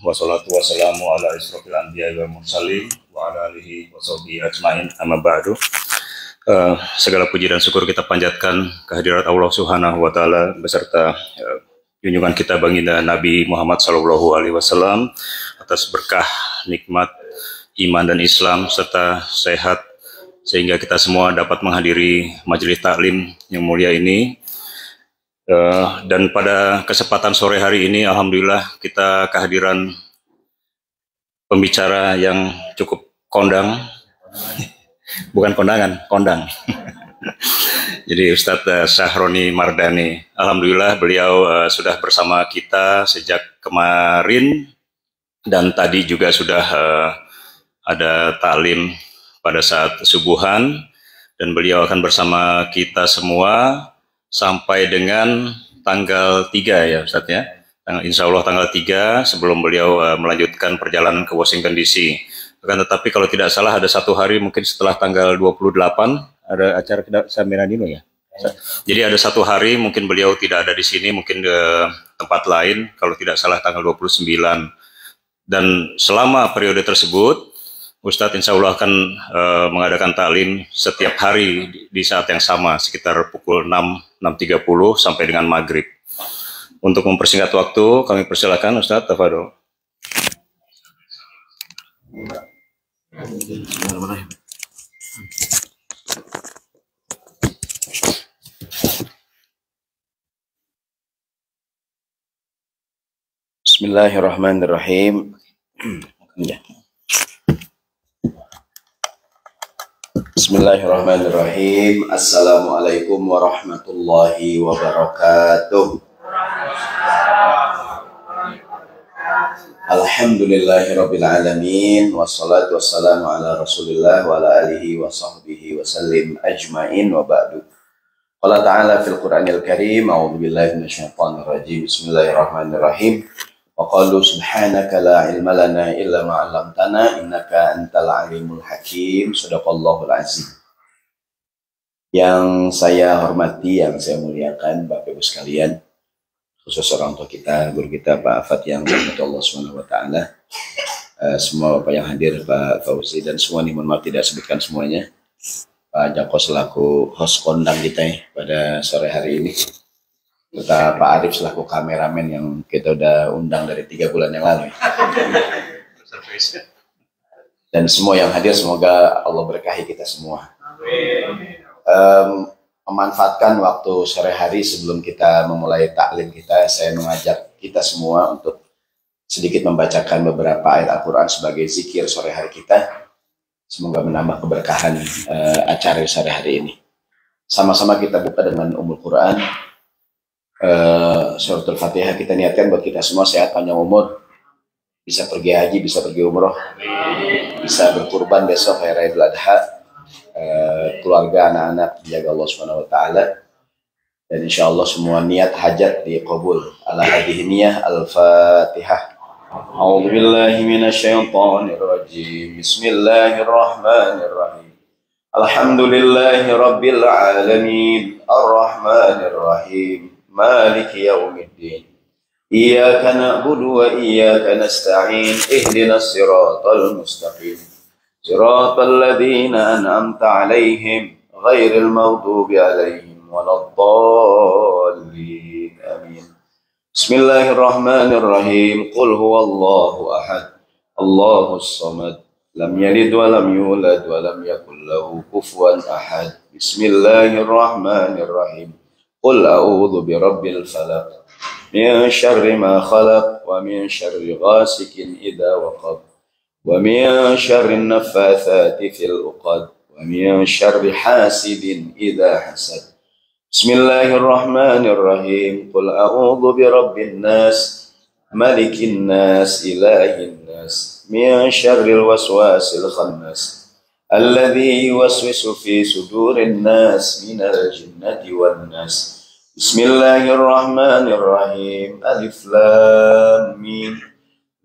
wassalatu wassalamu ala asyrofil anbiya'i wal mursalin wa ala alihi wa sahbihi ajmain amma ba'du. Segala puji dan syukur kita panjatkan kehadirat Allah Subhanahu wa taala beserta junjungan kita baginda Nabi Muhammad sallallahu alaihi wasallam atas berkah nikmat iman dan Islam serta sehat sehingga kita semua dapat menghadiri majelis taklim yang mulia ini. Dan pada kesempatan sore hari ini alhamdulillah kita kehadiran pembicara yang cukup kondang, bukan kondangan, kondang. Jadi Ustadz Syahroni Mardani, alhamdulillah beliau sudah bersama kita sejak kemarin dan tadi juga sudah ada taklim pada saat subuhan dan beliau akan bersama kita semua sampai dengan tanggal 3 ya Ustadz ya. Insya Allah tanggal 3 sebelum beliau melanjutkan perjalanan ke Washington DC. Akan tetapi kalau tidak salah ada satu hari mungkin setelah tanggal 28 ada acara Samiranino ya. Jadi ada satu hari mungkin beliau tidak ada di sini, mungkin ke tempat lain, kalau tidak salah tanggal 29. Dan selama periode tersebut Ustadz insya Allah akan mengadakan taklim setiap hari di saat yang sama sekitar pukul 6.30 sampai dengan maghrib. Untuk mempersingkat waktu kami persilakan Ustadz, tafadhol. Bismillahirrahmanirrahim. Bismillahirrahmanirrahim. Assalamualaikum warahmatullahi wabarakatuh. Alhamdulillahirabbil alamin wassalatu wassalamu ala Rasulillah wa ala alihi wa sahbihi wa sallim ajmain wa ba'du. Qala ta'ala fil Qur'anil Karim, a'udzu billahi minasyaitonir rajim. Bismillahirrahmanirrahim. Wa qalu subhanaka la ilma lana illa ma 'allamtana innaka antal alimul hakim. Shadaqallahul azim. Yang saya hormati, yang saya muliakan Bapak Ibu sekalian, khusus orang tua kita, guru kita Pak Afat yang dirahmati Allah Subhanahu wa taala. Semua Bapak yang hadir, Pak Fauzi dan semua nih, mohon maaf tidak sebutkan semuanya. Pak Jako selaku host kondang kita pada sore hari ini. Serta Pak Arif selaku kameramen yang kita udah undang dari 3 bulan yang lalu. Dan semua yang hadir semoga Allah berkahi kita semua. Memanfaatkan waktu sore hari sebelum kita memulai taklim kita, saya mengajak kita semua untuk sedikit membacakan beberapa ayat Al-Quran sebagai zikir sore hari kita. Semoga menambah keberkahan acara sore hari ini. Sama-sama kita buka dengan Ummul Quran. Suratul Fatihah kita niatkan buat kita semua sehat panjang umur, bisa pergi haji, bisa pergi umroh, bisa berkurban besok hari Raya Idul Adha, keluarga anak-anak dijaga Allah Subhanahu wa taala, dan insya Allah semua niat hajat dikabul. Ala hadhihi niyah. Al-Fatihah. A'udzu billahi minasyaitonir rajim. Bismillahirrahmanirrahim. Alhamdulillahi rabbil alamin. Ar-Rahmanir Rahim. Maliki yaumiddin. Iyyaka na'budu wa iyyaka nasta'in. Ihdinas siratal mustaqim. Siratal ladzina an'amta 'alaihim ghairil maghdubi 'alaihim waladdallin. Amin. Bismillahirrahmanirrahim. Qul huwallahu ahad. Allahus samad. Lam yalid wa lam yulad wa lam yakul lahu kufuwan ahad. Bismillahirrahmanirrahim. Qul a'udzu birabbil falaq min syarri ma khalaq wa min syarri ghasikin idza waqab wa min syarri naffatsati fil 'uqad wa min syarri hasidin idza hasad. Bismillahirrahmanirrahim. Qul a'udzu birabbin nas malikin nas ilahin nas min syarril waswasil khannas alladzi yuwaswisu fi sudurin nas minal jinnati wan nas. Bismillahirrahmanirrahim. Alif lam mim.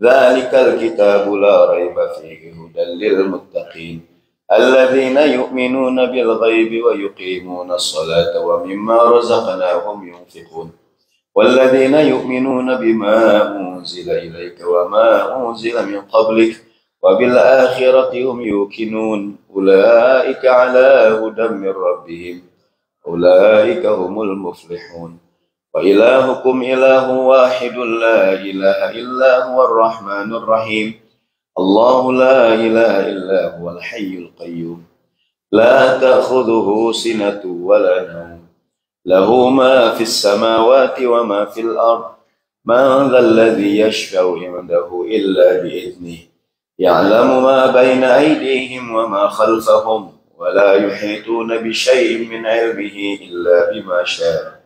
Dzalikal kitabu la raiba fihi hudal lil muttaqin alladzina yu'minuna bil ghaibi wa yuqimuna as-salata wa mimma razaqnahum yunfiqun. والذين يؤمنون بما أنزل إليك وما أنزل من قبلك وبالآخرة هم يوقنون أولئك على هدى من ربهم أولئك هم المفلحون وإلهكم إله واحد لا إله إلا هو الرحمن الرحيم الله لا إله إلا هو الحي القيوم لا تأخذه سنة ولا نوم له ما في السماوات وما في الأرض من ذا الذي يشفع عنده إلا بإذنه يعلم ما بين أيديهم وما خلفهم ولا يحيطون بشيء من علمه إلا بما شاء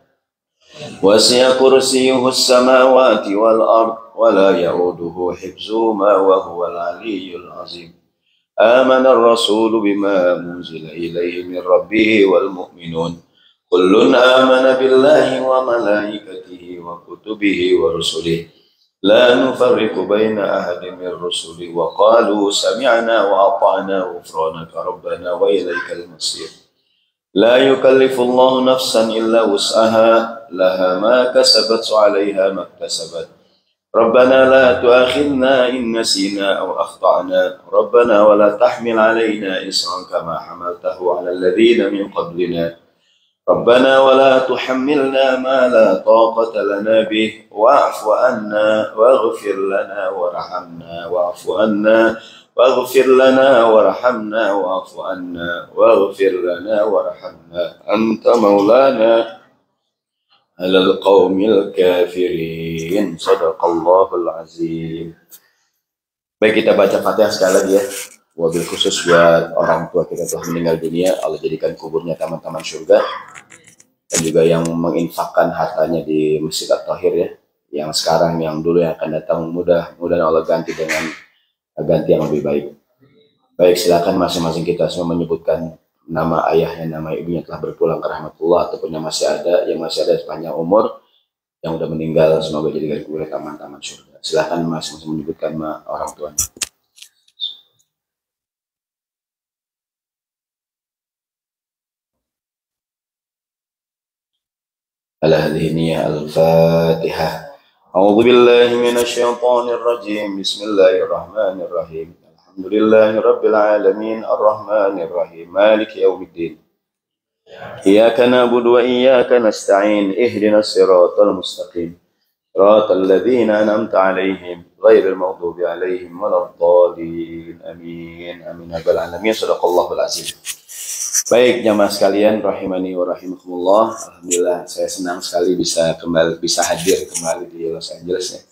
وسع كرسيه السماوات والأرض ولا يؤوده حفظهما وهو العلي العظيم آمن الرسول بما أنزل إليه من ربه والمؤمنون كل آمن بالله وملائكته وكتبه ورسله لا نفرق بين أحد من رسله وقالوا سمعنا وأطعنا غفرانك ربنا وإليك المصير لا يكلف الله نفسا إلا وسعها لها ما كسبت وعليها ما اكتسبت ربنا لا تؤاخذنا إن نسينا أو أخطأنا ربنا ولا تحمل علينا إصرا كما حملته على الذين من قبلنا ربنا ولا تحملنا ما لا طاقة لنا به واعف عنا واغفر لنا وارحمنا واعف عنا واغفر لنا وارحمنا واعف عنا واغفر لنا وارحمنا أنت مولانا على القوم الكافرين صدق الله العظيم. Baik, kita baca Fatihah sekali lagi ya. Wabil khusus buat orang tua kita telah meninggal dunia, Allah jadikan kuburnya taman-taman surga. Dan juga yang menginfakkan hartanya di Masjid At-Tahir ya, yang sekarang, yang dulu, yang akan datang, mudah-mudahan Allah ganti dengan ganti yang lebih baik. Baik, silakan masing-masing kita semua menyebutkan nama ayahnya, nama ibunya telah berpulang ke rahmatullah, ataupun yang masih ada sepanjang umur, yang sudah meninggal, semoga jadikan kuburnya taman-taman surga. Silakan masing-masing menyebutkan nama orang tuanya. على هذه النية الفاتحة أعوذ بالله من الشيطان الرجيم بسم الله الرحمن الرحيم الحمد لله رب العالمين الرحمن الرحيم مالك يوم الدين إياك نعبد وإياك نستعين اهدنا الصراط المستقيم صراط الذين أنعمت عليهم غير المغضوب عليهم ولا الضالين آمين آمين يا رب العالمين صدق الله العظيم. Baik jamaah sekalian rahimani wa rahimakumullah, alhamdulillah saya senang sekali bisa hadir kembali di Los Angeles ya.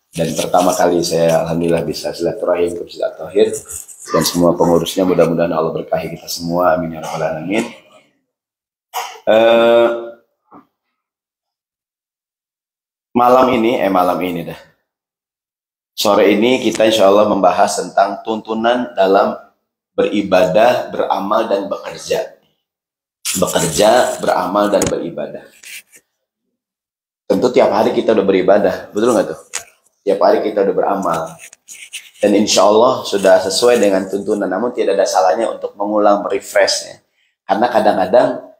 Dan pertama kali saya alhamdulillah bisa silaturahim ke Masjid At-Tahir dan semua pengurusnya, mudah-mudahan Allah berkahi kita semua, amin ya rabbal alamin. Malam ini sore ini kita insya Allah membahas tentang tuntunan dalam beribadah, beramal, dan bekerja. Bekerja, beramal, dan beribadah. Tentu tiap hari kita udah beribadah, betul nggak tuh? Tiap hari kita udah beramal. Dan insya Allah sudah sesuai dengan tuntunan, namun tidak ada salahnya untuk mengulang, refresh ya. Karena kadang-kadang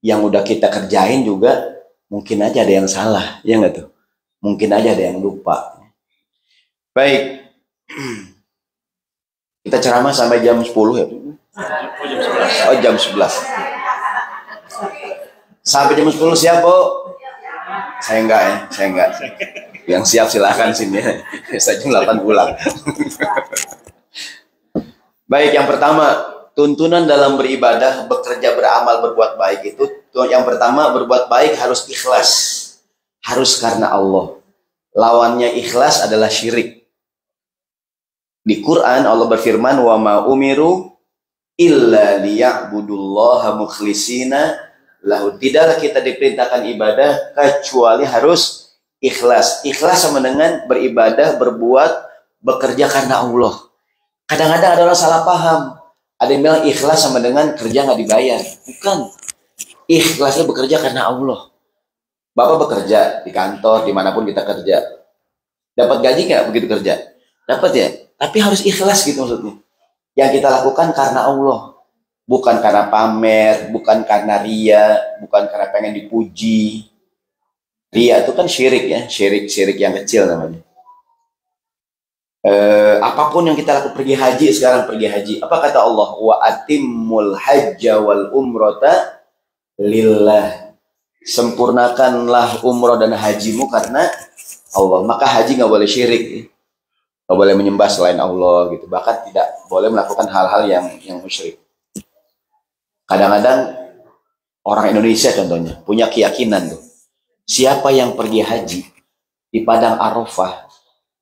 yang udah kita kerjain juga mungkin aja ada yang salah, ya nggak tuh? Mungkin aja ada yang lupa. Baik. Kita ceramah sampai jam 10 ya? Oh, jam 11. Sampai jam 10 siap, Bu? Saya enggak. Yang siap silahkan sini ya. Saya jam 8 pulang. Baik, yang pertama, tuntunan dalam beribadah, bekerja, beramal, berbuat baik itu, yang pertama, berbuat baik harus ikhlas. Harus karena Allah. Lawannya ikhlas adalah syirik. Di Quran Allah berfirman, wa ma umiru illa liya'budullaha mukhlishina lahu. Tidaklah kita diperintahkan ibadah kecuali harus ikhlas. Ikhlas sama dengan beribadah, berbuat, bekerja karena Allah. Kadang-kadang ada orang salah paham. Ada yang bilang ikhlas sama dengan kerja nggak dibayar. Bukan. Ikhlasnya bekerja karena Allah. Bapak bekerja di kantor, dimanapun kita kerja. Dapat gaji nggak begitu kerja? Dapat ya? Tapi harus ikhlas gitu maksudnya. Yang kita lakukan karena Allah. Bukan karena pamer, bukan karena ria, bukan karena pengen dipuji. Ria itu kan syirik ya, syirik yang kecil namanya. Apapun yang kita lakukan, pergi haji sekarang, pergi haji. Apa kata Allah? Wa atimmul hajja wal umrata lillah. Sempurnakanlah umroh dan hajimu karena Allah. Maka haji nggak boleh syirik, nggak boleh menyembah selain Allah gitu. Bahkan tidak boleh melakukan hal-hal yang musyrik. Kadang-kadang orang Indonesia contohnya punya keyakinan tuh, siapa yang pergi haji di Padang Arafah,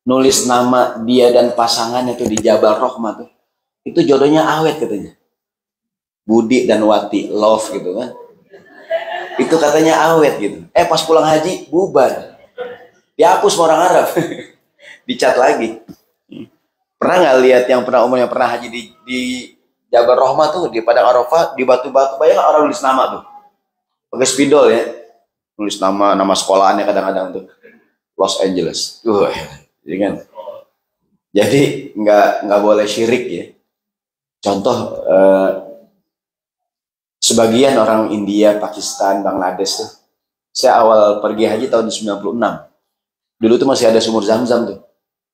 nulis nama dia dan pasangannya tuh di Jabal Rahmah tuh, itu jodohnya awet katanya. Budi dan Wati, love gitu kan. Itu katanya awet gitu. Pas pulang haji bubar. Dihapus sama orang Arab. Dicat lagi. Pernah nggak lihat yang pernah umumnya pernah haji di Jabal Rahmah tuh, di Padang Arafah, di batu-batu, banyak orang nulis nama tuh. Pakai spidol ya. Nulis nama sekolahannya kadang-kadang tuh. Los Angeles. Jadi nggak boleh syirik ya. Contoh sebagian orang India, Pakistan, Bangladesh tuh. Saya awal pergi haji tahun 96. Dulu tuh masih ada sumur Zam-Zam tuh.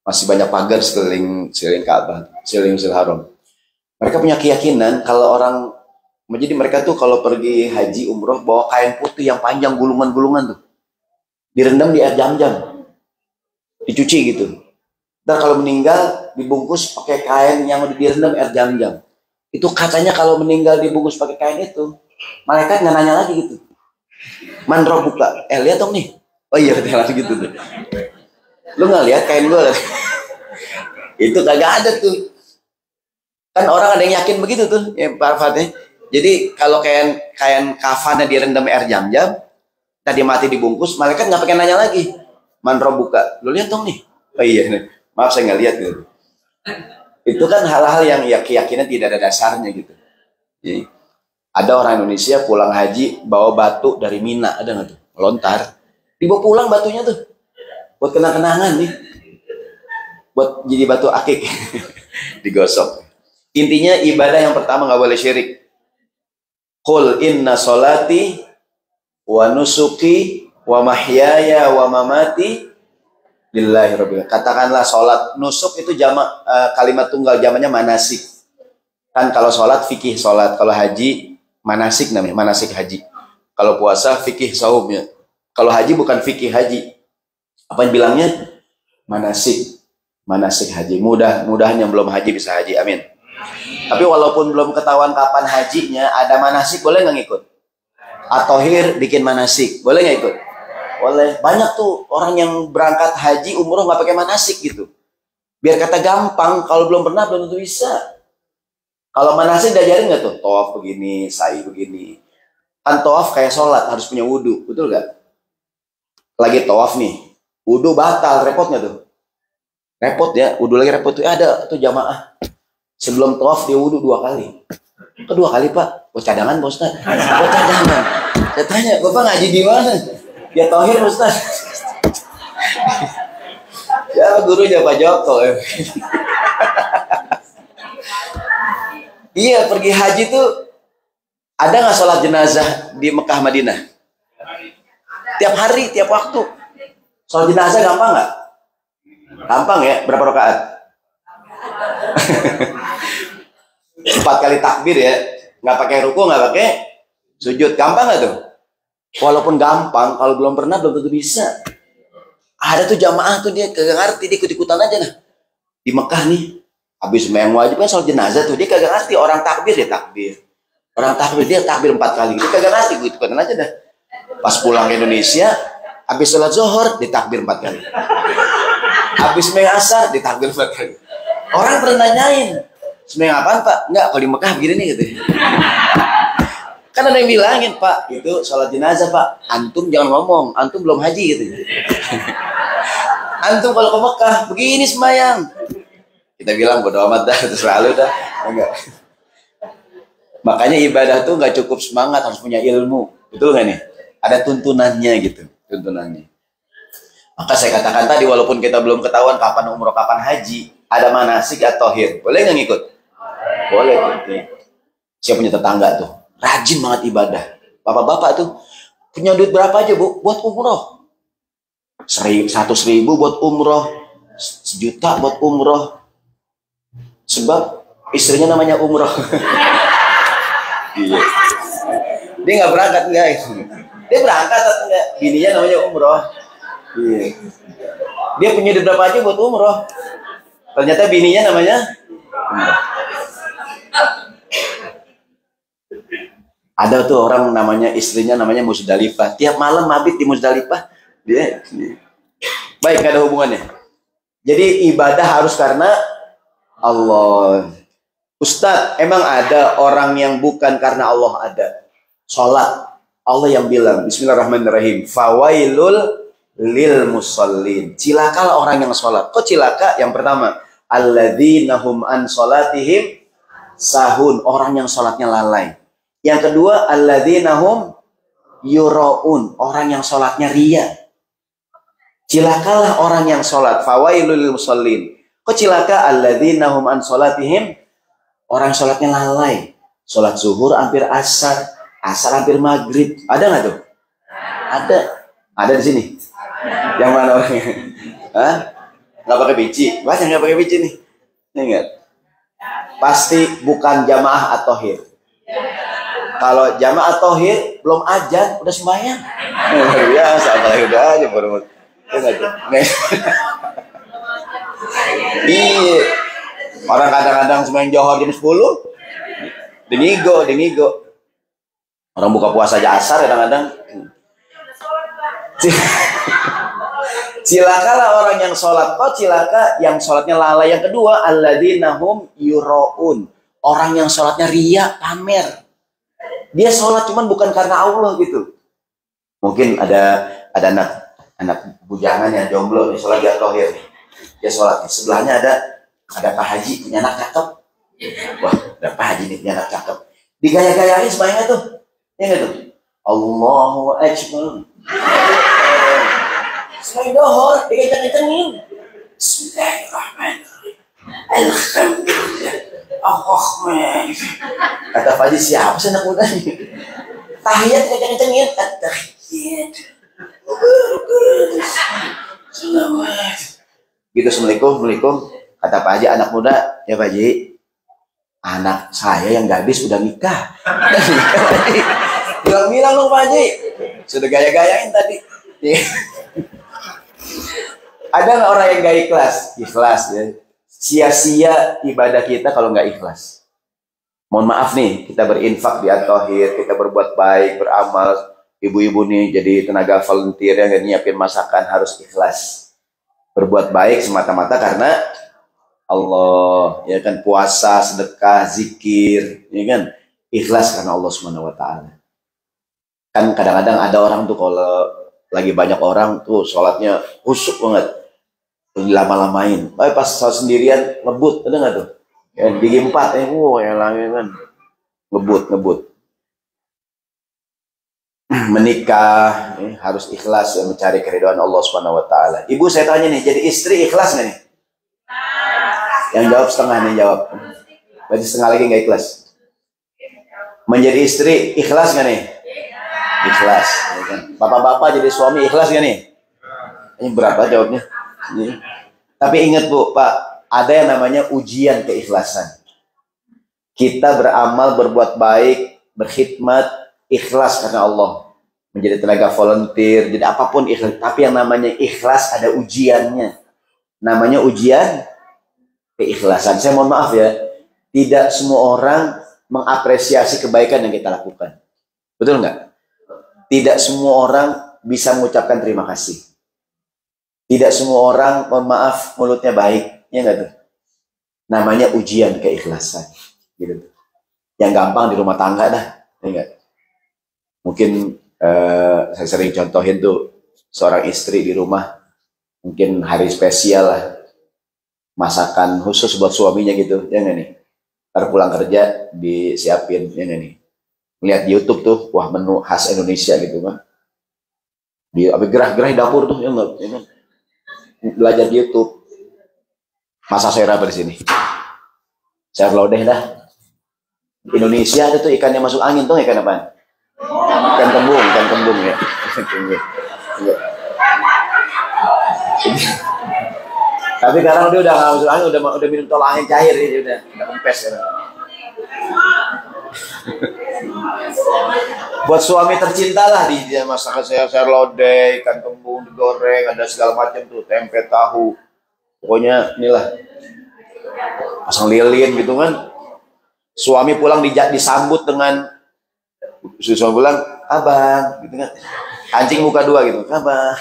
Masih banyak pagar sekeliling Ka'bah, sekeliling Masjidil Haram. Mereka punya keyakinan kalau orang, jadi mereka tuh kalau pergi haji umroh bawa kain putih yang panjang gulungan-gulungan tuh. Direndam di air Zam-Zam. Dicuci gitu. Dan kalau meninggal dibungkus pakai kain yang udah direndam air Zam-Zam. Itu katanya kalau meninggal dibungkus pakai kain itu, malaikat nggak nanya lagi gitu. Man robuka, lihat dong nih. Oh iya, katanya gitu tuh. Lu nggak lihat kain gue? Itu kagak ada tuh. Kan orang ada yang yakin begitu tuh, ya Pak Fatih. Jadi kalau kain kafannya direndam air Zam-Zam, tadi mati dibungkus, malaikat nggak pakai nanya lagi. Man robuka, lu lihat dong nih. Oh iya, maaf saya nggak lihat gitu. Itu kan hal-hal yang ya keyakinan tidak ada dasarnya gitu. Jadi, ada orang Indonesia pulang haji bawa batu dari Mina, ada nggak tuh? Lontar, dibawa pulang batunya tuh, buat kenang-kenangan nih, buat jadi batu akik, digosok. Intinya ibadah yang pertama nggak boleh syirik. Qul inna solati wa nusuki wa mahyaya wa mamati lillahi rabbil. Katakanlah sholat, nusuk itu jamak, kalimat tunggal, jamaknya manasik. Kan kalau sholat fikih sholat, kalau haji manasik namanya, manasik haji. Kalau puasa fikih saumnya. Kalau haji bukan fikih haji. Apa yang bilangnya? Manasik haji. Mudah-mudahan yang belum haji bisa haji, amin. Tapi walaupun belum ketahuan kapan hajinya, ada manasik, boleh nggak ngikut? At-Thohir bikin manasik, boleh nggak ikut? Boleh. Banyak tuh orang yang berangkat haji umroh nggak pakai manasik gitu. Biar kata gampang, kalau belum pernah belum tentu bisa. Kalau manasik diajarin nggak tuh? Tawaf begini, sa'i begini. Kan tawaf kayak sholat, harus punya wudhu, betul nggak? Lagi tawaf nih, wudhu batal, repot nggak tuh? Repot ya, wudhu lagi repot tuh. Ada tuh jamaah. Sebelum tawaf dia wudhu 2 kali. Kedua kali Pak, buat cadangan Pak Ustaz. Buat cadangan. Saya tanya, Bapak ngaji di mana? Ya Thohir Ustaz. Ya gurunya Pak Joko. Iya, pergi haji tuh ada nggak sholat jenazah di Mekah Madinah? Tiap hari, tiap waktu. Sholat jenazah gampang nggak? Gampang ya, berapa rakaat? 4 kali takbir ya, nggak pakai ruku, nggak pakai sujud, gampang nggak tuh? Walaupun gampang, kalau belum pernah belum tentu bisa. Ada tuh jamaah tuh dia kagak ngerti, dia ikut-ikutan aja nah. Di Mekah nih, habis sembahyang wajib kan sholat jenazah tuh, dia kagak ngerti. Orang takbir dia takbir, orang takbir dia takbir 4 kali, dia kagak ngerti, ikut-ikutan aja dah. Pas pulang ke Indonesia, habis sholat zuhur ditakbir 4 kali, habis sembahyang asar ditakbir 4 kali. Orang pernah nanyain, sembahyang apaan Pak? Enggak, kalau di Mekah begini nih gitu. Kan ada yang bilangin, Pak, itu sholat jenazah Pak. Antum jangan ngomong, antum belum haji gitu. Antum kalau ke Mekah begini sembahyang. Kita bilang bodo amat dah, terserah lu dah. Enggak. Makanya ibadah tuh nggak cukup semangat, harus punya ilmu. Betul nggak nih? Ada tuntunannya gitu, tuntunannya. Maka saya katakan tadi, walaupun kita belum ketahuan kapan umroh, kapan haji, ada manasik atau thohir, boleh nggak ngikut? Boleh. Saya punya tetangga tuh, rajin banget ibadah. Bapak-bapak tuh punya duit berapa aja Bu buat umroh. 100.000 buat umroh, 1 juta buat umroh, sebab istrinya namanya umroh. Iya. Dia nggak berangkat guys, dia berangkat atau enggak, bininya namanya umroh. Iya. Dia punya duit berapa aja buat umroh, ternyata bininya namanya umroh. Ada tuh orang namanya, istrinya namanya Musdalifah, tiap malam mabit di Musdalifah. Dia baik, gak ada hubungannya. Jadi ibadah harus karena Allah. Ustadz, emang ada orang yang bukan karena Allah ada? Sholat, Allah yang bilang Bismillahirrahmanirrahim, fawailul lil musallin, cilakalah orang yang sholat. Kok cilaka? Yang pertama, alladzina hum an sholatihim sahun, orang yang sholatnya lalai. Yang kedua, alladzina hum yuraun, orang yang sholatnya ria. Cilakalah orang yang sholat, fawailul lil musallin. Kok cilaka? Alladzina hum an sholatihim, orang sholatnya lalai. Sholat zuhur hampir asar, asar hampir maghrib. Ada nggak tuh? Ada. Ada di sini. Yang mana orangnya? Hah? Nggak pakai biji? Banyak nggak pakai biji nih. Ingat. Pasti bukan jamaah at-tohir. Kalau jamaah at-tohir belum ajan udah sembahyang. Biasa, apalagi udah aja baru. Iya. Orang kadang-kadang sembahyang johor jam 10. Dengigo. Orang buka puasa aja asar kadang-kadang. Cilakalah orang yang sholat. Kok cilaka? Yang sholatnya lalai. Yang kedua, alladzina hum yuraun, orang yang sholatnya ria, pamer. Dia sholat cuman bukan karena Allah gitu. Mungkin ada anak bujangan yang jomblo nih, sholat di at-tohir. Dia sholat, sebelahnya ada Pak Haji punya anak cakep. Wah, ada Pak Haji nih punya anak cakep. Digaya-gayain semuanya tuh. Ya nggak tuh? Allahu Akbar. Selain dohor, dikenceng-kencengin. Bismillahirrahmanirrahim. Alhamdulillah. Allahumma. Kata Pak Haji, siapa sih anak muda ini? Tahiyat dikenceng-kencengin. At-tahiyat. Salawat. Gitu, assalamualaikum. Kata Pak Haji, anak muda, ya Pak Haji, anak saya yang gadis udah nikah. Bilang dong Pak Haji, sudah gaya-gayain tadi. Ada nggak orang yang gak ikhlas? Ikhlas ya. Sia-sia ibadah kita kalau nggak ikhlas. Mohon maaf nih, kita berinfak di at-tohir, kita berbuat baik, beramal. Ibu-ibu nih jadi tenaga volunteer yang nyiapin masakan harus ikhlas. Berbuat baik semata-mata karena Allah, ya kan, puasa, sedekah, zikir, ya kan, ikhlas karena Allah Subhanahu wa taala. Kan kadang-kadang ada orang tuh kalau lagi banyak orang tuh sholatnya khusyuk banget, lama-lamain. Pas sholat sendirian ngebut, ada nggak tuh? Ya, gigi 4, yang lain kan ngebut. Menikah harus ikhlas ya, mencari keridhaan Allah Subhanahu wa taala. Ibu, saya tanya nih, jadi istri ikhlas nggak nih? Yang jawab setengah nih jawab. Berarti setengah lagi nggak ikhlas. Menjadi istri ikhlas nggak nih? Ikhlas. Ya kan? Bapak-bapak jadi suami ikhlas nggak nih? Ini berapa jawabnya? Ini. Tapi ingat Bu, Pak, ada yang namanya ujian keikhlasan. Kita beramal, berbuat baik, berkhidmat, ikhlas karena Allah. Menjadi tenaga volunteer, jadi apapun ikhlas. Tapi yang namanya ikhlas ada ujiannya. Namanya ujian keikhlasan. Saya mohon maaf ya, tidak semua orang mengapresiasi kebaikan yang kita lakukan. Betul nggak? Tidak semua orang bisa mengucapkan terima kasih. Tidak semua orang, mohon maaf, mulutnya baik. Ya nggak tuh? Namanya ujian keikhlasan. Gitu. Yang gampang di rumah tangga dah. Ya nggak? Mungkin saya sering contohin tuh, seorang istri di rumah, mungkin hari spesial lah, masakan khusus buat suaminya gitu, ya nggak nih? Ntar pulang kerja disiapin, ya nggak nih? Lihat di YouTube tuh, wah menu khas Indonesia gitu kan? Di gerah-gerah di dapur tuh, ya nggak? Ya, belajar di YouTube. Masa saya apa di sini? Saya lodeh dah. Indonesia ada tuh ikan yang masuk angin tuh, ikan apa? Ikan kembung ya. Tapi sekarang dia udah nggak masuk angin, udah minum tolak angin cair ini udah kempes ya. Buat suami tercinta lah dia masakan sayur lodeh, ikan kembung digoreng, ada segala macam tuh, tempe tahu. Pokoknya inilah pasang lilin gitu kan. Suami pulang disambut dengan suami pulang, abang, gitu kan. Anjing muka dua gitu, abang.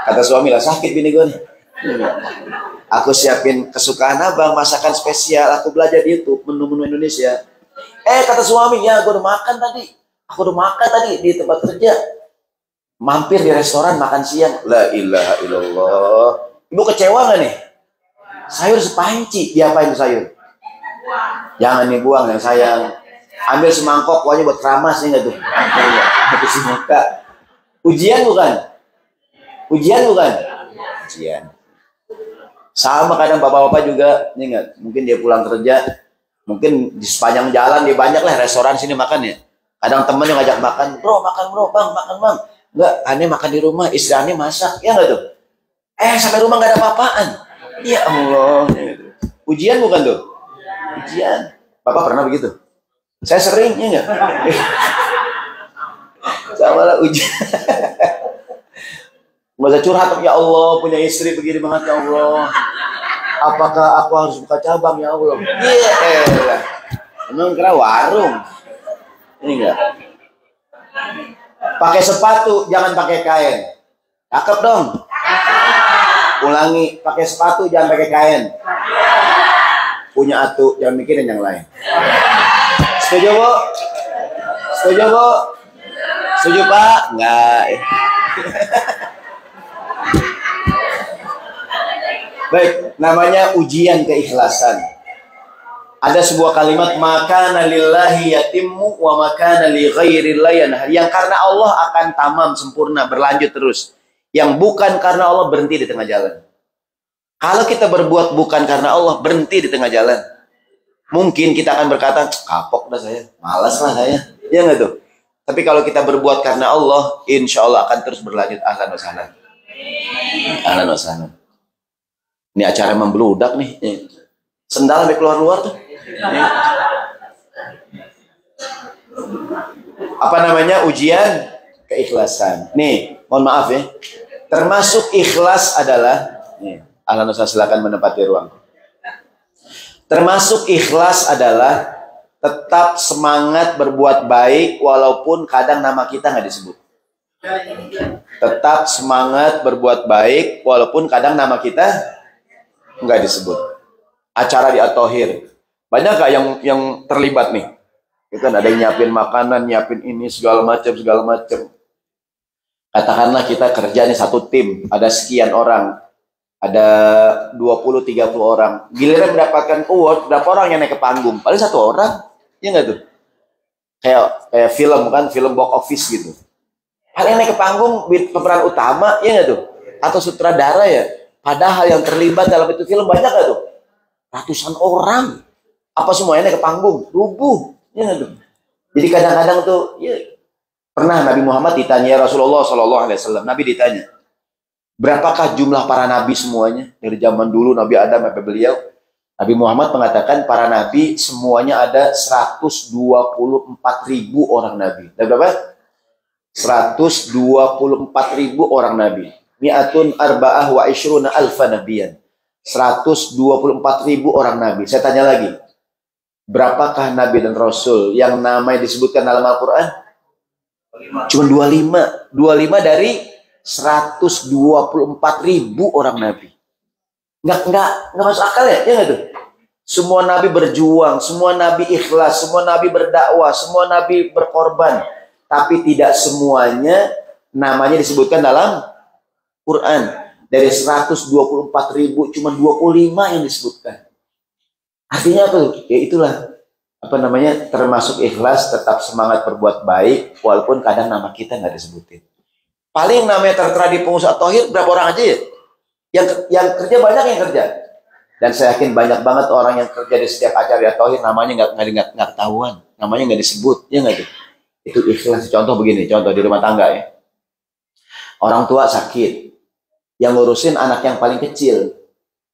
Kata suami lah, sakit bini gue nih. Aku siapin kesukaan abang, masakan spesial. Aku belajar di YouTube menu-menu Indonesia. Kata suami, ya gue udah makan tadi. Aku udah makan tadi di tempat kerja. Mampir di restoran makan siang. La ilaha illallah. Ibu kecewa gak nih? Sayur sepanci, diapain sayur? Jangan dibuang yang sayang. Ambil semangkok, pokoknya buat keramas nih gak tuh? Ujian bukan? Ujian bukan? Ujian. Sama kadang bapak-bapak juga, ini enggak, mungkin dia pulang kerja, mungkin di sepanjang jalan dia banyak lah restoran sini makan ya. Kadang temennya ngajak makan, bro makan bro, bang makan bang. Enggak, aneh makan di rumah, istri aneh masak, ya enggak tuh? Sampai rumah nggak ada apa-apaan. Ya Allah. Ujian bukan tuh? Ujian. Bapak pernah begitu? Saya sering, ya enggak? Sama lah ujian. Masa curhat, ya Allah punya istri begini banget ya Allah. Apakah aku harus buka cabang ya Allah? Iya, emang kira warung. Ini enggak. Pakai sepatu, jangan pakai kain. Cakep dong. Ulangi, pakai sepatu jangan pakai kain. Punya atu, jangan mikirin yang lain. Setuju Bu? Setuju Bu? Setuju Pak? Enggak. Baik, namanya ujian keikhlasan. Ada sebuah kalimat, makana lillahi yatimmu wa makana li ghairillahi yanhar. Yang karena Allah akan tamam, sempurna, berlanjut terus. Yang bukan karena Allah berhenti di tengah jalan. Kalau kita berbuat bukan karena Allah, berhenti di tengah jalan. Mungkin kita akan berkata, kapok dah saya, malas lah saya. Ya nggak tuh? Tapi kalau kita berbuat karena Allah, insya Allah akan terus berlanjut. Ahlan wa sahlan. Ahlan wa sahlan. Ini acara membludak nih. Sendal sampai keluar-luar tuh. Apa namanya? Ujian keikhlasan. Nih, mohon maaf ya. Termasuk ikhlas adalah, nih, ahlan wa sahlan, silakan menempati ruang. Termasuk ikhlas adalah tetap semangat berbuat baik walaupun kadang nama kita nggak disebut. Tetap semangat berbuat baik walaupun kadang nama kita nggak disebut. Acara di At-Thohir, banyak gak yang terlibat nih? Itu kan ada yang nyiapin makanan, nyiapin ini segala macam. Katakanlah kita kerja nih satu tim, ada sekian orang, ada 20-30 orang. Giliran mendapatkan award, berapa orang yang naik ke panggung? Paling satu orang, ya nggak tuh? Kayak film kan, film box office gitu. Paling naik ke panggung pemeran utama, ya nggak tuh? Atau sutradara ya. Padahal yang terlibat dalam itu film banyak gak tuh? Ratusan orang. Apa semuanya naik ke panggung? Rubuh. Ya nggak tuh? Jadi kadang-kadang tuh, ya, pernah Nabi Muhammad ditanya Rasulullah SAW. Nabi ditanya, berapakah jumlah para nabi semuanya? Dari zaman dulu Nabi Adam sampai beliau. Nabi Muhammad mengatakan para nabi semuanya ada 124.000 orang nabi. Dan berapa? 124.000 orang nabi. Mi'atun arba'ah wa ishruna alfa nabiyan. 124.000 orang nabi. Saya tanya lagi, berapakah nabi dan rasul yang namanya disebutkan dalam Al-Quran? Cuma 25. 25 dari 124.000 orang nabi. Nggak masuk akal ya? Ya nggak tuh? Semua nabi berjuang, semua nabi ikhlas, semua nabi berdakwah, semua nabi berkorban. Tapi tidak semuanya namanya disebutkan dalam Quran. Dari 124.000 cuma 25 yang disebutkan. Artinya apa? Ya itulah, apa namanya, termasuk ikhlas, tetap semangat berbuat baik walaupun kadang nama kita nggak disebutin. Paling namanya tertera di pengusaha Thohir berapa orang aja ya? Yang kerja banyak yang kerja. Dan saya yakin banyak banget orang yang kerja di setiap acara Thohir namanya nggak ketahuan, namanya nggak disebut, ya nggak tuh? Itu ikhlas. Contoh begini, contoh di rumah tangga ya. Orang tua sakit, yang ngurusin anak yang paling kecil.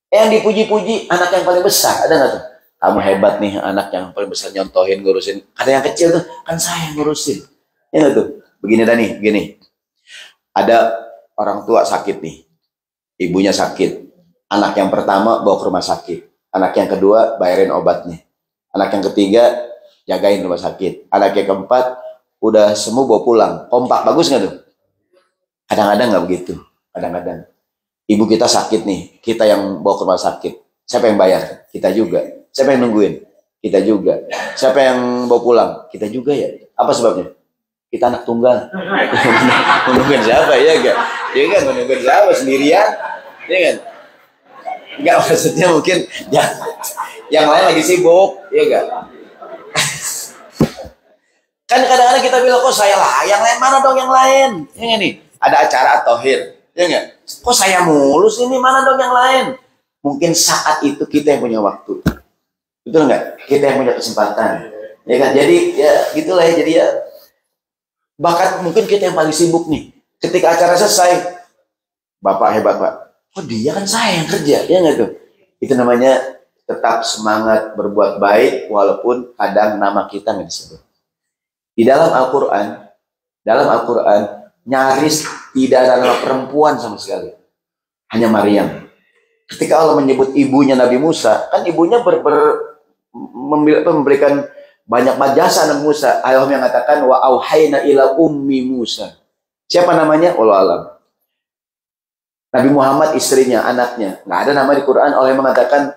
Yang dipuji-puji anak yang paling besar. Ada nggak tuh? Kamu hebat nih, anak yang paling besar nyontohin, ngurusin. Ada yang kecil tuh, kan saya yang ngurusin. Ya nggak tuh? Begini dah nih, begini. Ada orang tua sakit nih. Ibunya sakit. Anak yang pertama bawa ke rumah sakit. Anak yang kedua bayarin obatnya. Anak yang ketiga jagain rumah sakit. Anak yang keempat udah sembuh bawa pulang. Kompak, bagus nggak tuh? Kadang-kadang nggak begitu. Kadang-kadang. Ibu kita sakit nih. Kita yang bawa ke rumah sakit. Siapa yang bayar? Kita juga. Siapa yang nungguin? Kita juga. Siapa yang bawa pulang? Kita juga ya. Apa sebabnya? Kita anak tunggal. Menungguin siapa ya enggak? Ya kan, menungguin siapa sendirian? Ya kan? Enggak, maksudnya mungkin yang lain lagi sibuk, ya enggak? Kan kadang-kadang kita bilang, kok saya lah, yang lain mana dong yang lain? Ya enggak nih? Ada acara tohir, ya enggak? Kok saya mulus ini, mana dong yang lain? Mungkin saat itu kita yang punya waktu. Betul enggak? Kita yang punya kesempatan. Ya kan? Jadi ya gitulah ya, jadi ya bahkan mungkin kita yang paling sibuk nih. Ketika acara selesai, Bapak hebat Pak. Oh dia kan saya yang kerja, ya nggak tuh? Itu namanya tetap semangat berbuat baik walaupun kadang nama kita nggak disebut. Di dalam Al-Quran nyaris tidak ada nama perempuan sama sekali. Hanya Maryam. Ketika Allah menyebut ibunya Nabi Musa, kan ibunya memberikan banyak jasa Nabi Musa. Allah yang mengatakan wa auhayna ila ummi Musa. Siapa namanya? Wallahu alam. Nabi Muhammad istrinya, anaknya. Nggak ada nama di Quran. Allah yang mengatakan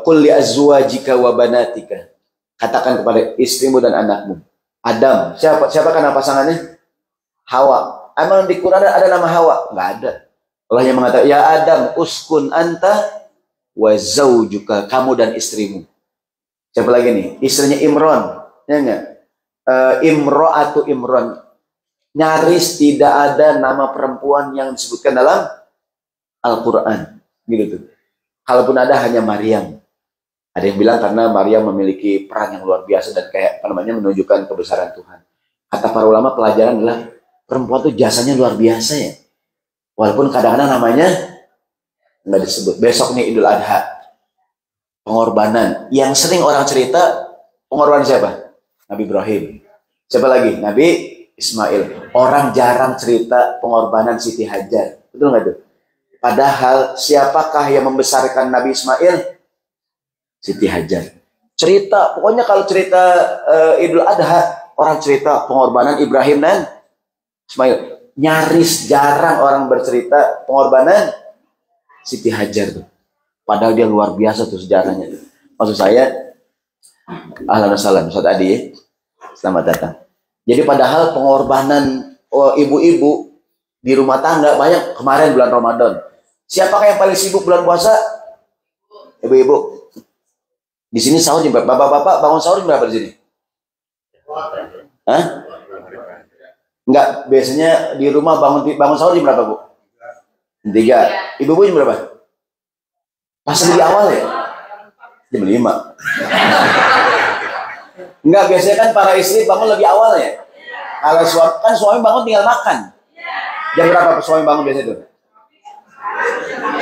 qul li azwajika wa banatika. Katakan kepada istrimu dan anakmu. Adam. Siapa kan pasangannya? Hawa. Emang di Quran ada nama Hawa? Nggak ada. Allah yang mengatakan ya Adam uskun anta wa zaujuka, kamu dan istrimu. Siapa lagi nih? Istrinya Imron. Ya enggak? Imro'atu Imron. Nyaris tidak ada nama perempuan yang disebutkan dalam Al-Quran. Gitu tuh. Kalaupun ada hanya Maryam. Ada yang bilang karena Maryam memiliki peran yang luar biasa dan kayak apa namanya menunjukkan kebesaran Tuhan. Kata para ulama pelajaran adalah perempuan tuh jasanya luar biasa ya. Walaupun kadang-kadang namanya nggak disebut. Besok nih Idul Adha. Pengorbanan. Yang sering orang cerita pengorbanan siapa? Nabi Ibrahim. Siapa lagi? Nabi Ismail. Orang jarang cerita pengorbanan Siti Hajar. Betul nggak tuh? Padahal siapakah yang membesarkan Nabi Ismail? Siti Hajar. Cerita, pokoknya kalau cerita Idul Adha, orang cerita pengorbanan Ibrahim dan Ismail. Nyaris jarang orang bercerita pengorbanan Siti Hajar tuh. Padahal dia luar biasa tuh sejarahnya. Maksud saya, ahlan wa sahlan, Ustaz Adi ya. Selamat datang. Jadi padahal pengorbanan ibu-ibu di rumah tangga banyak kemarin bulan Ramadan. Siapakah yang paling sibuk bulan puasa? Ibu-ibu. Di sini sahur jam berapa? Bapak-bapak bangun sahur jam berapa di sini? Hah? Enggak, biasanya di rumah bangun sahur jam berapa, Bu? 3. Ibu-ibu jam berapa? Pas lebih awal ya? Jam 5. Enggak, biasanya kan para istri bangun lebih awal ya? Kalau suami bangun tinggal makan. Jam berapa suami bangun biasanya itu?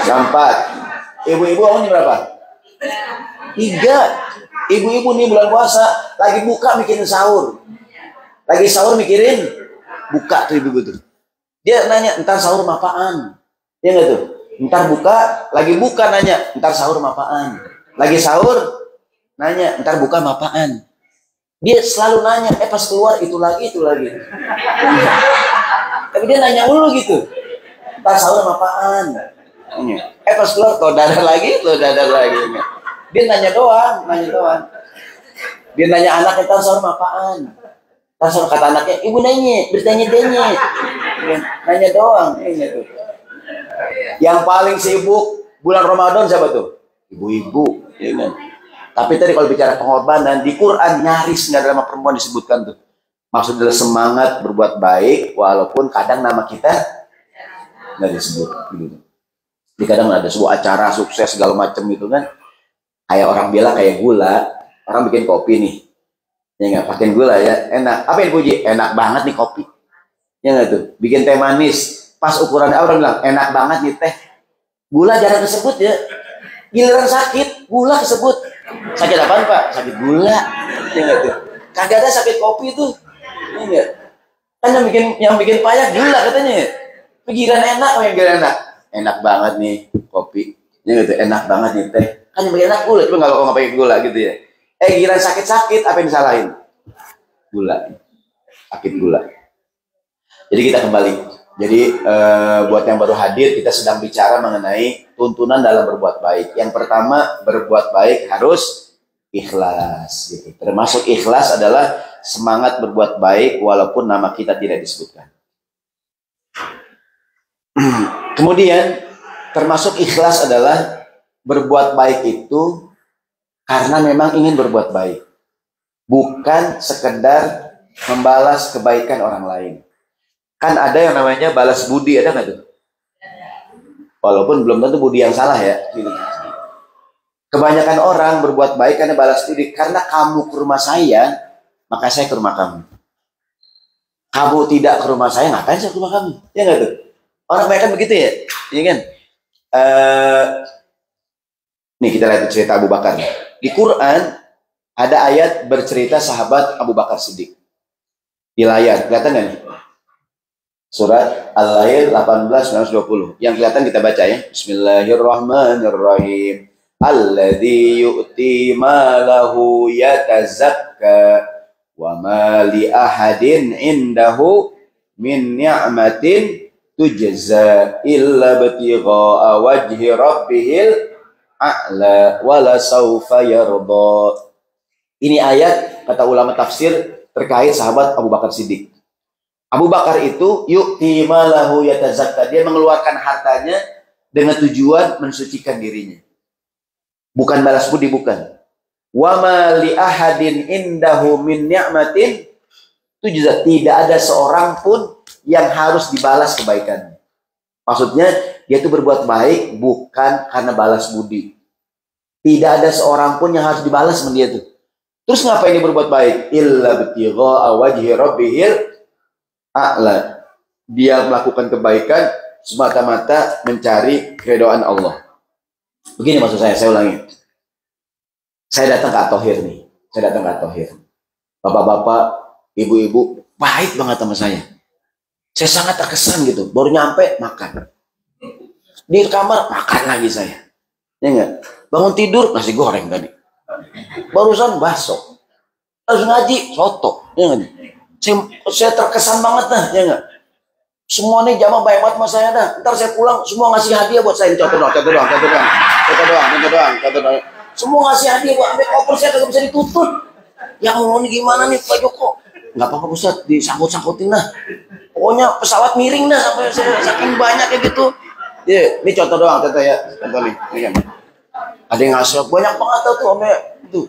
Jam 4. Ibu-ibu bangun jam berapa? 3. Ibu-ibu nih bulan puasa lagi buka mikirin sahur. Lagi sahur mikirin buka tuh ibu-ibu tuh. Dia nanya, entar sahur apaan? Ya enggak tuh? Entar buka, lagi buka nanya, entar sahur apaan? Lagi sahur nanya, entar buka apaan? Dia selalu nanya, pas keluar itu lagi. Tapi dia nanya dulu gitu. Entar sahur apaan? Pas keluar tuh dadar lagi. Dia nanya doang. Dia nanya anak, entar sahur apaan? Langsung kata anaknya, ibu nanya, bertanya denye. Nanya doang. Yang paling sibuk bulan Ramadan siapa tuh? Ibu-ibu. Ya kan? Tapi tadi kalau bicara pengorbanan, di Quran nyaris nggak ada nama perempuan disebutkan tuh. Maksudnya adalah semangat berbuat baik, walaupun kadang nama kita nggak disebut. Gitu. Jadi kadang ada sebuah acara sukses segala macam gitu kan. Kayak orang bilang kayak gula, orang bikin kopi nih. Ya nggak pakai gula ya, enak. Apa yang puji? Enak banget nih kopi. Ya nggak tuh. Bikin teh manis, pas ukurannya orang bilang enak banget nih teh. Gula jarang disebut ya. Giliran sakit, gula disebut. Sakit apaan Pak? Sakit gula. Ya enggak tuh. Kagak ada sakit kopi tuh. Ya enggak. Kan yang bikin payah gula katanya. Pikiran enak, yang pikiran enak. Enak banget nih kopi. Ya enggak tuh, enak banget nih teh. Kan yang bikin enak gula, cuma nggak pakai gula gitu ya. Giliran sakit-sakit apa yang disalahin? Gula. Sakit gula. Jadi kita kembali. Jadi buat yang baru hadir, kita sedang bicara mengenai tuntunan dalam berbuat baik. Yang pertama, berbuat baik harus ikhlas. Gitu. Termasuk ikhlas adalah semangat berbuat baik walaupun nama kita tidak disebutkan. Kemudian, termasuk ikhlas adalah berbuat baik itu karena memang ingin berbuat baik. Bukan sekedar membalas kebaikan orang lain. Kan ada yang namanya balas budi, ada nggak tuh? Walaupun belum tentu budi yang salah ya. Kebanyakan orang berbuat baik karena balas budi. Karena kamu ke rumah saya, maka saya ke rumah kamu. Kamu tidak ke rumah saya, ngapain saya ke rumah kamu? Ya nggak tuh? Orang banyak kan begitu ya? Iya kan? Nih kita lihat cerita Abu Bakar. Di Quran ada ayat bercerita sahabat Abu Bakar Siddiq. Di layar, kelihatan nggak nih? Surat Al-Lail 18-20. Yang kelihatan kita baca ya. Bismillahirrahmanirrahim. Alladzi yu'ti malahu yatazakka wa ma li ahadin indahu min ni'matin tujza illa batigha'a wajhi rabbihil a'la wa la sawfa yarda. Ini ayat kata ulama tafsir terkait sahabat Abu Bakar Siddiq. Abu Bakar itu yu'ti malahu yatazakka, dia mengeluarkan hartanya dengan tujuan mensucikan dirinya. Bukan balas budi, bukan. Wa ma li ahadin indahu min ni'matin tujza, tidak ada seorang pun yang harus dibalas kebaikannya. Maksudnya dia itu berbuat baik bukan karena balas budi. Tidak ada seorang pun yang harus dibalas sama dia tuh. Terus ngapain dia berbuat baik? Illa batigha'a wajhi rabbihil a'la. Dia melakukan kebaikan semata-mata mencari keridhaan Allah. Begini maksud saya ulangi. Saya datang ke At-Thohir nih. Saya datang ke At-Thohir. Bapak-bapak, ibu-ibu, baik banget sama saya. Saya sangat terkesan gitu. Baru nyampe, makan. Di kamar, makan lagi saya. Ya enggak? Bangun tidur, nasi goreng tadi. Barusan bakso. Harus ngaji, soto. Ya enggak? Saya terkesan banget dah, ya enggak? Semua nih jamaah baik banget sama saya dah. Ntar saya pulang semua ngasih hadiah buat saya. Contoh doang. Semua ngasih hadiah buat ambil koper, saya kagak bisa ditutup. Ya Allah, ini gimana nih Pak Joko? Nggak apa-apa Ustaz, disangkut-sangkutin lah. Pokoknya pesawat miring dah sampai saya saking banyak kayak gitu. Ini contoh doang, contoh ya. Contoh nih, ini kan. Ada yang ngasih banyak banget tuh sampai itu.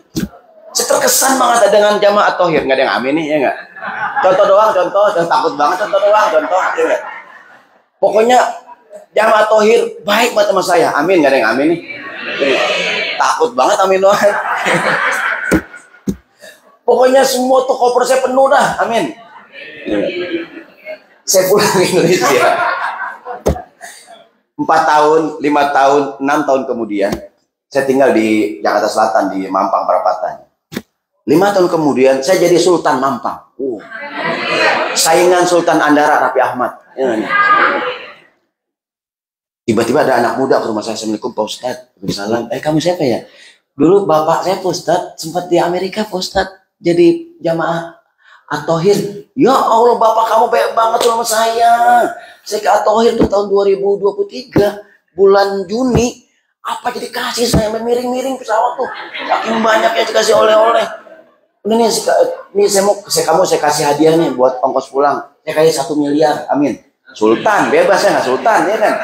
Saya terkesan banget dengan jamaah At-Thohir, nggak ada yang amin nih, ya nggak? Contoh doang, takut banget contoh doang, ya nggak? Pokoknya jamaah At-Thohir baik banget sama saya, amin, nggak ada yang amin nih. Ya, takut banget amin doang. Pokoknya semua tuh koper saya penuh dah, amin. Ya. Saya pulang ke Indonesia. 4 tahun, 5 tahun, 6 tahun kemudian, saya tinggal di Jakarta Selatan di Mampang Perapatan. 5 tahun kemudian saya jadi Sultan Mampang. Saingan Sultan Andara Raffi Ahmad. Tiba-tiba ada anak muda ke rumah saya. Assalamualaikum Pak Ustadz. Waalaikumsalam. Kamu siapa ya? Dulu bapak saya Pak Ustadz sempat di Amerika Pak Ustadz jadi jamaah At-Thohir. Ya Allah, bapak kamu baik banget sama saya. Saya ke At-Thohir tuh tahun 2023 bulan Juni. Apa jadi kasih saya miring-miring pesawat tuh. Saking banyaknya dikasih oleh-oleh. Ini saya kasih hadiah nih buat ongkos pulang. Saya kasih 1 miliar, amin. Sultan, bebas ya nggak Sultan, ya kan?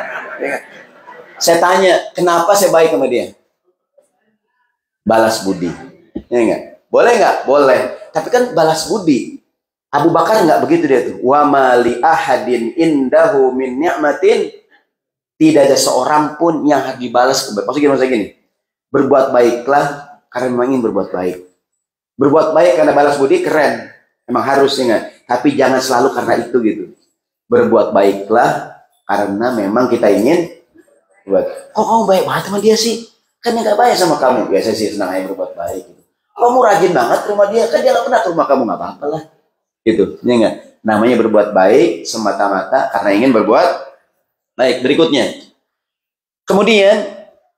Saya tanya, kenapa saya baik sama dia? Balas budi, ya enggak? Boleh nggak? Boleh. Tapi kan balas budi. Abu Bakar nggak begitu dia tuh. Wa ma li ahadin indahu min ni'matin. Tidak ada seorang pun yang harus dibalas kebaikan. Maksudnya gini, berbuat baiklah karena memang ingin berbuat baik. Berbuat baik karena balas budi keren, emang harus ingat. Tapi jangan selalu karena itu gitu. Berbuat baiklah Karena memang kita ingin buat, kok kamu baik banget sama dia sih? Kan yang gak baik sama kamu. Biasa sih senang aja berbuat baik. Gitu. Kamu rajin banget ke rumah dia, kan dia gak pernah ke rumah kamu, gak apa-apa lah. Gitu, ya enggak? Namanya berbuat baik semata-mata karena ingin berbuat baik. Berikutnya. Kemudian,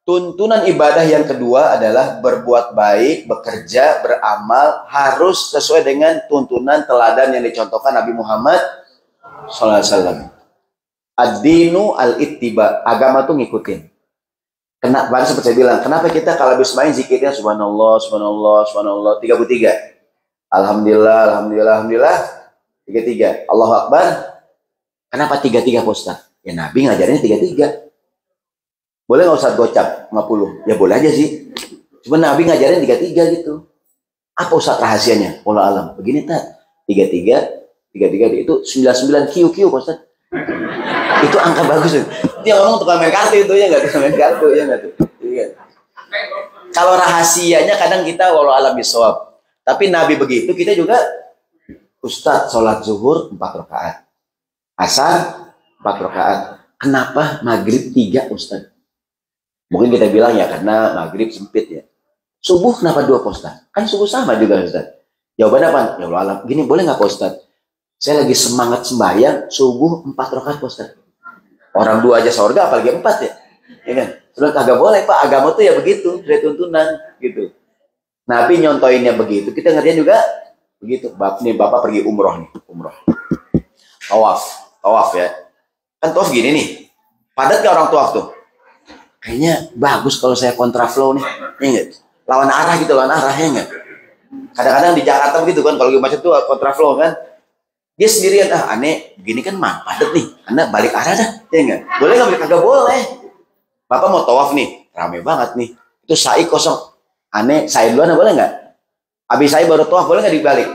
tuntunan ibadah yang kedua adalah berbuat baik, bekerja, beramal, harus sesuai dengan tuntunan teladan yang dicontohkan Nabi Muhammad SAW. Ad-dinu al-ittiba, agama tuh ngikutin. Kenapa seperti saya bilang, kenapa kita kalau habis main zikirnya subhanallah, subhanallah, subhanallah 33. Alhamdulillah, alhamdulillah, alhamdulillah 33. Allahu Akbar. Kenapa 33 Pak Ustaz? Ya Nabi ngajarinnya 33. Boleh nggak Ustaz gocap 50? Ya boleh aja sih. Cuma Nabi ngajarin 33 gitu. Apa Ustaz rahasianya? Wallahu alam. Begini tak? 33 itu 99 QQ Pak Ustaz. Itu angka bagus. Dia ngomong tukang main kartu itu ya nggak, tukang main kartu ya nggak tuh. Iya. Kalau rahasianya kadang kita walau alam bisawab. Tapi Nabi begitu, kita juga Ustadz sholat zuhur 4 rakaat, asar 4 rakaat. Kenapa maghrib 3 Ustadz? Mungkin kita bilang ya karena maghrib sempit ya. Subuh kenapa 2 Ustadz? Kan subuh sama juga Ustadz. Jawabannya apa? Ya walau alam. Gini boleh nggak Ustadz? Saya lagi semangat sembahyang subuh 4 rakaat Ustadz. Orang 2 aja surga, apalagi 4 ya. Ya kan? Sudah kagak boleh Pak, agama tuh ya begitu, dari tuntunan gitu. Nabi nyontoinnya begitu, kita ngerjain juga begitu. Bapak pergi umroh nih, umroh. Tawaf ya. Kan tawaf gini nih. Padat gak orang tawaf tuh? Kayaknya bagus kalau saya kontraflow nih. Ya enggak? Lawan arah gitu, lawan arah ya enggak? Kadang-kadang di Jakarta begitu kan, kalau macet tuh kontraflow kan. Dia sendirian, aneh, begini kan padat nih, anda balik arah dah, ya enggak? Boleh nggak? Kagak boleh. Bapak mau tawaf nih, rame banget nih, itu sa'i kosong, aneh, sa'i duluan boleh nggak? Habis sa'i baru tawaf, boleh nggak dibalik?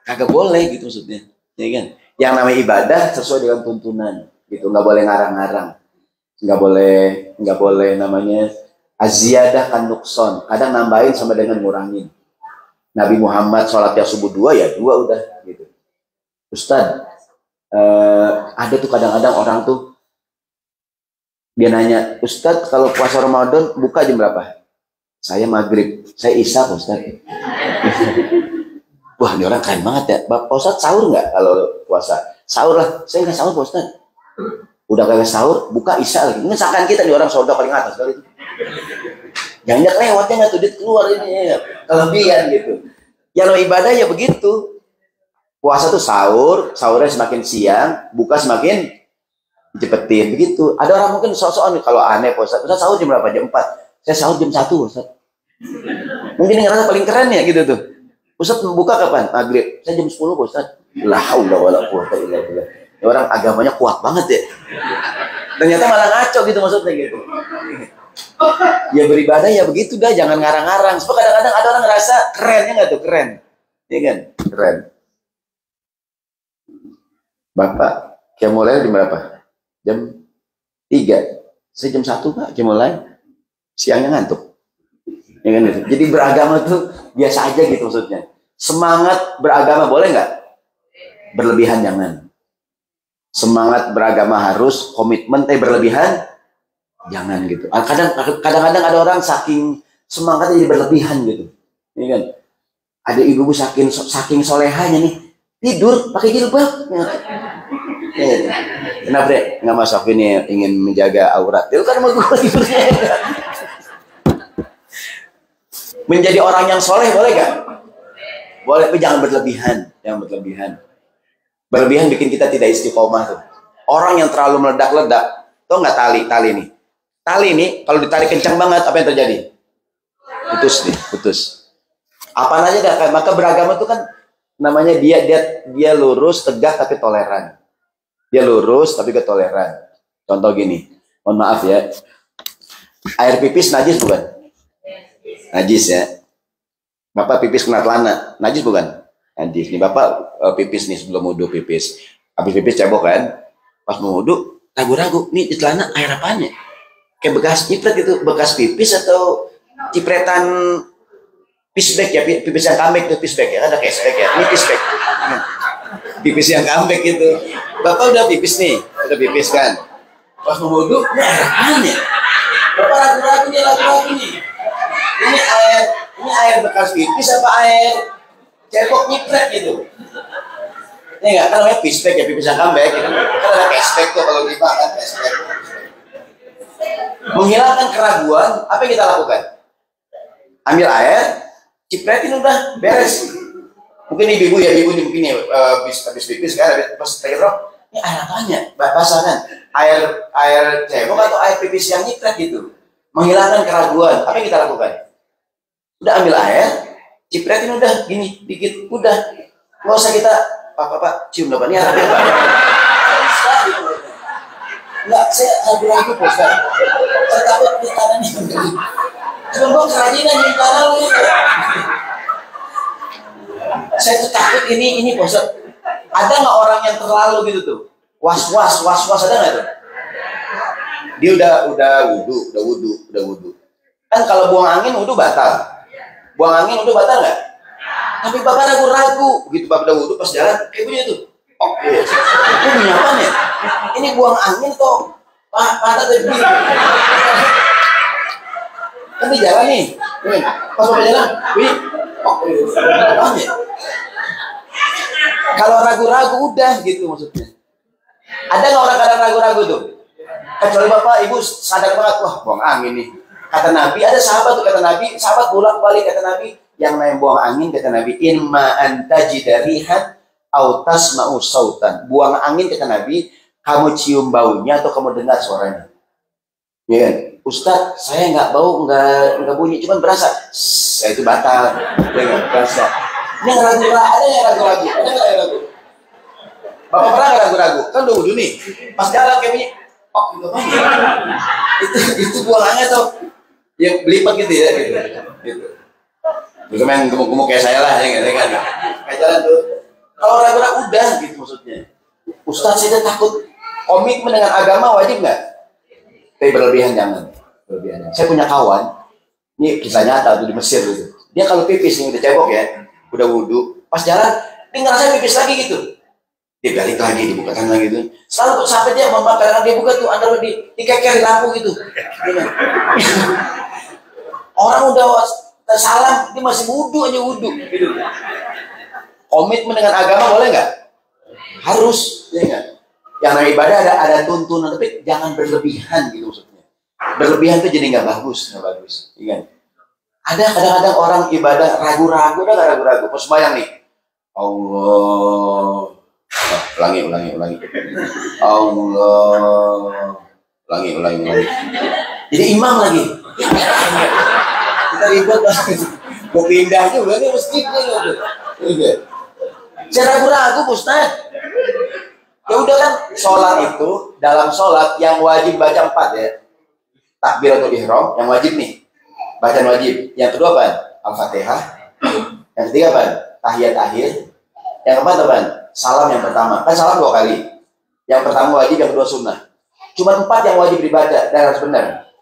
Kagak boleh gitu maksudnya, ya kan? Yang namanya ibadah sesuai dengan tuntunan, gitu, nggak boleh ngarang-ngarang, nggak boleh namanya aziyadah kan nukson, kadang nambahin sama dengan ngurangin. Nabi Muhammad sholatnya subuh 2 ya 2 udah, gitu. Ustadz, ada tuh kadang-kadang orang tuh dia nanya, Ustadz kalau puasa Ramadan buka jam berapa? Saya maghrib, saya isya Ustadz. Wah ini orang keren banget ya. Pak Ustadz sahur nggak kalau puasa? Sahur lah, saya nggak sahur Ustadz. Udah kagak sahur, buka isya lagi. Ini seakan kita nih orang surga paling atas kali itu. Jangan lewatnya nggak tuh, dia keluar ini ya, kelebihan gitu. Yang ibadah ya begitu. Puasa tuh sahurnya semakin siang, buka semakin cepetin begitu. Ada orang mungkin sok-sokan kalau aneh Ustaz sahur jam berapa? Jam 4. Saya sahur jam 1 Ustaz. Mungkin ngerasa paling keren ya gitu tuh. Ustaz buka kapan? Maghrib. Saya jam 10 Ustaz. La haula wala quwwata illa billah. Orang agamanya kuat banget ya. Ternyata malah ngaco gitu maksudnya gitu. Ya beribadah ya begitu dah, jangan ngarang-ngarang. Sebab kadang-kadang ada orang ngerasa kerennya nggak tuh, keren. Iya kan? Keren. Bapak, mulai jam berapa? Jam 3. Saya jam 1 Pak, mulai. Siangnya ngantuk. Ya kan gitu. Jadi beragama tuh biasa aja gitu maksudnya. Semangat beragama boleh nggak? Berlebihan jangan. Semangat beragama harus, komitmen berlebihan jangan gitu. Kadang-kadang ada orang saking semangatnya jadi berlebihan gitu. Ya kan? Ada ibu-ibu saking solehanya nih. Tidur pakai jilbab. Kenapa deh? Nggak Mas Sofi ini ingin menjaga aurat. Itu kan mau gue menjadi orang yang soleh boleh gak? Boleh, tapi jangan berlebihan. Jangan berlebihan. Berlebihan bikin kita tidak istiqomah tuh. Orang yang terlalu meledak-ledak, tau nggak tali nih? Tali nih kalau ditarik kencang banget apa yang terjadi? Putus. Apa aja dah. Maka beragama itu kan namanya dia lurus, tegak tapi toleran. Dia lurus tapi ketoleran. Contoh gini, mohon maaf ya, air pipis najis bukan? Najis ya. Bapak pipis kena celana, najis bukan? Najis. Nih Bapak pipis nih sebelum wudhu pipis. Habis pipis cebok kan? Pas mau wudhu ragu-ragu, nih di celana air apanya? Kayak bekas cipret gitu, bekas pipis atau cipretan pisbek ya, pipis yang comeback itu pisbek ya, ada cashback ya, ini pisbek, pipis yang comeback gitu. Bapak udah pipis nih, udah pipis kan, Pas mau wudhu, ini air apaan ya? Bapak ragu-ragu nih. Ini air bekas pipis apa air cebok nyipret gitu? Ini nggak, kan namanya pispek ya, pipis yang comeback gitu. Kan ada cashback tuh kalau kita kan cashback. Menghilangkan keraguan, apa yang kita lakukan? Ambil air, cipretin udah beres. Mungkin ibu ya mungkin ya habis pipis kan, habis pas terus ini air apanya? Basah kan? Air cebok atau air pipis yang nyipret gitu. Menghilangkan keraguan, apa yang kita lakukan? Udah ambil air, cipretin udah gini dikit, udah nggak usah kita pak cium dapat ini apa? Nggak, saya ragu-ragu Ustaz. Saya takut di tangan ini. Cuma gua kerajinan di tangan lu. Saya tuh takut ini Ustaz. Ada nggak orang yang terlalu gitu tuh? Was-was ada nggak tuh? Dia udah wudhu. Kan kalau buang angin wudhu batal. Buang angin wudhu batal nggak? Tapi bapak ragu-ragu. Begitu bapak udah wudhu pas jalan, kayak begini tuh. Oh, iya. Ini bunyi apa nih? Ini buang angin kok patah tuh begini. Kan di jalan nih. Pas bapak jalan, wih. Oh, iya. Apa nih? Kalau ragu-ragu udah gitu maksudnya. Ada nggak orang kadang ragu-ragu tuh? Kecuali bapak ibu sadar banget, wah buang angin nih. Kata Nabi, ada sahabat tuh kata Nabi, sahabat bolak-balik kata Nabi, yang namanya buang angin kata Nabi, inma antajida rihan au tasma'u sautan. Buang angin kata Nabi, kamu cium baunya atau kamu dengar suaranya. Ya kan? Ustaz, saya nggak bau, nggak bunyi, cuma berasa. Itu batal. Ya nggak berasa. Ini yang ragu-ragu, ada yang ragu-ragu, ada nggak yang ragu? Bapak pernah nggak ragu-ragu? Kan udah wudhu nih, pas jalan kayak bunyi, oh itu apa ya? Itu buangannya tuh yang belipat gitu ya, gitu. Terus main gemuk-gemuk kayak saya lah, ya kan? Kayak jalan tuh. Kalau ragu-ragu udah gitu maksudnya. Ustaz, saya takut. Komitmen dengan agama wajib nggak? Tapi berlebihan jangan. Berlebihan. Saya punya kawan, ini kisah nyata tuh di Mesir gitu. Dia kalau pipis nih udah cebok ya, udah wudhu, pas jalan dia ngerasa pipis lagi gitu. Dia balik lagi, dibukakan lagi gitu. Selalu sampai dia kadang dia buka tuh antara dikeker di lampu gitu. Orang udah salam, dia masih wudhu gitu. Komitmen dengan agama boleh nggak? Harus, ya nggak? Yang namanya ibadah ada tuntunan, tapi jangan berlebihan gitu maksudnya. Berlebihan itu jadi nggak bagus. Ingat. Ada kadang-kadang orang ibadah ragu-ragu, pas sembahyang nih. Allah. Ulangi. Allah. Ulangi. Jadi imam lagi. Kita ribet lagi. Mau pindah juga nih masjid nih. Saya ragu-ragu Ustaz. Ya udah kan, sholat itu dalam sholat yang wajib baca 4 ya. Takbiratul ihram yang wajib nih. Bacaan wajib. Yang kedua apa? Al-Fatihah. Yang ketiga apa? Tahiyat akhir. Yang keempat apa? Salam yang pertama. Kan salam 2 kali. Yang pertama wajib, yang kedua sunnah. Cuma 4 yang wajib dibaca dan harus benar.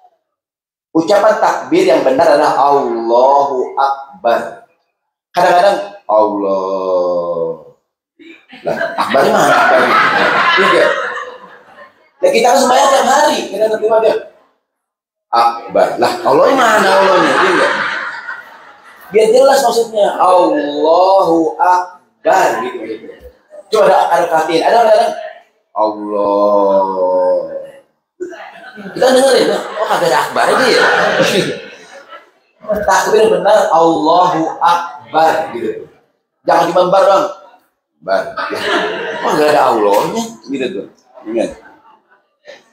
Ucapan takbir yang benar adalah Allahu Akbar. Kadang-kadang Allah. Lah, akbar mana akbar? Iya. Ya kita kan sembahyang tiap hari, kita terima dia. Akbar. Lah, Allah mana Allahnya? Iya. Biar jelas maksudnya Allahu Akbar gitu. Coba ada perhatiin, ada Allah. Kita dengerin, oh kagak ada akbar aja ya. Takbir benar Allahu Akbar gitu. Jangan cuma bar dong. Bar. Oh nggak ada Allahnya gitu tuh. Ingat.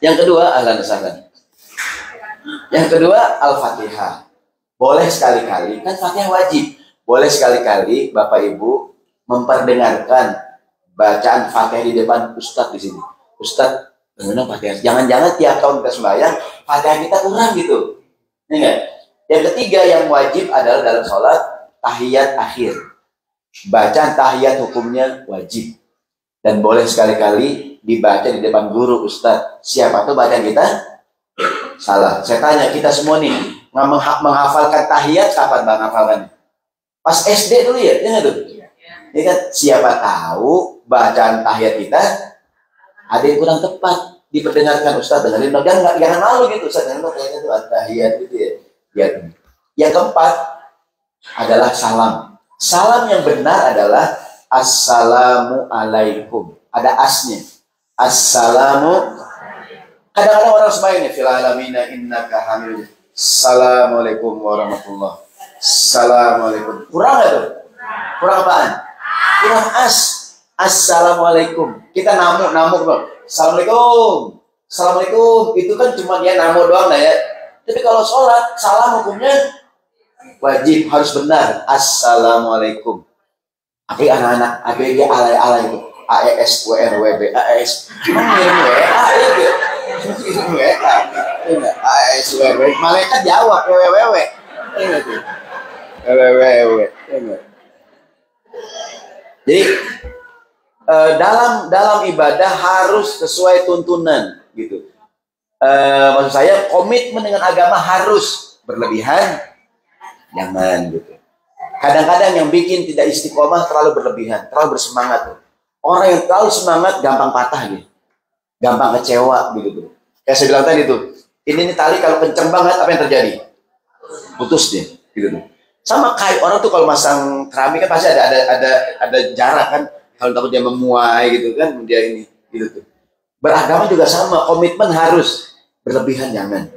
Yang kedua ahlan sahlan. Yang kedua Al-Fatihah. Boleh sekali-kali, kan Fatihah wajib. Boleh sekali-kali Bapak Ibu memperdengarkan bacaan Fatihah di depan Ustadz di sini. Ustadz, benar Fatihah. Jangan-jangan tiap tahun kita sembahyang Fatihah kita kurang gitu. Ingat. Yang ketiga yang wajib adalah dalam sholat tahiyat akhir. Bacaan tahiyat hukumnya wajib dan boleh sekali-kali dibaca di depan guru Ustadz. Siapa tuh bacaan kita salah. Saya tanya kita semua nih menghafalkan tahiyat kapan bang hafalkan? Pas SD dulu ya, ya tuh. Ya kan siapa tahu bacaan tahiyat kita ada yang kurang tepat. diperdengarkan Ustaz dengerin dong. Jangan malu gitu Ustaz dengerin dong kayaknya itu at-tahiyat gitu ya. Yang keempat adalah salam. Salam yang benar adalah assalamu alaikum. Ada asnya. Assalamu. Kadang-kadang orang semuanya fil alamina innaka hamidun. Assalamualaikum warahmatullah. Assalamualaikum. Kurang nggak tuh? Kurang apaan? Kurang Assalamualaikum. Kita namuk dong. Assalamualaikum. Assalamualaikum. Itu kan cuma dia namuk doang lah ya. Tapi kalau sholat, salam hukumnya wajib harus benar. Assalamualaikum. Apalagi anak-anak, ABG alay-alay itu. AES, WRWB, AES. Ngirim WA itu. Ngirim WA. AES, WRWB. Malaikat jawab, WWW. Ingat tuh. WWW. Jadi dalam ibadah harus sesuai tuntunan gitu. Maksud saya komitmen dengan agama harus berlebihan, jangan gitu. Kadang-kadang yang bikin tidak istiqomah terlalu berlebihan, terlalu bersemangat. Orang yang terlalu semangat gampang patah gitu, gampang kecewa gitu. Kayak saya bilang tadi tuh, ini tali kalau kenceng banget apa yang terjadi? Putus dia, gitu. Sama kayak orang tuh kalau masang keramik kan pasti ada jarak kan, kalau takut dia memuai gitu kan, dia ini gitu tuh. Beragama juga sama, komitmen harus berlebihan jangan.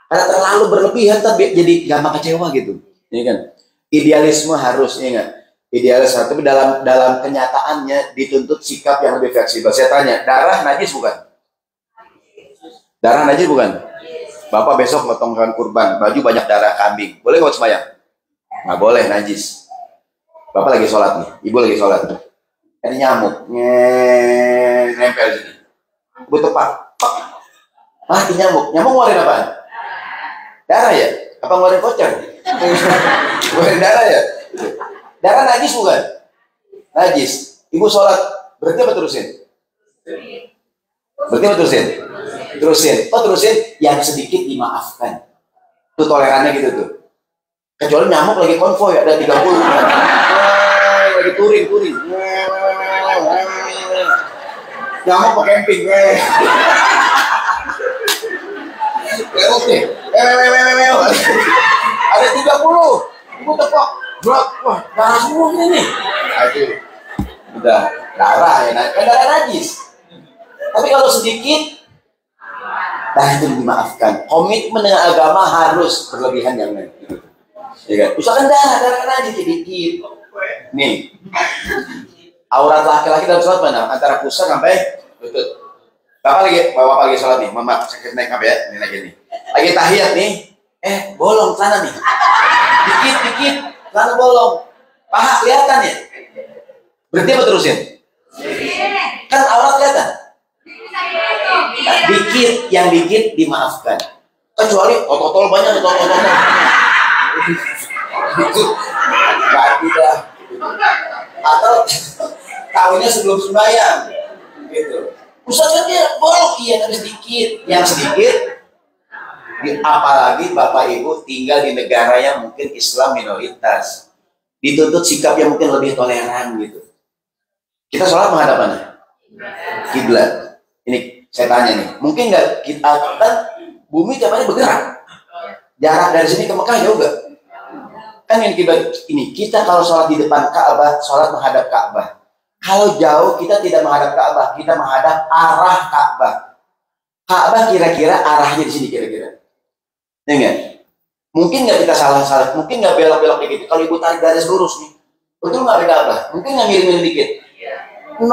Karena terlalu berlebihan tapi jadi gampang kecewa gitu, ini kan. Idealisme harus, ingat. Idealis, tapi dalam kenyataannya dituntut sikap yang lebih fleksibel. Saya tanya, darah najis bukan? Darah najis bukan? Bapak besok potong hewan kurban, baju banyak darah kambing, boleh nggak sembahyang? Nggak boleh, najis. Bapak lagi sholat nih, ibu lagi sholat. Ada nyamuk, nempel sini. Ibu tepak, mati nyamuk. Nyamuk ngeluarin apaan? Darah ya? Apa ngeluarin kocang? Ngeluarin darah ya? Darah najis bukan? Najis. Ibu sholat, berarti apa terusin? Berarti apa terusin? Terusin. Oh terusin, yang sedikit dimaafkan. Itu tolerannya gitu tuh. Kecuali nyamuk lagi konvoy, ada 30. Lagi touring. Nyamuk mau camping. Oke. Ada 30. Ibu tepok. Wah, darah semua ini. Aduh, udah darah ya, kan darah najis. Tapi kalau sedikit, itu dimaafkan. Komitmen dengan agama harus berlebihan jangan. Ya kan? Misalkan darah najis sedikit. Nih, aurat laki-laki dalam sholat mana? Antara pusat sampai lutut. Bapak lagi sholat nih, mama sakit naik apa ya? Ini lagi nih. Lagi tahiyat nih. Bolong celana nih. Dikit. Lalu bolong, paha kelihatan ya? Berarti apa terusin? Kan aurat kelihatan? Dikit, yang dikit dimaafkan. Kecuali ototol banyak, ototol. Itu nggak tidak. Atau tahunya sebelum sembahyang, gitu. Ustaz dia bolong, iya tapi sedikit. Yang sedikit. Apalagi Bapak Ibu tinggal di negara yang mungkin Islam minoritas, dituntut sikap yang mungkin lebih toleran gitu. Kita sholat menghadap mana? Kiblat. Ini saya tanya nih, mungkin nggak kita kan bumi tiap hari bergerak, jarak dari sini ke Mekah jauh nggak? Kan yang kiblat ini kita kalau sholat di depan Ka'bah, sholat menghadap Ka'bah. Kalau jauh kita tidak menghadap Ka'bah, kita menghadap arah Ka'bah. Ka'bah kira-kira arahnya di sini kira-kira. Ya enggak? Mungkin nggak kita salah, mungkin nggak belok-belok dikit. Kalau ibu tarik garis lurus nih, betul nggak beda apa? Mungkin nggak miring-miring dikit. 0,00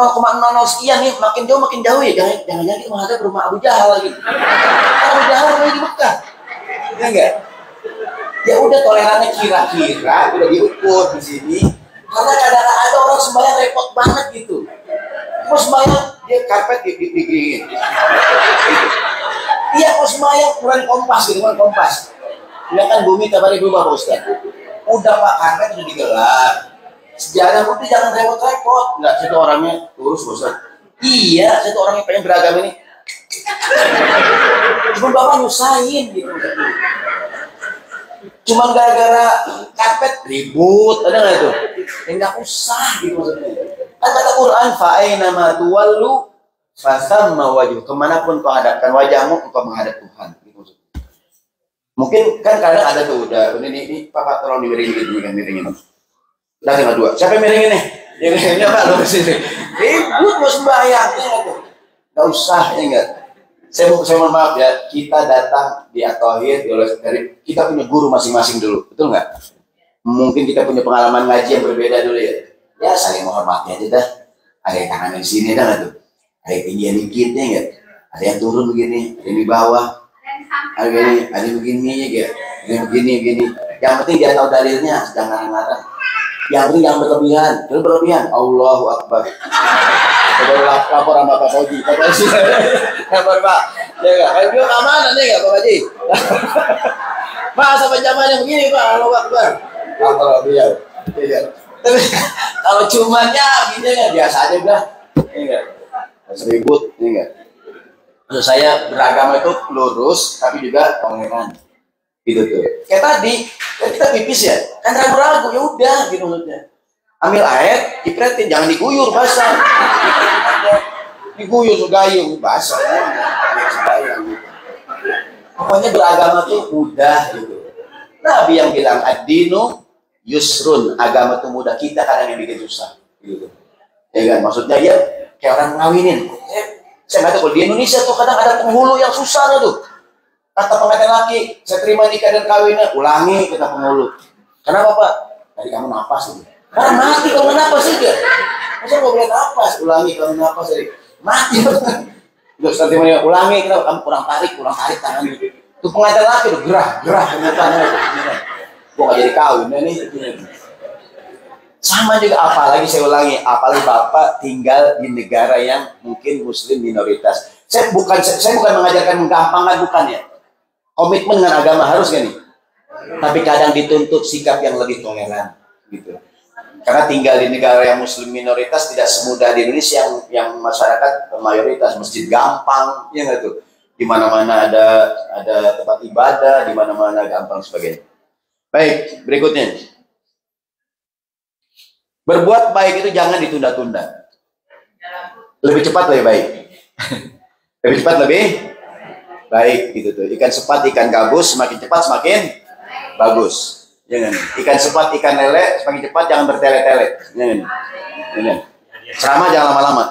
sekian nih, makin jauh ya. Jangan kita menghadap rumah Abu Jahal lagi. Abu Jahal rumahnya di Mekah. Ya enggak? Ya udah tolerannya kira-kira udah diukur di sini. Karena kadang-kadang ada orang sembahyang repot banget gitu. Mau sembahyang dia karpet digigit. Iya, mau sembahyang kurang kompas gitu, kurang kompas. Ya kan bumi tiap hari berubah Pak Ustaz. Udah Pak, karpet udah digelar. Sejarah putih jangan repot-repot. Enggak, satu orangnya lurus Pak Ustaz. Iya, satu orangnya pengen beragam ini. Cuma Bapak nyusahin gitu. Cuma gara-gara karpet ribut, ada nggak itu? Enggak usah gitu maksudnya. Kan kata Quran, fa'aina ma tuwallu fasamma wajhu, kemanapun kau hadapkan wajahmu, engkau menghadap Tuhan. Gitu. Mungkin kan kadang ada tuh udah ini Papa tolong dimiringin gitu kan, miringin. Udah tinggal dua. Siapa yang miringin nih? Yang Pak lu sini. Ribut mau sembahyang ya enggak? Enggak usah ya enggak. Saya mohon maaf ya, kita datang di At-Tauhid dari kita punya guru masing-masing dulu, betul nggak? Mungkin kita punya pengalaman ngaji yang berbeda dulu ya. Ya saling menghormati aja dah. Ada yang tangan di sini dah tuh. Ada yang tinggi dikit ya enggak? Ada yang turun begini, ada yang di bawah. Ada yang begini ya, ada yang begini. Yang penting dia tahu dalilnya, jangan ngarang. Yang penting jangan berlebihan. Kalau berlebihan, Allahu Akbar. Baru lapor sama Pak Haji. Pak Haji, lapor Pak. Ya nggak? Kalau dia keamanan ya nggak Pak Haji. Pak sampai zamannya begini Pak, Allahu Akbar. Lapor beliau. Iya. Tapi kalau cumannya gini nggak biasa aja udah. Ini nggak. Ribut, ini nggak. Maksud saya beragama itu lurus, tapi juga toleran. Gitu tuh. Kayak tadi, kita pipis ya, kan ragu-ragu ya udah gitu maksudnya. Ambil air, dipretin, jangan diguyur basah. Diguyur gayung basah. Pokoknya beragama tuh mudah gitu. Nabi yang bilang ad-dinu yusrun, agama tuh mudah, kita kadang yang bikin susah gitu. Ya kan, maksudnya ya kayak orang ngawinin. Saya nggak tahu kalau di Indonesia tuh kadang ada penghulu yang susah tuh. Kata pengantin laki, saya terima nikah dan kawinnya, ulangi kata penghulu. Kenapa Pak? Tadi kamu napas gitu. Karena mati kalau napas saja. Masa nggak boleh napas? Ulangi kalau napas tadi. Mati. Terus nanti mau ulangi, kenapa kamu kurang tarik tangan gitu. Itu pengantin laki tuh gerah tangannya. Gua nggak jadi kawin nih. Sama juga, apalagi saya ulangi, apalagi Bapak tinggal di negara yang mungkin Muslim minoritas. Saya bukan mengajarkan menggampangkan, bukan ya. Komitmen dengan agama harus kan nih. Tapi kadang dituntut sikap yang lebih toleran gitu. Karena tinggal di negara yang Muslim minoritas tidak semudah di Indonesia yang masyarakat mayoritas. Masjid gampang, ya nggak tuh. Di mana-mana ada tempat ibadah, di mana-mana gampang sebagainya. Baik, berikutnya. Berbuat baik itu jangan ditunda-tunda. Lebih cepat lebih baik. Lebih cepat lebih baik gitu tuh. Ikan sepat, ikan gabus, semakin cepat semakin bagus. Jangan. Ikan sepat, ikan lele, semakin cepat jangan bertele-tele. Jangan. Ceramah jangan lama-lama.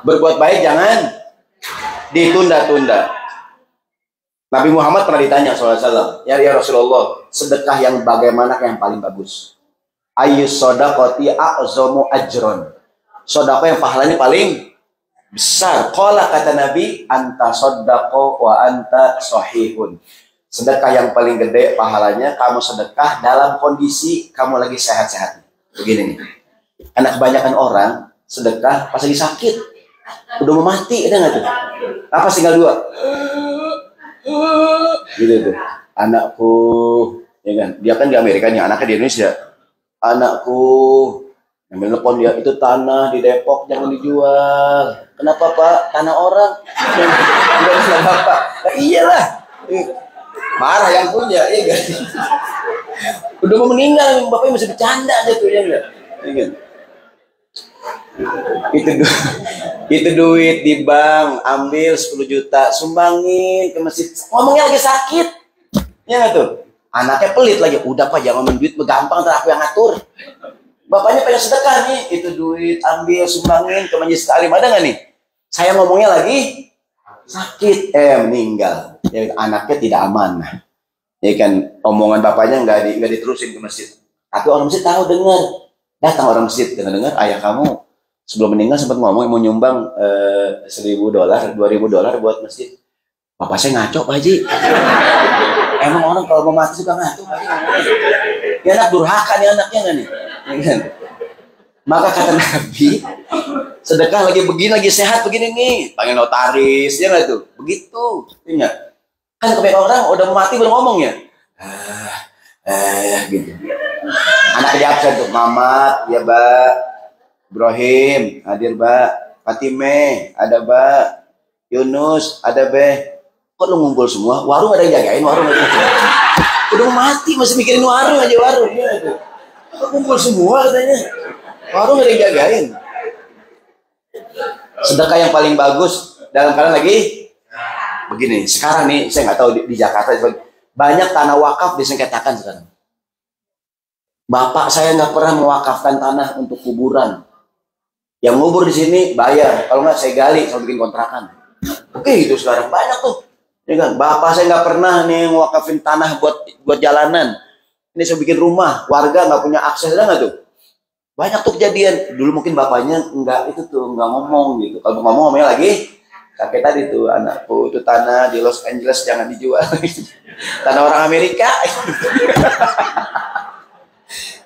Berbuat baik jangan ditunda-tunda. Nabi Muhammad pernah ditanya SAW, ya Rasulullah, sedekah yang bagaimana yang paling bagus? Ayyus sodaqoti a'zomu ajron. Sodaqah yang pahalanya paling besar. Qala kata Nabi, anta sodaqo wa anta sahihun. Sedekah yang paling gede pahalanya, kamu sedekah dalam kondisi kamu lagi sehat-sehat. Begini nih. Karena kebanyakan orang sedekah pas lagi sakit. Udah mau mati, ada nggak tuh? Apa tinggal dua? Gitu tuh. Anakku, ya kan? Dia kan di Amerika nih, anaknya di Indonesia. Anakku, yang telepon dia, itu tanah di Depok jangan dijual. Kenapa Pak? Tanah orang. Tidak bisa Bapak. Nah, iyalah. Marah yang punya, iya kan? Udah mau meninggal, bapaknya masih bercanda aja tuh, ya enggak? Iya. Itu duit di bank, ambil 10 juta, sumbangin ke masjid. Ngomongnya lagi sakit. Ya enggak tuh? Anaknya pelit lagi. Udah Pak, jangan ngomong duit, gampang, ntar aku yang ngatur. Bapaknya pengen sedekah nih, itu duit ambil, sumbangin ke masjid Taklim, ada nggak nih? Saya ngomongnya lagi sakit, meninggal. Ya, anaknya tidak aman. Ya kan, omongan bapaknya nggak diterusin ke masjid. Tapi orang masjid tahu, dengar. Datang orang masjid, dengar ayah kamu sebelum meninggal sempat ngomong mau nyumbang $1.000, $2.000 buat masjid. Bapak saya ngaco Pak Haji. Emang orang kalau mau mati suka ngaco Pak Haji. Ya anak durhaka nih anaknya nggak nih? Ya kan? Maka kata Nabi, sedekah lagi begini, lagi sehat begini nih, pengen notaris, ya nggak tuh? Begitu, ingat. Kan kebanyakan orang udah mau mati belum ngomong ya, gitu. Anak dia absen tuh, Mamat, ya Mbak, Ibrahim, hadir Mbak, Fatime, ada Mbak, Yunus, ada Beh. Kok lu ngumpul semua? Warung ada yang jagain, warung ada yang jagain. Udah mau mati masih mikirin warung aja, warung. Ya, gitu. kumpul semua katanya. Warung nggak dijagain. Sedekah yang paling bagus dalam keadaan lagi begini. Sekarang nih saya nggak tahu di Jakarta banyak tanah wakaf disengketakan sekarang. Bapak saya nggak pernah mewakafkan tanah untuk kuburan. Yang ngubur di sini bayar, kalau nggak saya gali, saya bikin kontrakan. Oke, itu sekarang banyak tuh. Ya kan? Bapak saya nggak pernah nih ngewakafin tanah buat jalanan. Ini saya bikin rumah, warga nggak punya akses, ada nggak tuh? Banyak tuh kejadian. Dulu mungkin bapaknya nggak ngomong gitu. Kalau ngomongnya lagi, kakek tadi tuh, anakku itu tanah di Los Angeles jangan dijual. Tanah orang Amerika.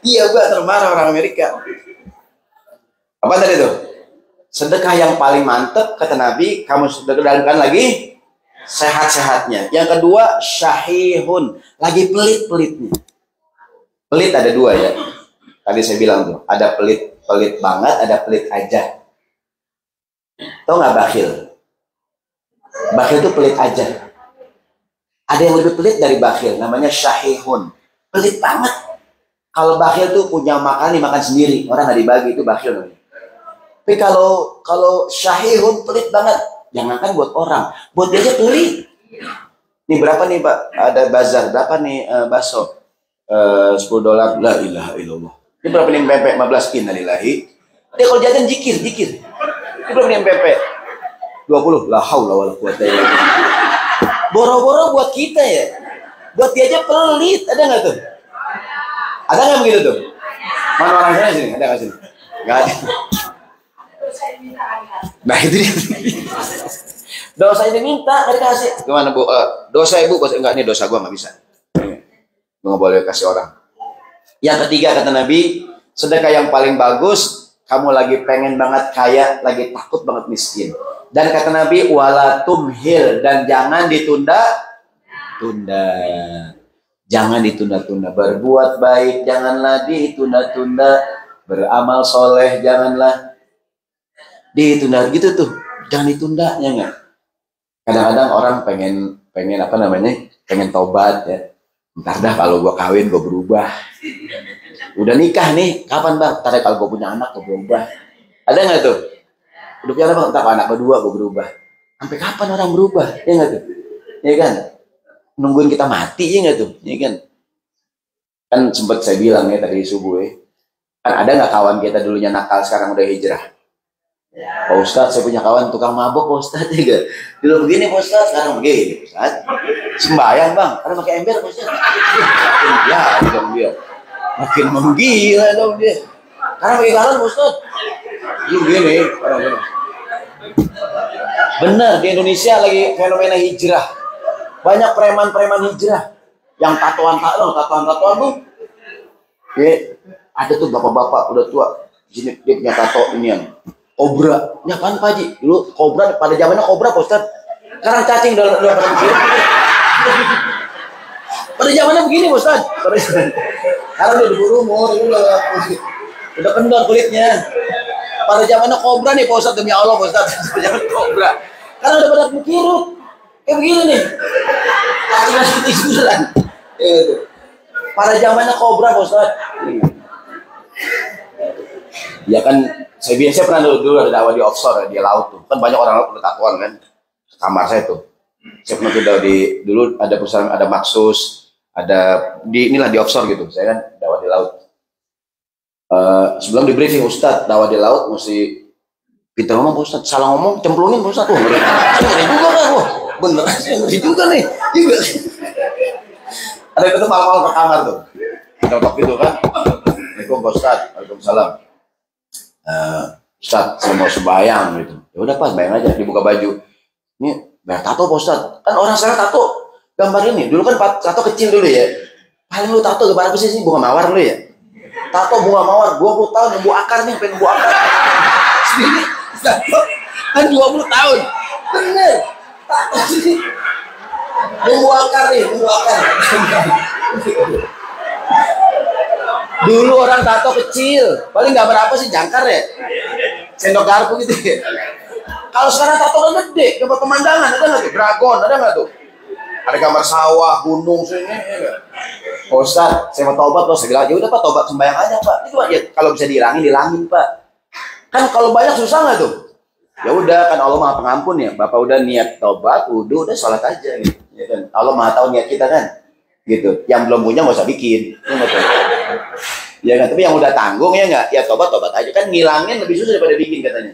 Iya, gua termarah orang Amerika. Apa tadi tuh? Sedekah yang paling mantep kata Nabi, kamu sedekahkan lagi sehat-sehatnya. Yang kedua, syahihun, lagi pelit-pelitnya. Pelit ada dua ya. Tadi saya bilang tuh, ada pelit banget, ada pelit aja. Tahu nggak bakhil? Bakhil itu pelit aja. Ada yang lebih pelit dari bakhil, namanya syahihun. Pelit banget. Kalau bakhil tuh punya makan sendiri, orang nggak dibagi, itu bakhil namanya. Tapi kalau syahihun pelit banget, jangankan buat orang, buat dia aja pelit. Ini berapa nih Pak? Ada bazar, berapa nih bakso? $10. La ilaha illallah. Ini berapa nih pempek? 15 innalillahi. Dia kalau jajan jikir. Ini berapa nih pempek? 20. La haula wala quwata illa billah. Boro-boro buat kita ya. Buat dia aja pelit, ada nggak tuh? Ada nggak begitu tuh? Mana orang sana sini? Ada nggak sini? Nggak ada. Nah itu dia. Dosa ini minta, nggak dikasih. Gimana Bu? Dosa ibu, enggak, ini dosa gua nggak bisa. Nggak boleh kasih orang. Yang ketiga kata Nabi, sedekah yang paling bagus, kamu lagi pengen banget kaya, lagi takut banget miskin. Dan kata Nabi, wala tumhil, dan jangan ditunda-tunda. Jangan ditunda-tunda. Berbuat baik janganlah ditunda-tunda. Beramal soleh janganlah ditunda. Gitu tuh, jangan ditunda, ya nggak? Kadang-kadang orang pengen apa namanya, pengen tobat ya. Ntar dah kalau gue kawin gue berubah. Udah nikah nih, kapan bang? Ntar kalau gue punya anak gue berubah. Ada nggak tuh? Udah punya anak, ntar anak kedua gue berubah. Sampai kapan orang berubah? Ya nggak tuh? Ya kan? Nungguin kita mati, ya nggak tuh? Ya kan? Kan sempat saya bilang ya tadi subuh ya. Kan ada nggak kawan kita dulunya nakal sekarang udah hijrah? Pak Ustadz, saya punya kawan tukang mabok, Pak Ustadz, ya. Dulu begini, Pak Ustadz, sekarang begini, Pak Ustadz. Sembayang, Bang, karena pakai ember, Pak Ustadz. Ya, dong dia. Makin menggila dong dia. Karena pakai galon, Pak Ustadz. Dulu begini, orang-orang. Bener, di Indonesia lagi fenomena hijrah. Banyak preman-preman hijrah. Yang tatoan tuh. Ya, ada tuh bapak-bapak udah tua. Di sini dia punya tato ini yang kobra, ya kan Pak Haji? Dulu kobra, pada zamannya kobra Pak Ustadz. Sekarang cacing udah pada begini. Pada zamannya begini Pak Ustadz. Sekarang udah berumur, udah kendor kulitnya. Pada zamannya kobra nih Pak Ustadz, demi Allah Pak Ustadz. Pada zaman kobra. Karena udah pada berkirut. Kayak begini nih. Cacing masih tiduran. Pada zamannya kobra Pak Ustadz. Ya kan, saya biasa pernah dulu ada dakwah di offshore di laut tuh. Kan banyak orang laut udah tatoan kan. Kamar saya tuh. Saya pernah tuh dulu ada perusahaan, ada Maxus, ada inilah di offshore gitu. Saya kan dakwah di laut. Sebelum di briefing Ustadz, dakwah di laut mesti pintar ngomong Pak Ustadz, salah ngomong cemplungin Pak Ustadz. Wah, ngeri juga kan. Wah, bener ngeri juga nih. Juga. Ada itu malam-malam ke kamar tuh. Kita talk gitu kan. Assalamualaikum Pak Ustadz. Waalaikumsalam. Ustadz, saya mau sembahyang gitu. Ya udah Pak, bayang aja, dibuka baju. Ini bayar tato Pak Ustadz. Kan orang sekarang tato gambar ini. Dulu kan tato kecil dulu ya. Paling lu tato gambar apa sih? Bunga mawar dulu ya. Tato bunga mawar 20 tahun nunggu akar nih, pengen nunggu akar. Sini tato kan 20 tahun. Bener. Tato sini. Nunggu akar nih, nunggu akar. Dulu orang tato kecil, paling nggak berapa sih, jangkar ya, sendok garpu gitu ya. Kalau sekarang tato kan gede, gambar pemandangan, ada nggak tuh? Dragon, ada nggak tuh? ada gambar sawah, gunung, sini. Pak Ustaz, saya mau tobat loh. Saya bilang, ya udah Pak, tobat sembahyang aja Pak. Itu Pak, ya, kalau bisa dihilangin Pak. Kan kalau banyak susah nggak tuh? Ya udah, kan Allah Maha Pengampun ya. Bapak udah niat tobat, udah sholat aja gitu. Ya kan? Allah Maha tahu niat kita kan. Gitu. Yang belum punya nggak usah bikin. Ya kan? Tapi yang udah tanggung ya nggak? Ya tobat aja kan, ngilangin lebih susah daripada bikin katanya.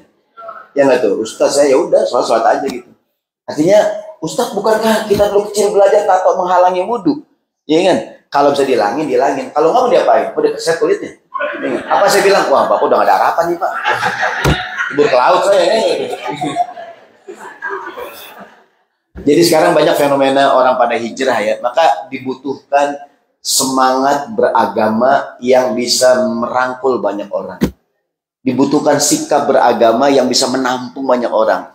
Ya nggak tuh? Ustaz saya ya udah sholat aja gitu. Artinya, Ustaz bukankah kita dulu kecil belajar tato menghalangi wudhu? Ya kan? Kalau bisa dihilangin. Kalau nggak mau diapain? Udah keset kulitnya. Apa saya bilang? Wah, Bapak udah nggak ada harapan nih Pak. Tidur ke laut saya. Jadi sekarang banyak fenomena orang pada hijrah ya. Maka dibutuhkan semangat beragama yang bisa merangkul banyak orang. Dibutuhkan sikap beragama yang bisa menampung banyak orang.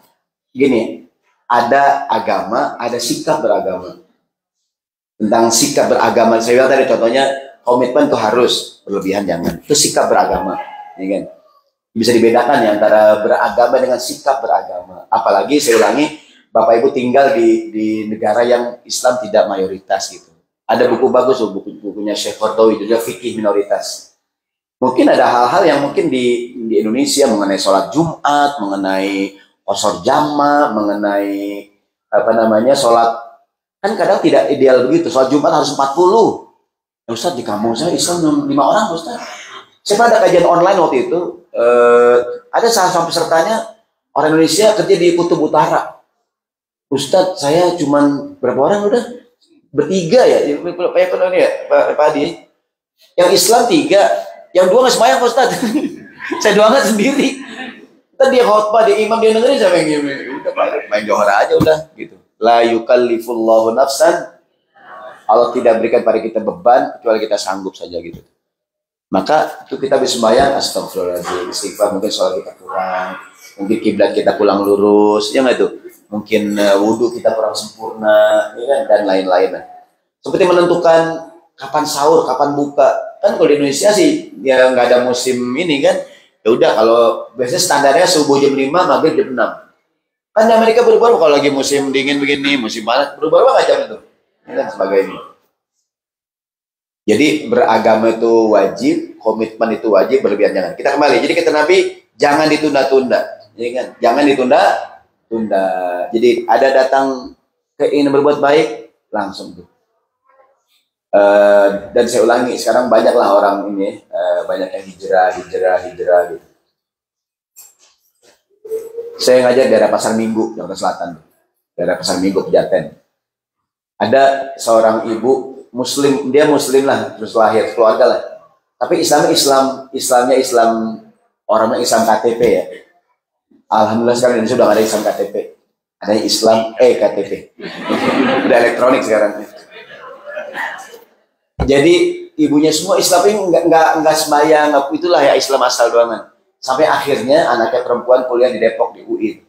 Gini, ada agama, ada sikap beragama. Tentang sikap beragama, saya bilang tadi contohnya, komitmen itu harus, berlebihan jangan. Itu sikap beragama, ya kan? Bisa dibedakan ya antara beragama dengan sikap beragama. Apalagi saya ulangi, Bapak Ibu tinggal di negara yang Islam tidak mayoritas gitu. Ada buku bagus, bukunya Syekh Qardawi, judulnya Fikih Minoritas. Mungkin ada hal-hal yang mungkin di Indonesia mengenai sholat Jumat, mengenai qasar jama, mengenai sholat, kan kadang tidak ideal begitu. Sholat Jumat harus 40. Ya Ustaz, di kampung saya Islam 5 orang Ustaz. Saya pernah ada kajian online waktu itu, ada salah satu pesertanya orang Indonesia kerja di Kutub Utara. Ustaz, saya cuman berapa orang udah? Bertiga ya, Pak Adi. Yang Islam 3, yang 2 nggak sembahyang Ustaz. Saya doangan sendiri. Tadi dia khotbah, dia imam, dia dengerin sama yang udah main johara aja udah gitu. La yukallifullahu nafsan, Allah tidak berikan pada kita beban kecuali kita sanggup saja gitu. Maka itu kita bisa sembahyang, astagfirullahaladzim, istighfar, mungkin sholat kita kurang, mungkin kiblat kita kurang lurus, ya nggak tuh? Mungkin wudhu kita kurang sempurna, ya kan? Dan lain-lain. Seperti menentukan kapan sahur, kapan buka. Kan kalau di Indonesia sih ya nggak ada musim ini kan. Ya udah, kalau biasanya standarnya subuh jam 5, maghrib jam 6. Kan di Amerika berubah kalau lagi musim dingin begini, musim panas berubah nggak jam itu, dan sebagainya. Jadi beragama itu wajib, komitmen itu wajib, berlebihan jangan. Kita kembali. Jadi kata Nabi, jangan ditunda-tunda, ya kan? Jangan ditunda-tunda. Jadi ada datang keinginan berbuat baik, langsung tuh. Dan saya ulangi, sekarang banyaklah orang ini, banyak yang hijrah gitu. Saya ngajar daerah Pasar Minggu, Jakarta Selatan, daerah Pasar Minggu, Pejaten. Ada seorang ibu Muslim, dia Muslim lah, terus lahir keluarga lah. Tapi Islamnya Islam orangnya Islam KTP ya. Alhamdulillah sekarang Indonesia sudah nggak ada Islam KTP, ada Islam KTP, udah elektronik sekarang. Jadi ibunya semua Islam, tapi nggak sembahyang, itulah ya Islam asal doangan. Sampai akhirnya anaknya perempuan kuliah di Depok di UI.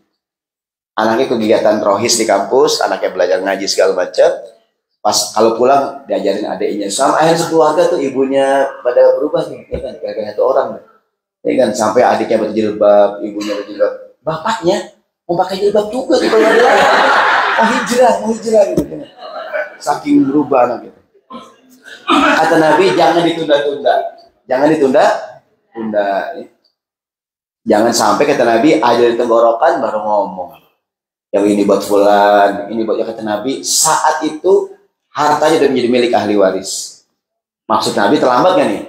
Anaknya kegiatan rohis di kampus, anaknya belajar ngaji segala macam. Pas kalau pulang diajarin adiknya. Sama akhirnya sekeluarga tuh ibunya pada berubah nih, ya kan? Gara-gara satu orang, ya kan? Sampai adiknya berjilbab, ibunya berjilbab, bapaknya mau pakai jilbab juga gitu. Mau hijrah gitu. Saking berubah anak gitu. Kata Nabi, jangan ditunda-tunda. Jangan sampai kata Nabi ada di tenggorokan baru ngomong. Yang ini buat fulan, ini buat, ya kata Nabi, saat itu hartanya sudah menjadi milik ahli waris. Maksud Nabi terlambat gak nih?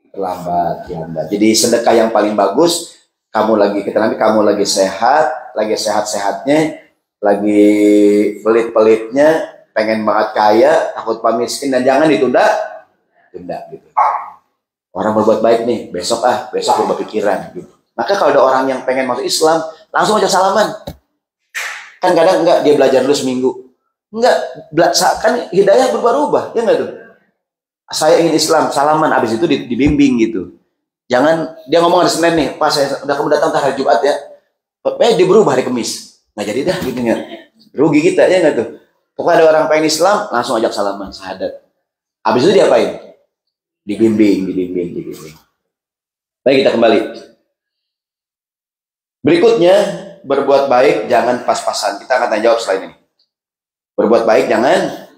Terlambat. Jadi sedekah yang paling bagus, kamu lagi sehat-sehatnya, lagi pelit-pelitnya, pengen banget kaya, takut miskin, dan jangan ditunda gitu. Orang berbuat baik nih, besok berubah pikiran gitu. Maka kalau ada orang yang pengen masuk Islam, langsung aja salaman. Kan kadang enggak, dia belajar dulu seminggu. Enggak, kan hidayah berubah-ubah, ya enggak tuh? Saya ingin Islam, salaman, habis itu dibimbing gitu. Jangan, dia ngomong hari Senin nih, Pak saya udah kamu datang hari Jumat ya. Dia berubah hari Kamis. Nggak jadi dah gitu ya. Rugi kita, ya enggak tuh? Pokoknya ada orang pengen Islam, langsung ajak salaman, syahadat. Habis itu diapain? Dibimbing. Baik, kita kembali. Berikutnya, berbuat baik jangan pas-pasan. Kita akan tanya jawab selain ini. Berbuat baik jangan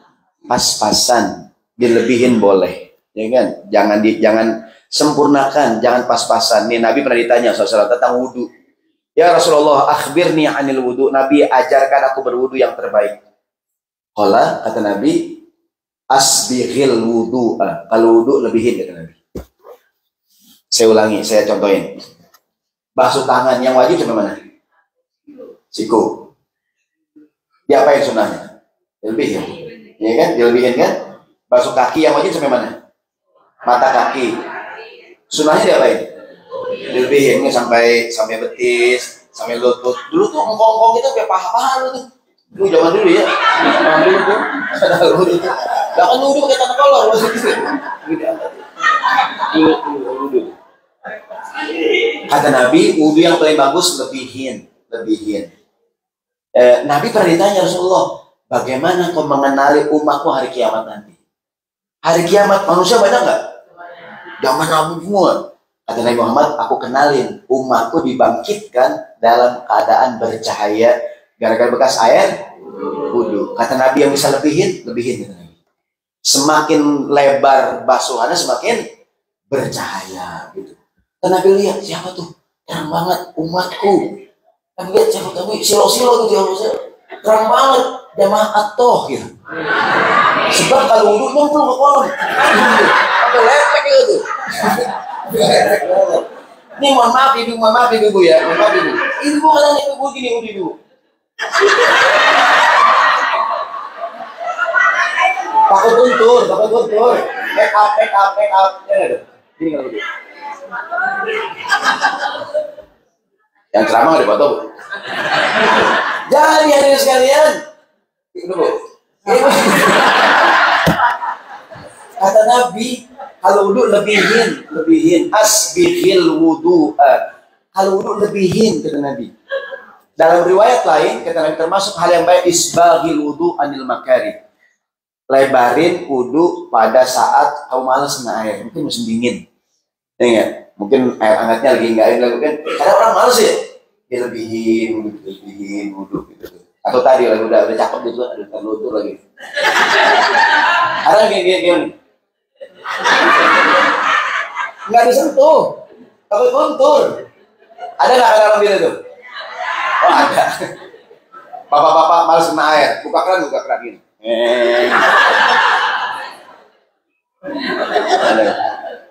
pas-pasan, dilebihin boleh, ya kan? Jangan sempurnakan, jangan pas-pasan. Nih Nabi pernah ditanya SAW tentang wudhu. Ya Rasulullah, akhbirni anil wudhu. Nabi, ajarkan aku berwudhu yang terbaik. Qala, kata Nabi, asbighil wudhu'a. Kalau wudhu lebihin, kata Nabi. Saya ulangi, saya contohin. Basuh tangan yang wajib sampai mana? Siku. Dia apa yang sunnahnya? Dilebihin. Ya kan? Dilebihin kan? Basuh kaki yang wajib sampai mana? Mata kaki. Sunnahnya diapain? Dilebihin sampai betis, sampai lutut. Dulu tuh ngkong-ngkong kita kayak paha-paha tuh. Dulu zaman dulu ya. Zaman dulu tuh. Dulu tuh. Lah kan dulu pakai tanah kolor maksudnya. Dulu. Kata Nabi, wudhu yang paling bagus lebihin. Nabi pernah ditanya Rasulullah, bagaimana kau mengenali umatmu hari kiamat nanti? Hari kiamat manusia banyak nggak? Zaman Nabi semua. Kata Nabi Muhammad, aku kenalin umatku dibangkitkan dalam keadaan bercahaya gara-gara bekas air wudhu. Kata Nabi yang bisa lebihin. Kata Nabi. Semakin lebar basuhannya semakin bercahaya. Gitu. Kata Nabi lihat siapa tuh? Terang banget umatku. Nabi lihat siapa tuh? Silo-silo gitu ya maksudnya. Terang banget jamaah atoh gitu. Sebab kalau wudhu nyemplung ke kolam. Sampai lepek gitu. Ini mohon maaf ibu ya. Mohon maaf ibu. Ibu kadang ibu gini ibu. Takut guntur. Make up. Ini kalau begitu. Yang ceramah ada foto, Bu. Jangan dihadirin sekalian. Dulu. Kata Nabi, kalau wudhu lebihin. Asbighil wudhu'a. Kalau wudhu lebihin, kata Nabi. Dalam riwayat lain, kata Nabi termasuk hal yang baik isbaghil wudhu anil makari. Lebarin wudhu pada saat kau malas kena air, mungkin musim dingin. Ya, mungkin air hangatnya lagi nggak dilakukan. Karena orang malas ya, dia lebihin wudhu gitu. Atau tadi lagi udah cakep gitu, ada terlutur lagi. Ada gini. Nggak disentuh, takut guntur. Ada nggak orang bilang tuh? Oh ada. Bapak-bapak malas kena air, buka keran gini.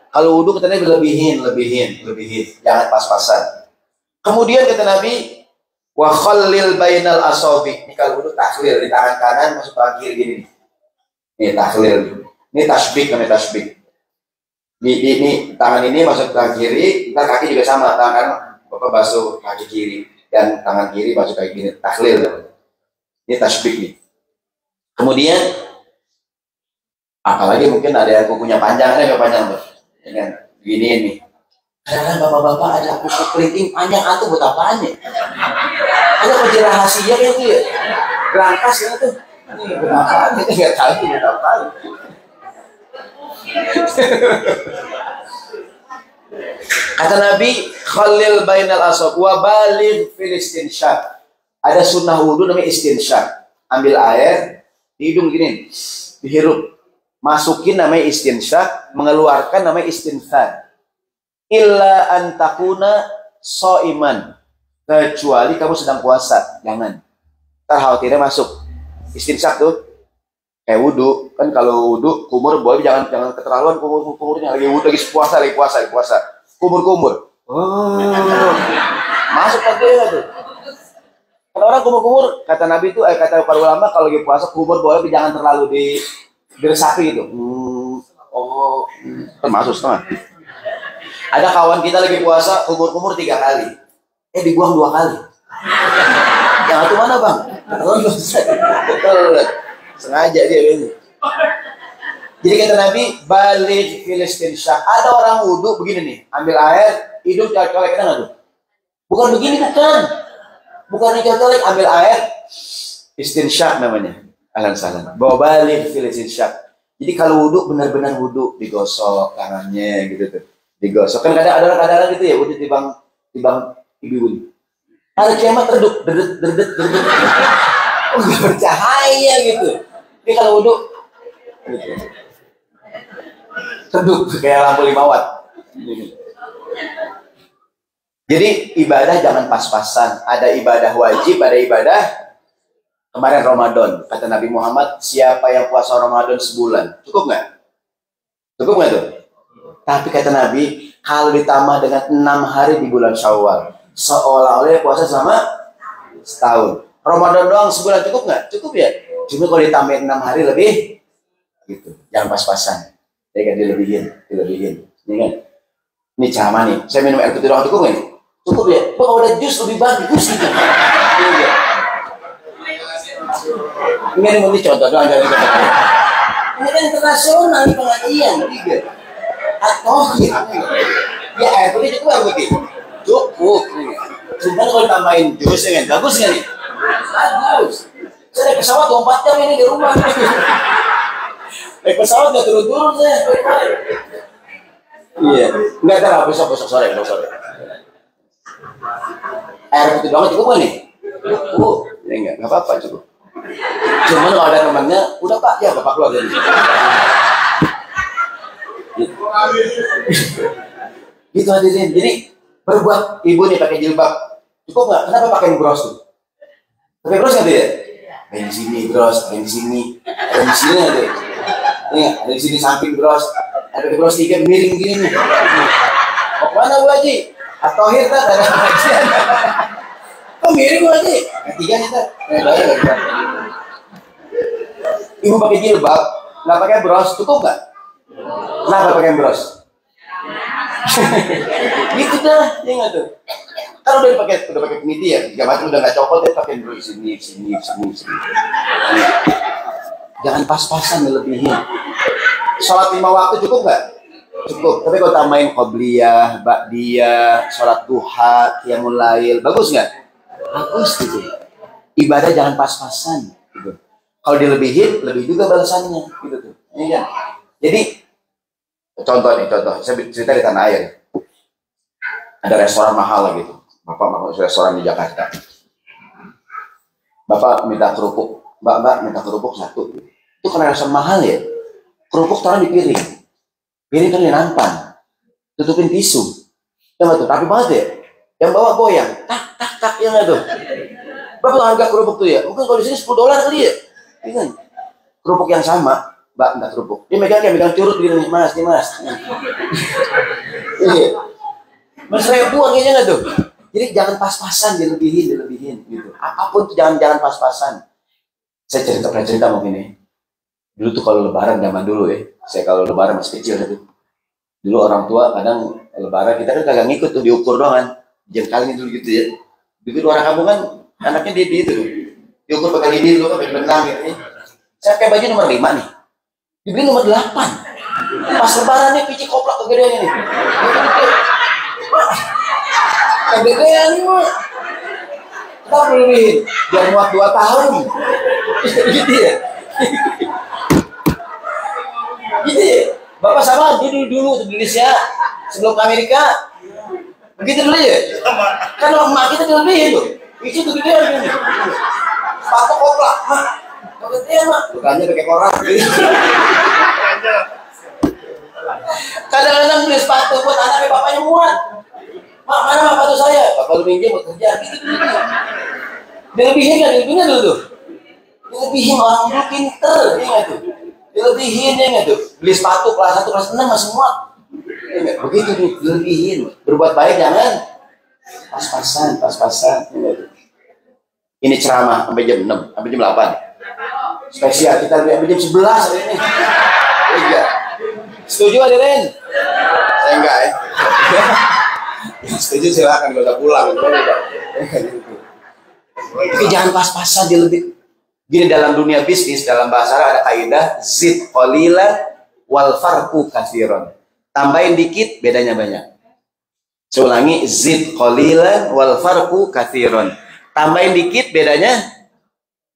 Kalau wudhu kata Nabi lebihin, jangan pas-pasan. Kemudian kata Nabi, wa khallil bainal asabi. Ini kalau wudhu takhlil di tangan kanan masuk tangan kiri gini. Ini takhlil. Ini tasbih namanya tasbih. Ini tangan ini masuk tangan kiri, kita kaki juga sama, tangan kanan Bapak basuh kaki kiri dan tangan kiri basuh kaki kiri. Takhlil namanya. Ini tasbih nih. Kemudian apalagi mungkin ada yang kukunya panjang, Tuh. Ya kan? Gini nih. Kadang-kadang bapak-bapak ada kuku keriting panjang atau buat apaan ya? Ada kerja rahasia ya tuh ya? Berangkas ya tuh. Ini buat apaan? Kita nggak tahu buat apaan. Kata Nabi, khalil bainal asab wa baligh fil istinsyaq. Ada sunnah wudhu namanya istinsyaq. Ambil air di hidung gini, dihirup. Masukin namanya istinsyaq, mengeluarkan namanya istinthar. Illa antakuna so'iman. Kecuali kamu sedang puasa, jangan. Ntar khawatirnya masuk. Istinsyaq tuh kayak wudhu, kan kalau wudhu kumur boleh, jangan keterlaluan kumurnya lagi wudhu, lagi puasa. Kumur. Masuk pakai tuh. Kalau orang kumur, kata Nabi itu, kata para ulama kalau lagi puasa kumur boleh, tapi jangan terlalu diresapi gitu. Termasuk setengah. Ada kawan kita lagi puasa kumur 3 kali, dibuang 2 kali. Yang itu mana bang? Sengaja dia ini. Jadi kata Nabi, balik Filistin syah. Ada orang wudhu begini nih, ambil air, hidung colek-colek, nggak tuh? Bukan begini, bukan colek, ambil air, istinsyak namanya. Ahlan-sahlan. Bawa balik Filistin syah. Jadi kalau wudhu benar-benar wudhu, digosok tangannya gitu tuh, digosok. Kan kadang-kadang gitu ya, wudhu di bang ibu. Hari kiamat redup, dedet. nggak bercahaya gitu. Ini kalau wudhu gitu. Teduh kayak lampu 5 watt. Jadi ibadah jangan pas-pasan. Ada ibadah wajib, ada ibadah. Kemarin Ramadan, kata Nabi Muhammad, siapa yang puasa Ramadan sebulan, cukup nggak? Cukup nggak tuh? Tapi kata Nabi, kalau ditambah dengan 6 hari di bulan Syawal, seolah-olah puasa selama setahun. Ramadan doang sebulan cukup nggak? Cukup ya. Cuma kalau ditambah 6 hari lebih, gitu. Jangan pas-pasan. Ya kan, dilebihin. Ini kan? Ini ceramah nih. Saya minum air putih doang cukup nggak nih? Cukup ya. Kalau udah jus lebih bagus gitu. Ini contoh doang. Ini kan internasional nih pengajian. Atau ya air putih cukup air putih. Cukup. Cuma kalau tambahin jus ya kan, bagus nggak nih? Bagus. Saya naik pesawat 24 jam ini di rumah. Naik pesawat nggak turun-turun saya. Iya, nggak ada besok sore. Air putih doang cukup nggak nih? Cukup. Ya nggak apa-apa cukup. Cuma kalau ada temannya, udah Pak, ya Bapak keluar dari sini. Gitu hadirin. Jadi berbuat ibu nih pakai jilbab cukup nggak? Kenapa pakai bros tuh? Pakai bros nggak tuh ya? Ada di sini bros, ada di sini ada. Ini ada di sini samping bros, ada bros 3 miring gini nih. Mau kemana Bu Haji? Atau hirta ada kajian. Kok miring Bu Haji? Ketiga nih tak. Ibu pakai jilbab, nggak pakai bros, cukup nggak? Kenapa pakai bros? Gitu dah, ya nggak tuh. Kan udah pakai peniti ya, 3 macam udah nggak copot, dia pakai bros sini. Jangan pas-pasan melebihi. Sholat 5 waktu cukup nggak? Cukup. Tapi kalau tambahin qobliyah, ba'diyah, sholat duha, qiyamul lail, bagus nggak? Bagus gitu. Ibadah jangan pas-pasan. Gitu. Kalau dilebihin, lebih juga balasannya. Gitu tuh. Ini kan. Jadi contoh. Saya cerita di tanah air. Ada restoran mahal lah gitu. Bapak mau restoran di Jakarta. Bapak minta kerupuk. Mbak minta kerupuk 1. Itu karena rasa mahal ya. Kerupuk taruh di piring. Piring kan nampan. Tutupin tisu. Ya nggak tuh, tapi banget ya. Yang bawa goyang. Tak, ya nggak tuh. Berapa harga kerupuk tuh ya? Mungkin kalau di sini $10 kali ya. Ini kan kerupuk yang sama. Mbak minta kerupuk. Dia megang curut gini nih, Mas. Iya. Mas ribuan kayaknya nggak tuh. Jadi jangan pas-pasan, dilebihin gitu. Apapun tuh jangan pas-pasan. Saya cerita mungkin ya. Dulu tuh kalau lebaran zaman dulu ya. Saya kalau lebaran masih kecil gitu. Dulu orang tua kadang lebaran kita kan kagak ngikut tuh, diukur doang kan. Jengkalin dulu gitu ya. Begitu orang kampung kan anaknya di itu tuh. Diukur pakai lidi dulu, pakai benang gitu ya. Saya pakai baju nomor 5 nih. Dibeli nomor 8. Pas lebaran nih pici koplak kegedean ini. Kegedean nih Mak. Kita beliin biar muat 2 tahun. Gitu ya. Gitu ya. Bapak sama dulu di Indonesia sebelum ke Amerika. Begitu dulu ya. Kan emak kita dilebihin tuh. Isi tuh gedean ini. Sepatu koplak. Mak. Kegedean Mak. Bukannya pakai koran. Kadang-kadang beli sepatu buat anaknya bapaknya muat. Mak, mana sepatu saya? Bapak lu minjem buat kerja. Gitu dulu. Dilebihin dulu tuh. Dilebihin orang dulu pinter, ya nggak tuh? Dilebihin ya nggak tuh? Beli sepatu kelas 1, kelas 6 masih muat. Ya, begitu nih, dilebihin. Berbuat baik jangan pas-pasan. Ya, ini ceramah sampai jam 6, sampai jam 8. Spesial kita sampai jam 11 hari ini. Iya. Setuju hadirin? Saya enggak ya. Setuju silakan, kalau udah pulang. Tapi jangan pas-pasan, dilebih. Gini, dalam dunia bisnis, dalam bahasa Arab ada kaidah zid qalilan wal farqu katsiran. Tambahin dikit, bedanya banyak. Saya ulangi, zid qalilan wal farqu katsiran. Tambahin dikit, bedanya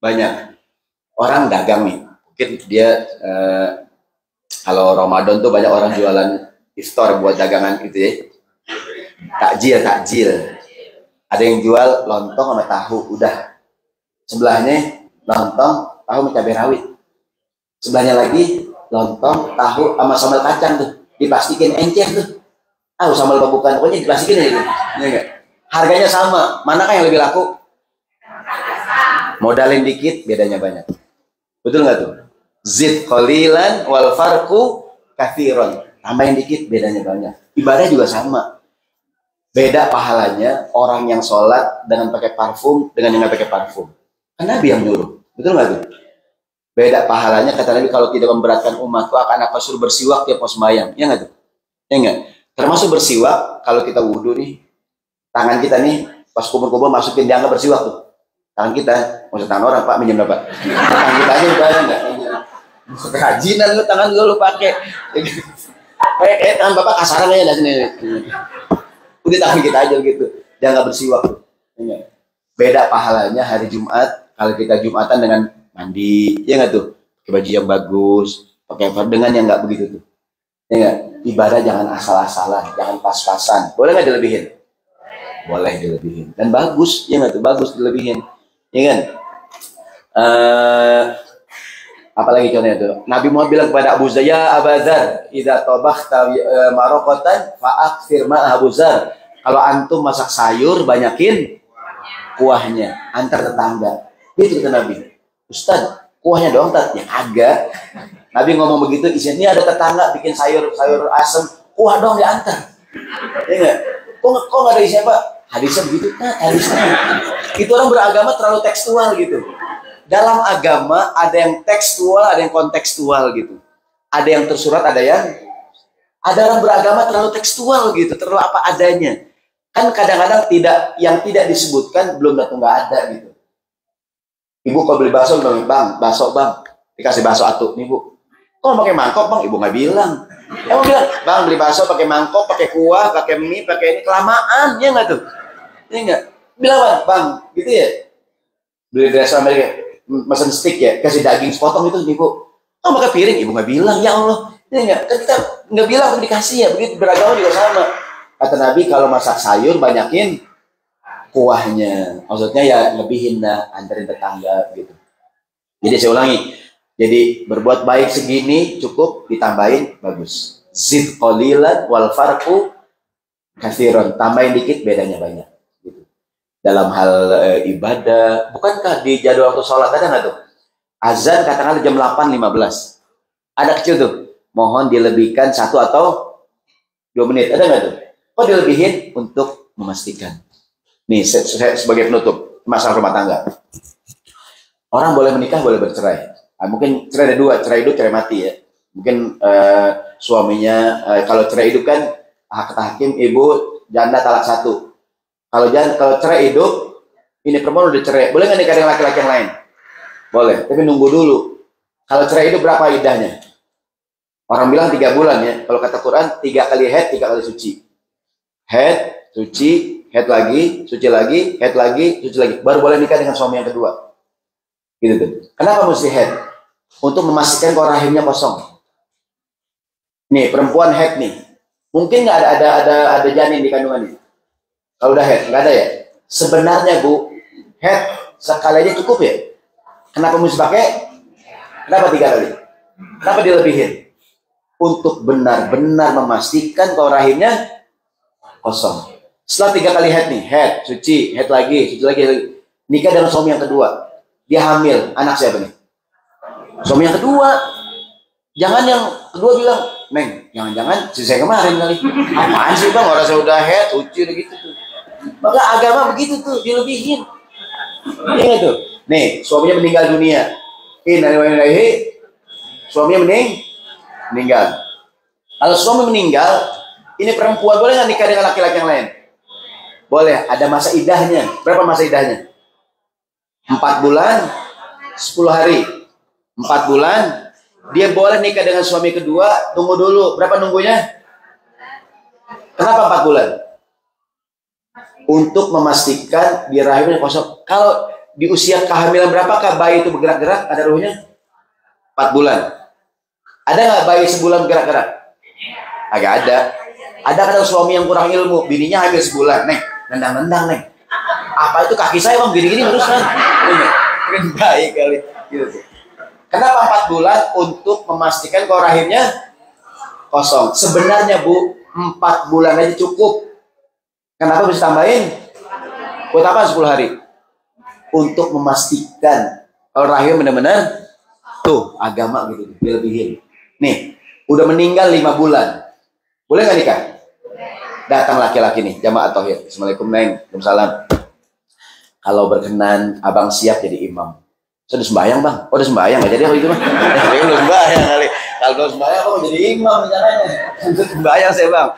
banyak. Orang dagang nih, mungkin dia kalau Ramadan tuh banyak orang jualan iftar buat dagangan gitu ya. Takjil. Ada yang jual lontong sama tahu, udah. Sebelahnya lontong tahu sama cabai rawit. Sebelahnya lagi lontong tahu sama sambal kacang tuh, diplastikin encer tuh. Sambal babukan, pokoknya diplastikin aja gitu. Ya, harganya sama, manakah yang lebih laku? Modalin dikit, bedanya banyak. Betul nggak tuh? Zid qalilan wal farqu katsiron. Tambahin dikit, bedanya banyak. Ibadah juga sama. Beda pahalanya orang yang sholat dengan pakai parfum dengan yang nggak pakai parfum. Kan Nabi yang nyuruh. Betul nggak tuh? Beda pahalanya, kata Nabi, kalau tidak memberatkan umatku akan aku suruh bersiwak tiap mau sembahyang. Ya nggak tuh? Ya nggak? Termasuk bersiwak, kalau kita wudhu nih, tangan kita nih, pas kubur-kubur masukin, dianggap bersiwak tuh. Tangan kita, maksud tangan orang, Pak, minjem berapa? Tangan kita aja dibayar nggak? Kerajinan lu, tangan lu pakai. Kayak tangan Bapak kasaran aja dari sini. Udah tangan kita aja gitu, dianggap bersiwak tuh. Beda pahalanya hari Jumat, kalau kita Jumatan dengan mandi, ya nggak tuh? Pakai baju yang bagus, pakai dengan yang nggak begitu tuh. Ya nggak? Ibadah jangan asal-asalan, jangan pas-pasan. Boleh nggak dilebihin? Boleh dilebihin. Dan bagus, ya nggak tuh? Bagus dilebihin. Ya kan? Apalagi contohnya tuh? Nabi Muhammad bilang kepada Abu Zar, ya Abu Zar, idza tabakhta maraqatan fa'akthir ma Abu Zar. Kalau antum masak sayur, banyakin kuahnya, antar tetangga. Gitu kata Nabi. Ustaz, kuahnya doang tak? Ya kagak. Nabi ngomong begitu, isinya ada tetangga bikin sayur asem, kuah doang diantar. Ya enggak? Kok nggak ada isinya, Pak? Hadisnya begitu, nah, hadisnya. Itu orang beragama terlalu tekstual gitu. Dalam agama ada yang tekstual, ada yang kontekstual gitu. Ada yang tersurat, ada orang beragama terlalu tekstual gitu, terlalu apa adanya. Kan kadang-kadang yang tidak disebutkan belum tentu nggak ada gitu. Ibu kalau beli bakso, bang, bakso bang, dikasih bakso atuh nih Bu. Kok pakai mangkok bang? Ibu nggak bilang. Emang bilang, bang beli bakso pakai mangkok, pakai kuah, pakai mie, pakai ini, kelamaan, ya nggak tuh? Ini nggak? Bilang bang, gitu ya? Beli di restoran Amerika, mesen steak ya, kasih daging sepotong itu nih Bu. Oh pakai piring, ibu nggak bilang, ya Allah. Ini nggak? Kan kita nggak bilang, tapi dikasih ya. Begitu beragama juga sama. Kata Nabi kalau masak sayur banyakin kuahnya, maksudnya ya lebihin dah, anterin tetangga gitu. Jadi saya ulangi, jadi berbuat baik segini cukup, ditambahin bagus. Zid qalilan wal farqu katsiron, tambahin dikit bedanya banyak gitu. Dalam hal ibadah, bukankah di jadwal waktu sholat ada nggak tuh? Azan katakanlah jam 8.15, ada kecil tuh, mohon dilebihkan 1 atau 2 menit, ada nggak tuh? Kok dilebihin? Untuk memastikan. Nih, saya sebagai penutup masalah rumah tangga. Orang boleh menikah, boleh bercerai. Mungkin cerai ada 2, cerai hidup, cerai mati ya. Mungkin suaminya, kalau cerai hidup kan kata hakim, ibu janda talak 1. Kalau cerai hidup, ini perempuan udah cerai, boleh nggak nikah dengan laki-laki yang lain? Boleh, tapi nunggu dulu. Kalau cerai hidup berapa iddahnya? Orang bilang 3 bulan ya. Kalau kata Quran 3 kali haid, 3 kali suci. Haid, suci, head lagi, suci lagi, head lagi, suci lagi. Baru boleh nikah dengan suami yang kedua. Gitu tuh. Kenapa mesti head? Untuk memastikan kalau rahimnya kosong. Nih, perempuan head nih. Mungkin nggak ada janin di kandungannya. Kalau udah head, nggak ada ya? Sebenarnya Bu, head sekali aja cukup ya? Kenapa mesti pakai? Kenapa 3 kali? Kenapa dilebihin? Untuk benar-benar memastikan kalau rahimnya kosong. Setelah 3 kali head nih, head, suci, head lagi, suci lagi, nikah dengan suami yang kedua, dia hamil, anak siapa nih? Suami yang kedua. Jangan yang kedua bilang, Neng, jangan-jangan si saya kemarin kali. Apaan sih bang, orang saya udah head, suci udah gitu tuh. Maka agama begitu tuh, dilebihin. Iya tuh. Nih, suaminya meninggal dunia. Suaminya meninggal. Kalau suami meninggal, ini perempuan boleh nggak nikah dengan laki-laki yang lain? Boleh, ada masa idahnya. Berapa masa idahnya? 4 bulan, 10 hari. 4 bulan, dia boleh nikah dengan suami kedua, tunggu dulu. Berapa nunggunya? Kenapa 4 bulan? Untuk memastikan di rahimnya kosong. Kalau di usia kehamilan berapakah bayi itu bergerak-gerak? Ada ruhnya? 4 bulan. Ada nggak bayi sebulan bergerak-gerak? Agak ada. Ada kadang suami yang kurang ilmu, bininya hamil sebulan, Neng, nendang-nendang, Neng. Apa itu kaki saya bang, gini-gini barusan. baik kali. Gitu. Kenapa 4 bulan? Untuk memastikan kalau rahimnya kosong. Sebenarnya Bu, 4 bulan aja cukup. Kenapa bisa tambahin? Buat apa 10 hari? Untuk memastikan kalau rahim benar-benar tuh agama gitu, dilebihin. Nih, udah meninggal 5 bulan. Boleh nggak nikah? Datang laki-laki nih, jamaah tauhid. Assalamualaikum Neng, Waalaikumsalam. Kalau berkenan, abang siap jadi imam. Saya udah sembahyang bang. Oh udah sembahyang nggak jadi apa itu mah? Saya udah sembahyang kali. Kalau udah sembahyang mau jadi imam caranya. Udah sembahyang saya bang.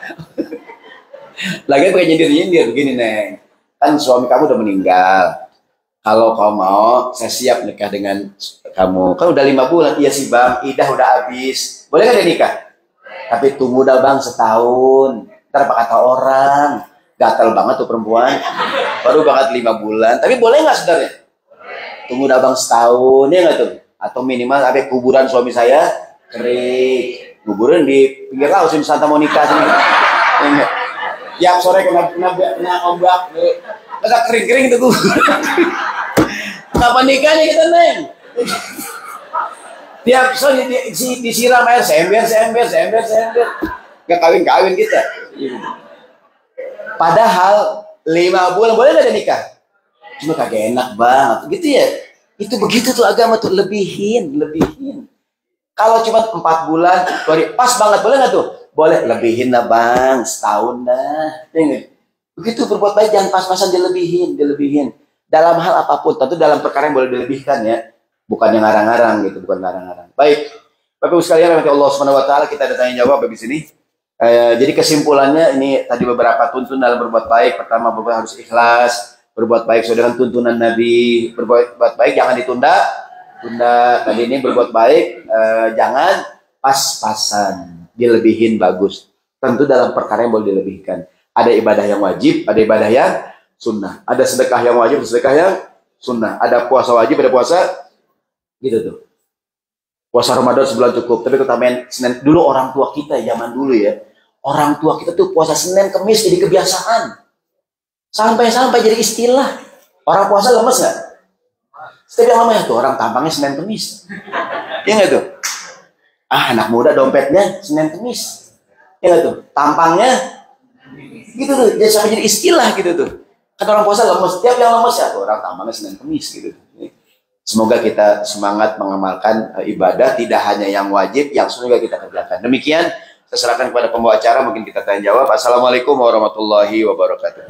Lagi pakai nyindir-nyindir begini Neng. Kan suami kamu udah meninggal. Kalau kau mau, saya siap nikah dengan kamu. Kan udah 5 bulan. Iya sih bang, idah udah habis. Boleh nggak dia nikah? Tapi tunggu dah bang setahun. Ntar apa kata orang? Gatel banget tuh perempuan. Baru banget 5 bulan. Tapi boleh nggak sebenarnya? Tunggu dah bang setahun ya nggak tuh? Atau minimal sampai kuburan suami saya kering. Kuburan di pinggir laut sini Santa Monica sini. Tiap sore kena ombak. Agak kering-kering itu kuburan. Kapan nikahnya kita Neng? Tiap sore disiram air sember. Gak kawin kita. Padahal 5 bulan boleh nggak ada nikah? Cuma kagak enak banget, gitu ya. Itu begitu tuh agama tuh, lebihin. Kalau cuma 4 bulan, pas banget boleh nggak tuh? Boleh, lebihin lah bang, setahun dah. Begitu berbuat baik jangan pas-pasan dilebihin. Dalam hal apapun, tentu dalam perkara yang boleh dilebihkan ya, bukan yang ngarang-ngarang gitu, bukan ngarang-ngarang. Baik, Bapak Ibu sekalian, rahmati Allah Subhanahu Wa Taala, kita ada tanya jawab di sini. Jadi kesimpulannya ini tadi beberapa tuntun dalam berbuat baik. Pertama, harus ikhlas. Berbuat baik sesuai dengan tuntunan Nabi. Berbuat baik jangan ditunda. Tadi ini berbuat baik jangan pas-pasan, dilebihin bagus. Tentu dalam perkara yang boleh dilebihkan. Ada ibadah yang wajib, ada ibadah yang sunnah. Ada sedekah yang wajib, sedekah yang sunnah. Ada puasa wajib, ada puasa gitu tuh. Puasa Ramadan sebulan cukup, tapi utamain Senin. Dulu orang tua kita zaman dulu ya, orang tua kita tuh puasa Senin Kemis jadi kebiasaan. Sampai jadi istilah. Orang puasa lemes nggak? Setiap yang lama ya tuh orang tampangnya Senin Kemis. Iya nggak tuh? Anak muda dompetnya Senin Kemis. Iya nggak tuh? Tampangnya gitu tuh. Jadi sampai jadi istilah gitu tuh. Kan orang puasa lemes. Setiap yang lemes ya tuh orang tampangnya Senin Kemis gitu. Semoga kita semangat mengamalkan ibadah, tidak hanya yang wajib, yang sunnah kita kerjakan. Demikian, saya serahkan kepada pembawa acara, mungkin kita tanya jawab. Assalamualaikum warahmatullahi wabarakatuh.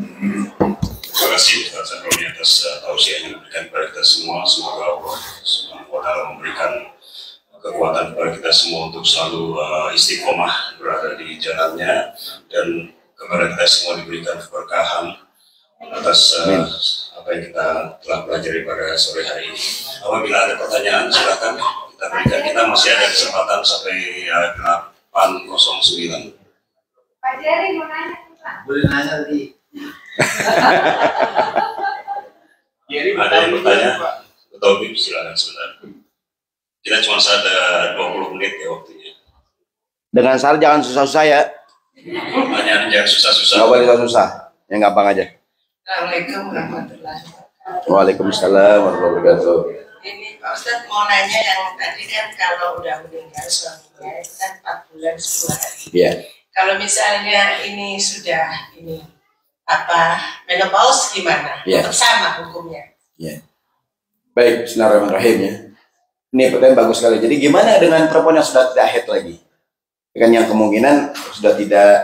Terima kasih Ustaz Sahroni atas tausiah yang diberikan kepada kita semua. Semoga Allah Subhanahu wa Ta'ala memberikan kekuatan kepada kita semua untuk selalu istiqomah berada di jalannya, dan kepada kita semua diberikan keberkahan atas apa yang kita telah pelajari pada sore hari ini. Apabila ada pertanyaan silakan kita berikan. Kita masih ada kesempatan sampai 8:09. Pak Jerry mau nanya Pak. Boleh nanya tadi. Ada yang bertanya? Betul, silakan sebentar. Kita cuma ada 20 menit ya waktunya. Dengan syarat jangan susah-susah ya. Pertanyaan jangan susah-susah. Nggak boleh susah, yang gampang aja. Assalamualaikum warahmatullahi wabarakatuh. Waalaikumsalam warahmatullahi wabarakatuh. Ini Pak Ustadz mau nanya yang tadi kan kalau udah meninggal suaminya itu kan 4 bulan 10 hari. Iya. Kalau misalnya ini sudah menopause gimana? Iya. Tetap sama hukumnya. Iya. Baik, bismillahirrahmanirrahim ya. Ini pertanyaan bagus sekali. Jadi gimana dengan perempuan yang sudah tidak haid lagi? Kan yang kemungkinan sudah tidak.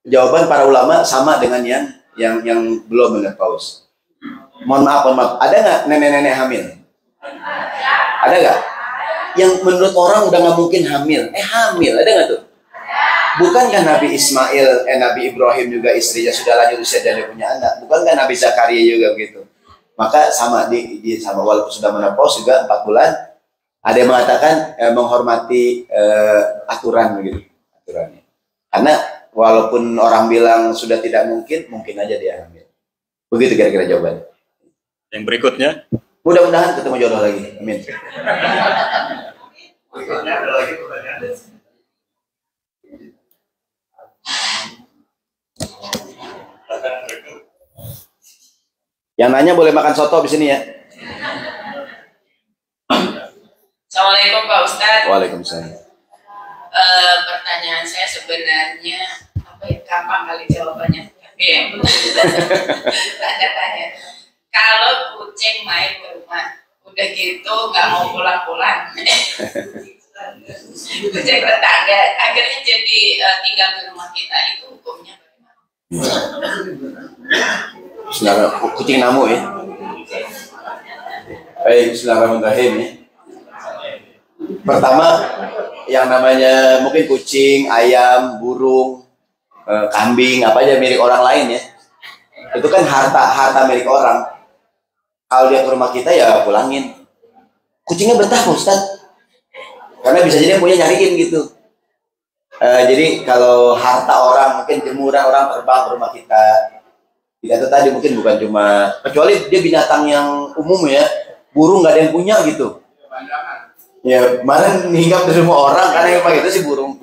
Jawaban para ulama sama dengan yang belum menopause. Mohon maaf. Ada nggak nenek-nenek hamil? Ada nggak? Yang menurut orang udah nggak mungkin hamil. Hamil, ada nggak tuh? Bukankah Nabi Ismail, Nabi Ibrahim juga istrinya sudah lanjut usia dan dia punya anak? Bukankah Nabi Zakaria juga begitu? Maka sama sama walaupun sudah menopause juga 4 bulan. Ada yang mengatakan menghormati aturan begitu, aturannya. Karena walaupun orang bilang sudah tidak mungkin aja dia hamil. Begitu kira-kira jawabannya. Yang berikutnya, mudah-mudahan ketemu jodoh lagi. Amin. ada lagi pertanyaan. Yang nanya boleh makan soto di sini ya. Assalamualaikum Pak Ustadz. Waalaikumsalam. Pertanyaan saya sebenarnya apa ya, gampang kali jawabannya. Tanya-tanya. Kalau kucing main ke rumah, udah gitu nggak mau pulang-pulang. Kucing tetangga akhirnya jadi tinggal di rumah kita, itu hukumnya bagaimana? Saudara kucing namu ya. Baik, bismillahirrahmanirrahim ya. Pertama, yang namanya mungkin kucing, ayam, burung, kambing, apa aja milik orang lain ya. Itu kan harta milik orang. Kalau dia ke rumah kita ya pulangin. Kucingnya betah Pak Ustaz. Karena bisa jadi yang punya nyariin gitu. Jadi kalau harta orang, mungkin jemuran orang terbang ke rumah kita. Tidak itu tadi mungkin bukan cuma, kecuali dia binatang yang umum ya. Burung nggak ada yang punya gitu. Ya kemarin hinggap di rumah orang karena yang pakai itu sih burung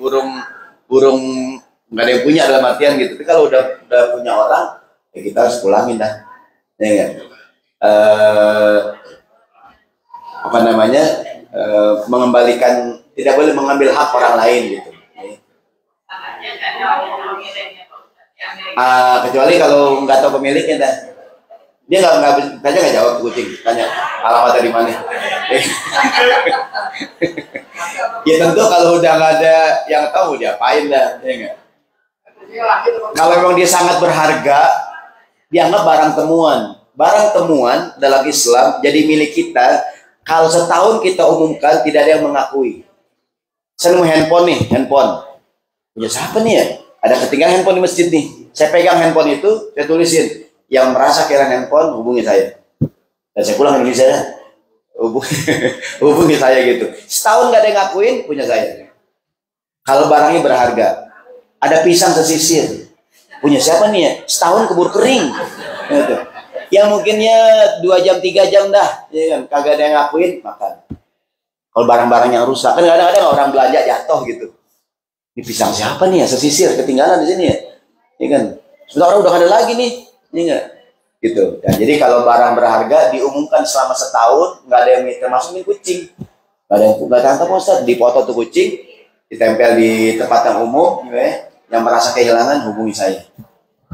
nggak ada yang punya dalam artian gitu. Tapi kalau udah punya orang, ya kita harus pulangin dah. Ya kan? Apa namanya? Mengembalikan, tidak boleh mengambil hak orang lain gitu. Kecuali kalau nggak tahu pemiliknya dah. Dia nggak jawab kucing, tanya alamatnya di mana. Ya tentu kalau udah nggak ada yang tahu dia apain dah, ya nggak. Kalau memang dia sangat berharga, dianggap barang temuan. Barang temuan dalam Islam jadi milik kita. Kalau setahun kita umumkan, tidak ada yang mengakui. Saya nemu handphone nih, handphone. Punya siapa nih ya? Ada ketinggalan handphone di masjid nih. Saya pegang handphone itu, saya tulisin. Yang merasa kira handphone, hubungi saya. Dan saya pulang ke Indonesia, hubungi saya gitu. Setahun nggak ada yang ngakuin, punya saya. Kalau barangnya berharga, ada pisang sesisir, punya siapa nih ya? Setahun keburu kering. Gitu. Yang mungkinnya 2 jam 3 jam dah, ya kan? Kagak ada yang ngakuin, makan. Kalau barang-barang yang rusak, kan kadang-kadang orang belanja jatuh gitu. Ini pisang siapa nih ya? Sesisir, ketinggalan di sini ya, ya kan? Sebentar orang udah ada lagi nih. Ini enggak gitu. Dan jadi kalau barang berharga diumumkan selama setahun, nggak ada yang termasuk kucing, nggak ada yang nggak tangkap Ustaz, dipoto tuh kucing, ditempel di tempat yang umum, ya, yang merasa kehilangan hubungi saya.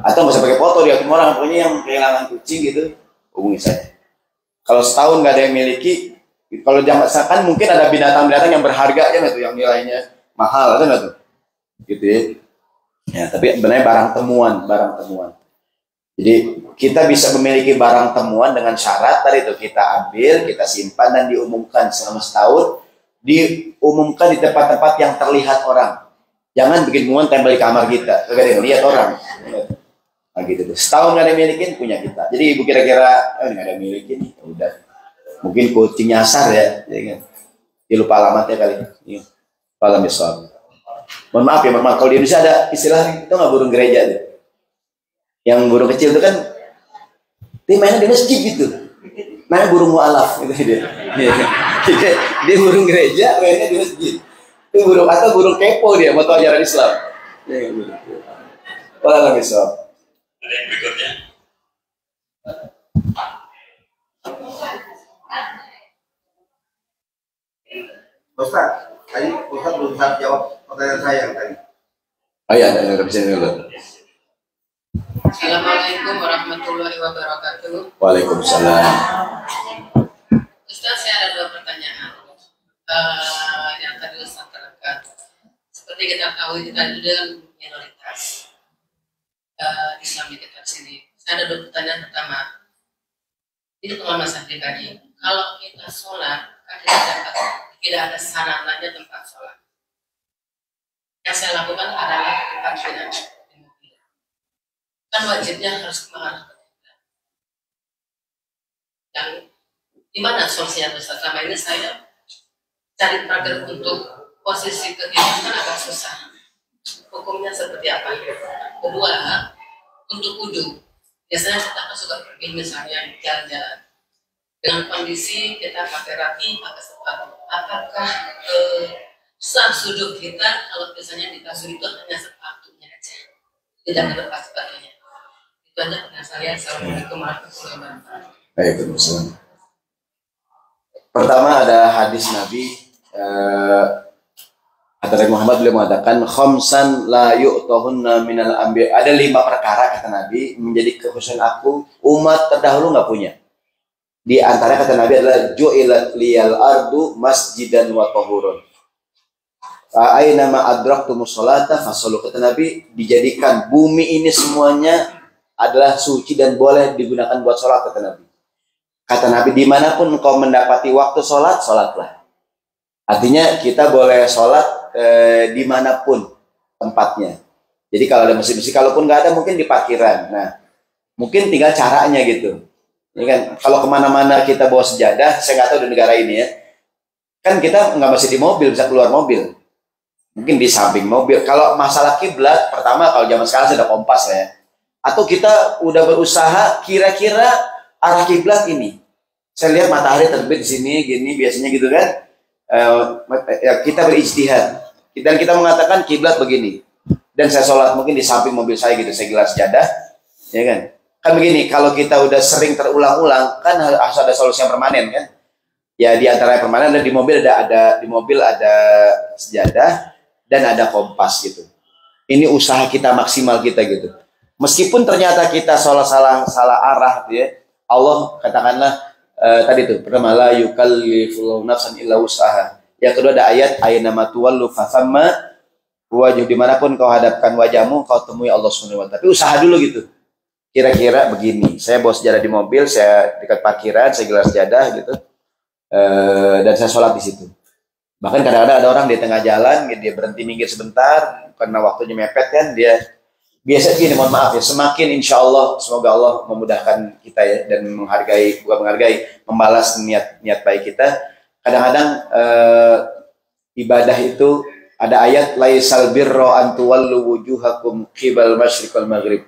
Atau nggak usah pakai foto dia, orang pokoknya yang kehilangan kucing gitu hubungi saya. Kalau setahun nggak ada yang miliki, kalau jangan kan mungkin ada binatang-binatang yang berharga ya nggak tuh, yang nilainya mahal ada nggak tuh, gitu ya. Ya tapi sebenarnya barang temuan. Jadi kita bisa memiliki barang temuan dengan syarat tadi itu kita ambil, kita simpan dan diumumkan selama setahun, diumumkan di tempat-tempat yang terlihat orang. Jangan bikin muan tempel di kamar kita, kagak ada yang lihat orang. Nah gitu tuh. Setahun nggak ada yang milikin, punya kita. Jadi ibu kira-kira nggak ada yang milikin, ya udah. Mungkin kucing nyasar ya, kan? Dia lupa alamatnya kali. Iya. Malam besok. Mohon maaf ya, kalau di Indonesia ada istilah itu nggak burung gereja tuh. Yang burung kecil itu kan dia mainnya di masjid gitu, mainnya burung mu'alaf gitu dia. Dia burung gereja mainnya di masjid. Itu burung atau burung kepo, dia mau tahu ajaran Islam. Walau besok. Ada yang berikutnya. Ustaz, tadi Ustaz belum jawab pertanyaan saya yang tadi. Oh iya, ada yang bisa dulu. Assalamualaikum warahmatullahi wabarakatuh. Waalaikumsalam. Ustaz, saya ada 2 pertanyaan. Yang tadi Ustaz terangkan, seperti kita tahu kita dengan minoritas Islam di kita sini. Saya ada 2 pertanyaan. Pertama, itu pengalaman saya pribadi. Kalau kita sholat, kan tidak ada sarananya tempat sholat. Yang saya lakukan adalah parkiran. Kan wajibnya harus mengarah ke kiblat. Dan di mana solusinya Ustaz? Selama ini saya cari pagar untuk posisi ke kiblat kan agak susah. Hukumnya seperti apa? Kedua, untuk wudhu, biasanya kita kan suka pergi misalnya jalan-jalan. Dengan kondisi kita pakai raki, pakai sepatu, apakah sah sudut kita kalau biasanya di kasur itu hanya sepatunya aja, tidak terlepas sepatunya? Itu aja pertanyaan saya. Assalamualaikum warahmatullahi wabarakatuh. Waalaikumsalam. Pertama ada hadis Nabi kata Nabi Muhammad beliau mengatakan khamsan la yu'tahunna minal anbiya. Ada 5 perkara kata Nabi menjadi kekhususan aku, umat terdahulu nggak punya. Di antara kata Nabi adalah ju'ilat liyal ardu masjidan wa tahurun. Aina ma adraktumus sholata fasallu. Kata Nabi, dijadikan bumi ini semuanya adalah suci dan boleh digunakan buat sholat. Kata Nabi. Kata Nabi, dimanapun kau mendapati waktu sholat, sholatlah. Artinya kita boleh sholat dimanapun tempatnya. Jadi kalau ada masjid-masjid, kalaupun nggak ada mungkin di parkiran. Nah, mungkin tinggal caranya gitu. Ini kan kalau kemana-mana kita bawa sejadah, saya nggak tahu di negara ini ya. Kan kita nggak masih di mobil, bisa keluar mobil. Mungkin di samping mobil. Kalau masalah kiblat, pertama kalau zaman sekarang sudah kompas ya. Atau kita udah berusaha kira-kira arah kiblat ini. Saya lihat matahari terbit di sini, gini biasanya gitu kan. Kita berijtihad. Dan kita mengatakan kiblat begini. Dan saya sholat mungkin di samping mobil saya gitu, saya gelar sejadah, ya kan. Kan begini, kalau kita udah sering terulang-ulang, kan harus ada solusi yang permanen kan. Ya di antara yang permanen ada di mobil ada sejadah dan ada kompas gitu. Ini usaha kita maksimal kita gitu. Meskipun ternyata kita salah arah gitu ya. Allah katakanlah tadi tuh, pertama la yukallifullahu nafsan illa wus'aha. Yang kedua ada ayat aynama tuwallu fathamma wajhu, dimanapun kau hadapkan wajahmu kau temui Allah Subhanahu wa taala. Tapi usaha dulu gitu. Kira-kira begini, saya bawa sejadah di mobil, saya dekat parkiran, saya gelar sejadah gitu, dan saya sholat di situ. Bahkan kadang-kadang ada orang di tengah jalan, dia berhenti minggir sebentar, karena waktunya mepet kan, dia biasa gini, mohon maaf ya, semakin insya Allah, semoga Allah memudahkan kita ya, dan membalas niat baik kita. Kadang-kadang ibadah itu, ada ayat, laisal birra an tuwallu wujuhakum qibal masyriq wal maghrib.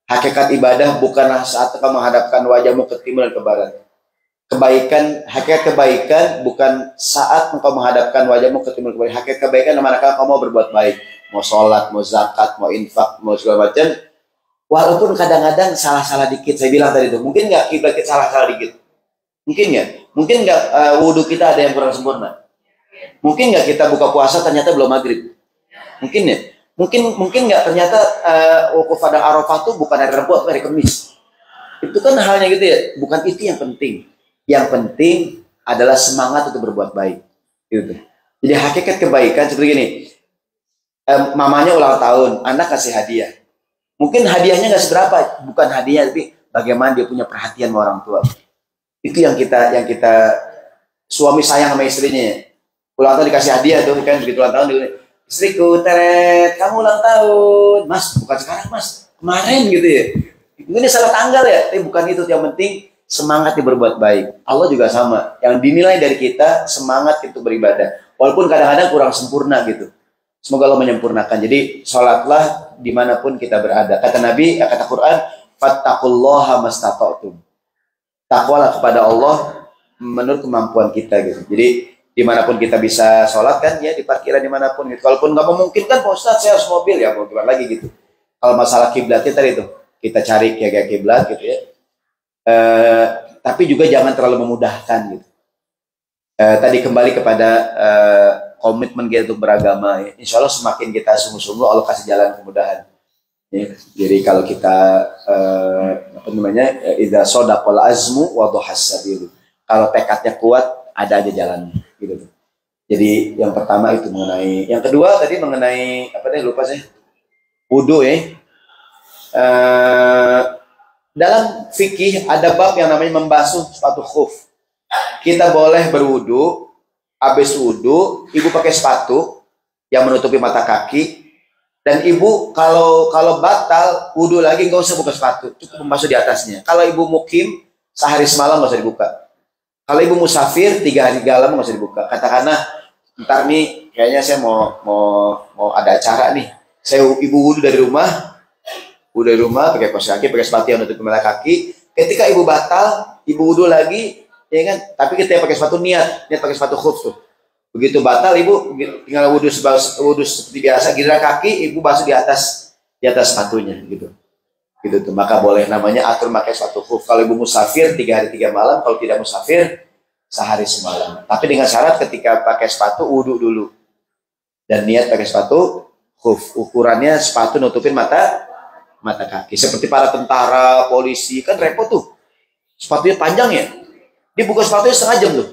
Hakikat ibadah bukanlah saat kau menghadapkan wajahmu ke timur dan ke barat. Hakikat kebaikan bukan saat engkau menghadapkan wajahmu ke timur dan ke barat. Hakikat kebaikan manakala kau mau berbuat baik, mau sholat, mau zakat, mau infak, mau segala macam. Walaupun kadang-kadang salah-salah dikit, saya bilang tadi itu, mungkin nggak kiblat kita salah-salah dikit? Mungkin nggak? Mungkin nggak wudhu kita ada yang kurang sempurna? Mungkin nggak kita buka puasa ternyata belum maghrib? Mungkin ya? Mungkin nggak ternyata wukuf pada Arafah itu bukan hari Rabu atau hari Kamis. Itu kan halnya gitu ya. Bukan itu yang penting. Yang penting adalah semangat untuk berbuat baik. Gitu. Jadi hakikat kebaikan seperti ini. Mamanya ulang tahun, anak kasih hadiah. Mungkin hadiahnya nggak seberapa, bukan hadiah, tapi bagaimana dia punya perhatian sama orang tua. Itu yang kita suami sayang sama istrinya. Ulang tahun dikasih hadiah tuh kan, begitu ulang tahun istriku, teret, kamu ulang tahun, mas, bukan sekarang mas, kemarin gitu ya. Ini salah tanggal ya, tapi bukan itu. Yang penting semangat berbuat baik. Allah juga sama, yang dinilai dari kita semangat itu beribadah, walaupun kadang-kadang kurang sempurna gitu. Semoga Allah menyempurnakan. Jadi sholatlah dimanapun kita berada. Kata Nabi, kata Quran, fattaqullaha mastata'tum. Takwalah kepada Allah menurut kemampuan kita gitu. Jadi dimanapun kita bisa sholat kan ya, di parkiran dimanapun gitu. Kalaupun nggak memungkinkan, Pak Ustadz saya harus mobil ya, mau gimana lagi gitu. Kalau masalah kiblatnya tadi itu kita cari kayak kiblat gitu ya. Tapi juga jangan terlalu memudahkan gitu. Tadi kembali kepada komitmen kita untuk beragama ya. Insya Allah semakin kita sungguh-sungguh Allah kasih jalan kemudahan ya. Jadi kalau kita apa namanya, idza shadaqal azmu wa dhahas sabil, kalau tekadnya kuat ada aja jalannya gitu. Jadi yang pertama itu mengenai, yang kedua tadi mengenai apa deh, lupa saya, wudu ya. Dalam fikih ada bab yang namanya membasuh sepatu khuf. Kita boleh berwudu, habis wudu ibu pakai sepatu yang menutupi mata kaki, dan ibu kalau batal wudu lagi nggak usah buka sepatu, cukup membasuh di atasnya. Kalau ibu mukim sehari semalam nggak usah dibuka. Kalau ibu musafir 3 hari 3 malam nggak usah dibuka. Katakanlah ntar nih kayaknya saya mau ada acara nih, ibu wudu dari rumah pakai kaos kaki, pakai sepatu yang nutup mata kaki. Ketika ibu batal, ibu wudu lagi, ya kan? Tapi kita pakai sepatu niat pakai sepatu khuf tuh. Begitu batal, ibu tinggal wudu seperti biasa, giliran kaki ibu basuh di atas sepatunya gitu. gitu tuh. Maka boleh namanya atur pakai sepatu khuf. Kalau ibu musafir 3 hari 3 malam, kalau tidak musafir sehari semalam. Tapi dengan syarat ketika pakai sepatu wudhu dulu dan niat pakai sepatu khuf. Ukurannya sepatu nutupin mata kaki. Seperti para tentara, polisi kan repot tuh. Sepatunya panjang ya. Dia buka sepatunya setengah jam tuh.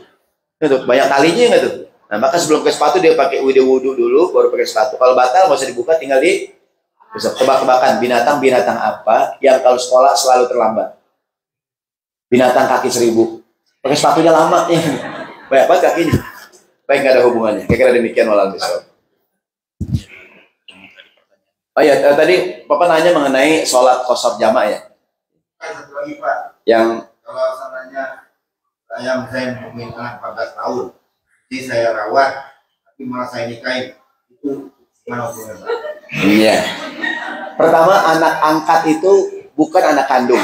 Tuh banyak talinya nggak tuh. Nah maka sebelum pakai sepatu dia pakai wudhu dulu, baru pakai sepatu. Kalau batal nggak usah dibuka, tinggal di bisa tebak-tebakan binatang apa yang kalau sekolah selalu terlambat. Binatang kaki 1000. Pakai sepatunya lama nih. Banyak banget kakinya. Baik, nggak ada hubungannya. Kira-kira demikian walau besok. Oh ya, tadi Bapak nanya mengenai sholat qashar jamaah ya. Satu lagi Pak. Yang Kalau seandainya saya mempunyai anak 14 tahun, jadi saya rawat, tapi malah saya nikahin, itu gimana hukumnya Pak? iya. Pertama, anak angkat itu bukan anak kandung.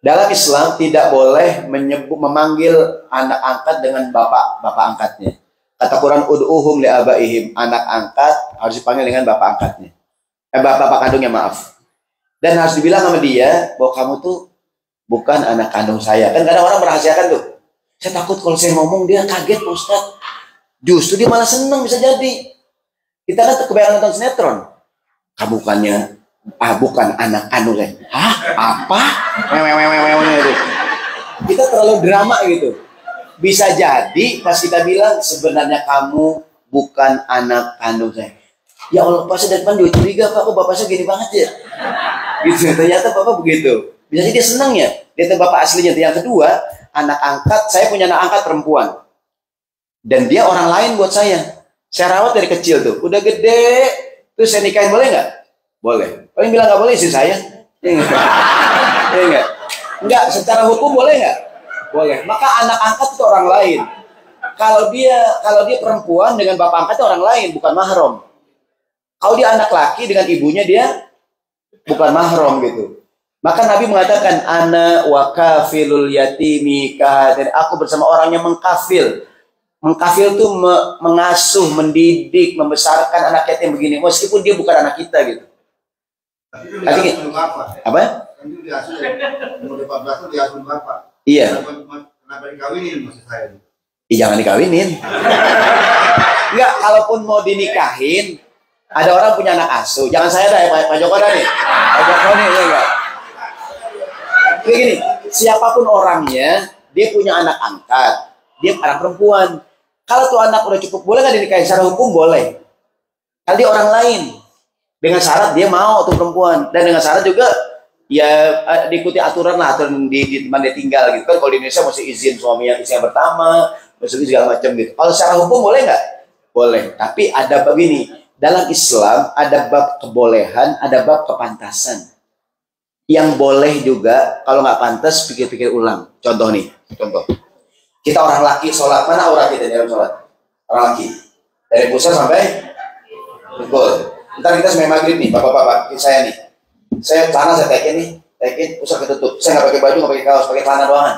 Dalam Islam tidak boleh memanggil anak angkat dengan bapak angkatnya. Kata Quran, ud'uhum li'abaihim. Anak angkat harus dipanggil dengan bapak angkatnya. Bapak kandungnya, maaf. Dan harus dibilang sama dia bahwa kamu tuh bukan anak kandung saya. Kan kadang orang merahasiakan tuh. Saya takut kalau saya ngomong dia kaget Pak Ustadz. Justru dia malah seneng bisa jadi. Kita kan kebanyakan nonton sinetron. Kamu bukan anak kandung saya. Hah? Apa? Kita terlalu drama gitu. Bisa jadi pas kita bilang sebenarnya kamu bukan anak kandung saya. Ya Allah, pas dari depan juga curiga Pak, kok bapak saya gini banget ya. Gitu, ternyata bapak begitu. Bisa jadi dia senang ya. Dia tahu bapak aslinya. Yang kedua, anak angkat, saya punya anak angkat perempuan. Dan dia orang lain buat saya. Saya rawat dari kecil tuh. Udah gede, terus saya nikahin boleh nggak? Boleh. Paling bilang nggak boleh istri saya. Enggak. Enggak, secara hukum boleh nggak? Boleh. Maka anak angkat itu orang lain. Kalau dia perempuan dengan bapak angkatnya orang lain, bukan mahram. Kalau dia anak laki dengan ibunya dia bukan mahram gitu. Maka Nabi mengatakan ana wa kafilul yatimi kahadin. Aku bersama orang yang mengkafil. Mengkafil itu mengasuh, mendidik, membesarkan anak yatim begini meskipun dia bukan anak kita gitu. Tapi apa? Apa? Itu diasuh ya. Umur 14 itu diasuh bapak. Iya. Kenapa dikawinin maksud saya? Jangan dikawinin. Enggak, kalaupun mau dinikahin, ada orang punya anak asuh. Jangan saya dah, Pak Joko dah nih. Pak Joko nih, ya enggak. Kayak gini, siapapun orangnya, dia punya anak angkat, dia anak perempuan. Kalau tuh anak udah cukup, boleh nggak dinikahin? Secara hukum boleh. Kalau dia orang lain, dengan syarat dia mau tuh perempuan, dan dengan syarat juga ya diikuti aturan lah, aturan di tempat dia tinggal gitu kan. Kalau di Indonesia mesti izin suami yang istri yang pertama, mesti segala macam gitu. Kalau secara hukum boleh nggak? Boleh. Tapi ada begini, dalam Islam ada bab kebolehan, ada bab kepantasan. Yang boleh juga kalau nggak pantas pikir-pikir ulang. Contoh nih, contoh. Kita orang laki sholat, mana aura kita dalam sholat? Orang laki dari pusat sampai pukul. Ntar kita sampai maghrib nih, bapak-bapak saya nih. Saya celana saya tekin pusat ketutup. Saya nggak pakai baju, nggak pakai kaos, pakai celana doangan.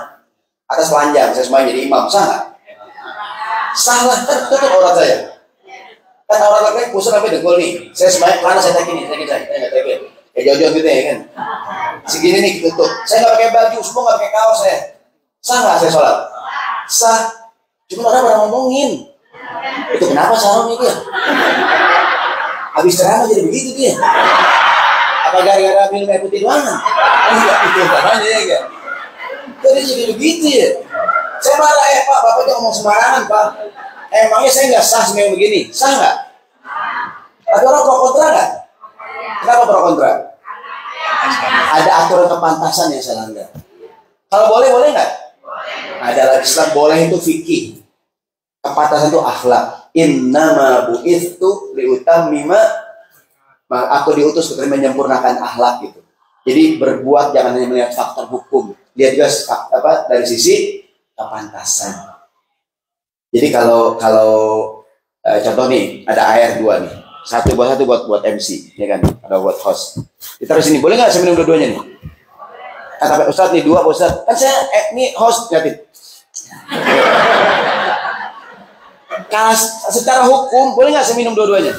Atas telanjang, saya semuanya jadi imam, sah nggak? Salah, kan tutup aurat saya. Kan aurat laki pusat sampai dengkul nih. Saya semuanya celana saya tekin nih, saya nggak tekin. Kayak jauh-jauh gitu ya kan. Segini nih ketutup. Saya nggak pakai baju, semua nggak pakai kaos saya. Sah nggak saya sholat? Sah. Cuma orang pada ngomongin. Itu kenapa sarungnya dia? Habis ceramah jadi begitu dia. Apa gara-gara minum air putih doang? Enggak, itu namanya ya enggak. Jadi begitu ya. Saya marah ya Pak, Bapak jangan ngomong sembarangan Pak. Emangnya saya nggak sah semua yang begini? Sah nggak? Ada orang pro kontra nggak? Kenapa pro kontra? Ada aturan kepantasan yang saya langgar. Kalau boleh nggak? Ada dalam Islam boleh itu fikih. Kepantasan itu akhlak. Innama bu'itsu liutammima, aku diutus untuk menyempurnakan akhlak gitu. Jadi berbuat jangan hanya melihat faktor hukum, lihat juga dari sisi kepantasan. Jadi kalau contoh nih ada air 2 nih, satu buat MC, ya kan? Ada buat host. Ditaruh sini, boleh nggak saya minum dua-duanya nih? Kata Pak Ustadz nih 2 Pak Ustadz, kan saya ini host liatin. Kalau secara hukum boleh nggak saya minum dua-duanya?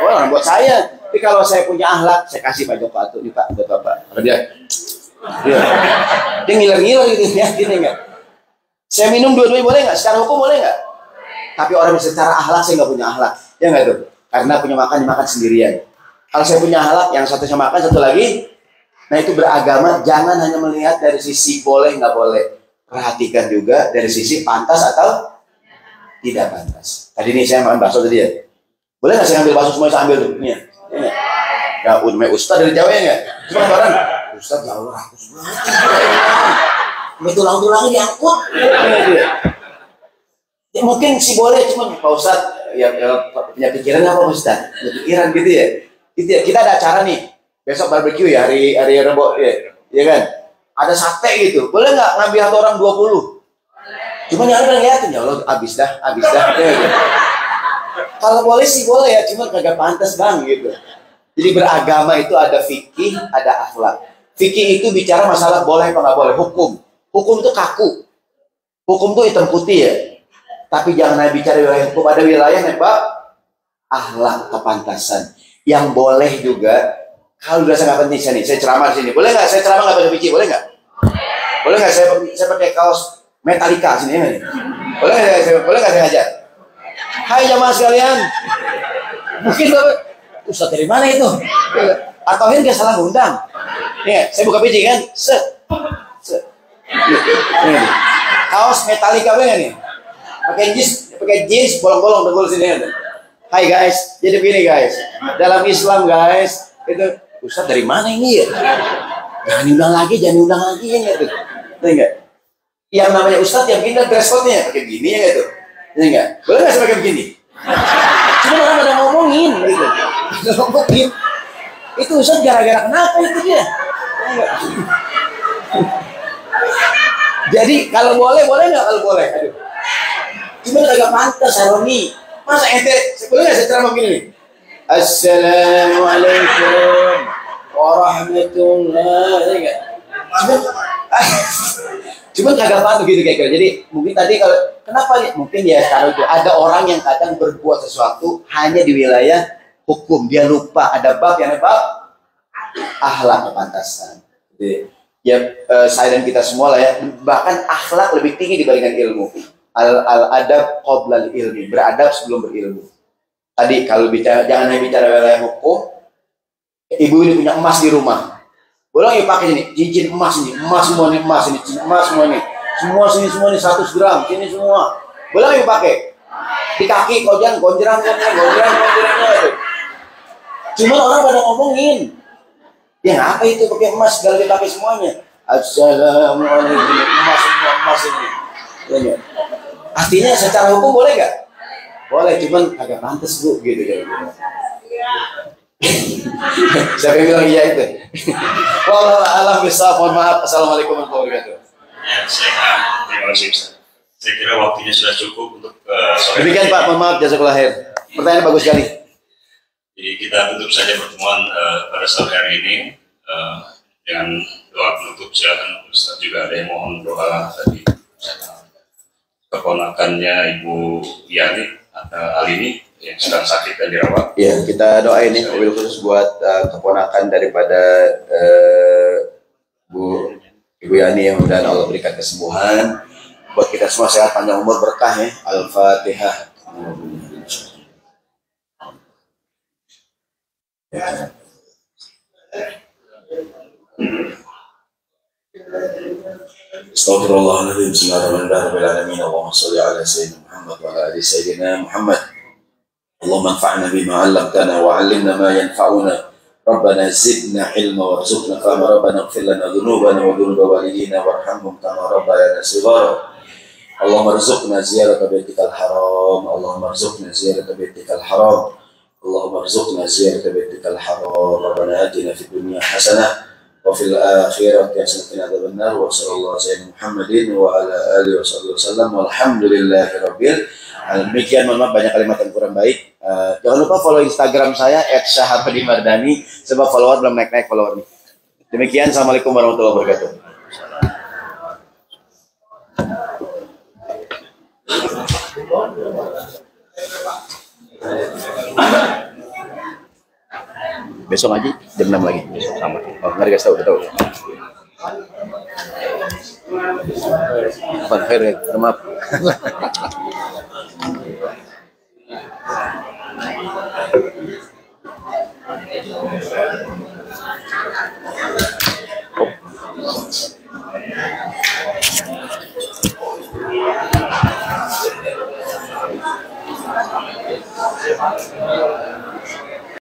Oh, buat saya. Tapi kalau saya punya akhlak, saya kasih Pak Joko Atuh nih Pak, buat Bapak. Dia ngiler-ngiler gitu ya, gini enggak? Saya minum dua-duanya boleh nggak? Secara hukum boleh nggak? Tapi orang secara akhlak saya nggak punya akhlak, ya nggak tuh? Karena punya makan dimakan sendirian. Kalau saya punya akhlak, yang satu saya makan, satu lagi, nah itu beragama. Jangan hanya melihat dari sisi boleh nggak boleh, perhatikan juga dari sisi pantas atau tidak pantas. Tadi ini saya makan bakso tadi ya. Boleh nggak saya ambil bakso semua, saya ambil tuh? Ini ya. Ya, udah Ustaz dari Jawa ya nggak? Cuma orang, Ustaz ya Allah, aku sebenarnya tulang-tulangnya diangkut. Ya, mungkin sih boleh, cuma Pak Ustaz ya punya pikiran apa Pak Ustaz? Punya pikiran gitu ya. Gitu ya. Kita ada acara nih, besok barbecue ya, hari Rebo ya kan? Ada sate gitu. Boleh nggak ngambil satu orang 20? Cuma yang ada ngeliatin, ya Allah habis dah. Ya, gitu. Kalau boleh sih boleh ya, cuma kagak pantas bang gitu. Jadi beragama itu ada fikih, ada akhlak. Fikih itu bicara masalah boleh apa nggak boleh, hukum. Hukum itu kaku. Hukum itu hitam putih ya. Tapi jangan bicara wilayah hukum, ada wilayah yang akhlak, kepantasan. Yang boleh juga, kalau udah sangat penting saya ceramah di sini. Boleh nggak saya ceramah nggak pakai peci? Boleh nggak? Boleh nggak saya pakai kaos Metallica sini ya? Boleh nggak saya ngajar? Hai jamaah sekalian, mungkin Ustaz dari mana itu? Atau ini salah ngundang? Ya, saya buka peci kan? Kaos Metallica apa nih? Pakai jeans bolong-bolong dengkul sini. Hai guys, jadi begini guys. Dalam Islam guys, itu Ustaz dari mana ini ya? Jangan diundang lagi ya gitu. Enggak. Yang namanya Ustaz yang pindah dress code-nya pakai gini ya gitu. Enggak. Boleh nggak saya pakai begini? Cuma orang pada ngomongin gitu. Ngomongin. Itu Ustaz gara-gara kenapa itu dia? Enggak. Jadi kalau boleh nggak kalau boleh? Aduh. Cuma agak pantas Haroni. Masa ente boleh nggak saya ceramah begini nih? Assalamualaikum warahmatullahi wabarakatuh. Cuma kagak pantas gitu kayak. Jadi mungkin tadi kalau kenapa nih? Mungkin ya kalau itu ada orang yang kadang berbuat sesuatu hanya di wilayah hukum, dia lupa ada bab yang bab akhlak kepantasan. Jadi ya saya dan kita semua lah ya, bahkan akhlak lebih tinggi dibandingkan ilmu. Al-adab qoblal ilmi, beradab sebelum berilmu. Tadi kalau bicara, jangan hanya bicara wilayah hukum. Ibu ini punya emas di rumah, boleh ya pakai ini cincin emas ini, emas semua nih, emas ini, emas semua nih, semua nih 100 gram, ini semua, boleh ya pakai di kaki, gonjrang itu. Cuma orang pada ngomongin, ya apa itu pakai emas segala dipakai semuanya. Assalamualaikum, emas ini. Ya, artinya secara hukum boleh nggak? Boleh, cuman agak pantas bu, gitu ya. Siapa yang bilang iya itu? Wallahu a'lam bishawab. Mohon maaf. Assalamualaikum warahmatullahi wabarakatuh. Ya, terima kasih Ustaz. Saya kira waktunya sudah cukup untuk sore. Demikian Pak, mohon maaf, jazakallahu khair. Pertanyaan bagus sekali. Jadi kita tutup saja pertemuan pada sore hari ini dengan doa penutup. Silakan Ustaz, juga ada yang mohon doa tadi. Keponakannya Ibu Yani atau Alini yang sedang sakit dan dirawat. Ya, kita doain nih mobil khusus buat keponakan daripada Ibu Yani yang mudah Allah berikan kesembuhan. Buat kita semua sehat, panjang umur, berkah ya. Al-Fatihah. Astaghfirullahaladzim. Bismillahirrahmanirrahim. Allahumma sholli ala sayyidina Muhammad wa ala ali sayyidina Muhammad. Allahumma anfa'na bima 'allamtana wa 'allimna ma yanfa'una. Rabbana zidna ilma warzuqna fahma. Rabbana ighfir lana dhunubana wa dhunuba walidina warhamhum kama rabbayana shighara. Allahumma arzuqna ziyarata baitikal haram. Allahumma arzuqna ziyarata baitikal haram. Allahumma arzuqna ziyarata baitikal haram. Rabbana atina fid dunya hasanah wa fil akhirati hasanah wa qina adzabannar. Wa sallallahu alaihi Muhammadin wa ala alihi wasallam. Walhamdulillahirabbil alamin. Demikian, mohon maaf banyak kalimat yang kurang baik. Jangan lupa follow Instagram saya @syahroni_mardani, sebab follower belum naik follower nih. Demikian, assalamualaikum warahmatullahi wabarakatuh. Besok ngaji jam 6 lagi. Besok sama. Oh, nggak dikasih tahu, udah tahu. Apa khair ya? Maaf.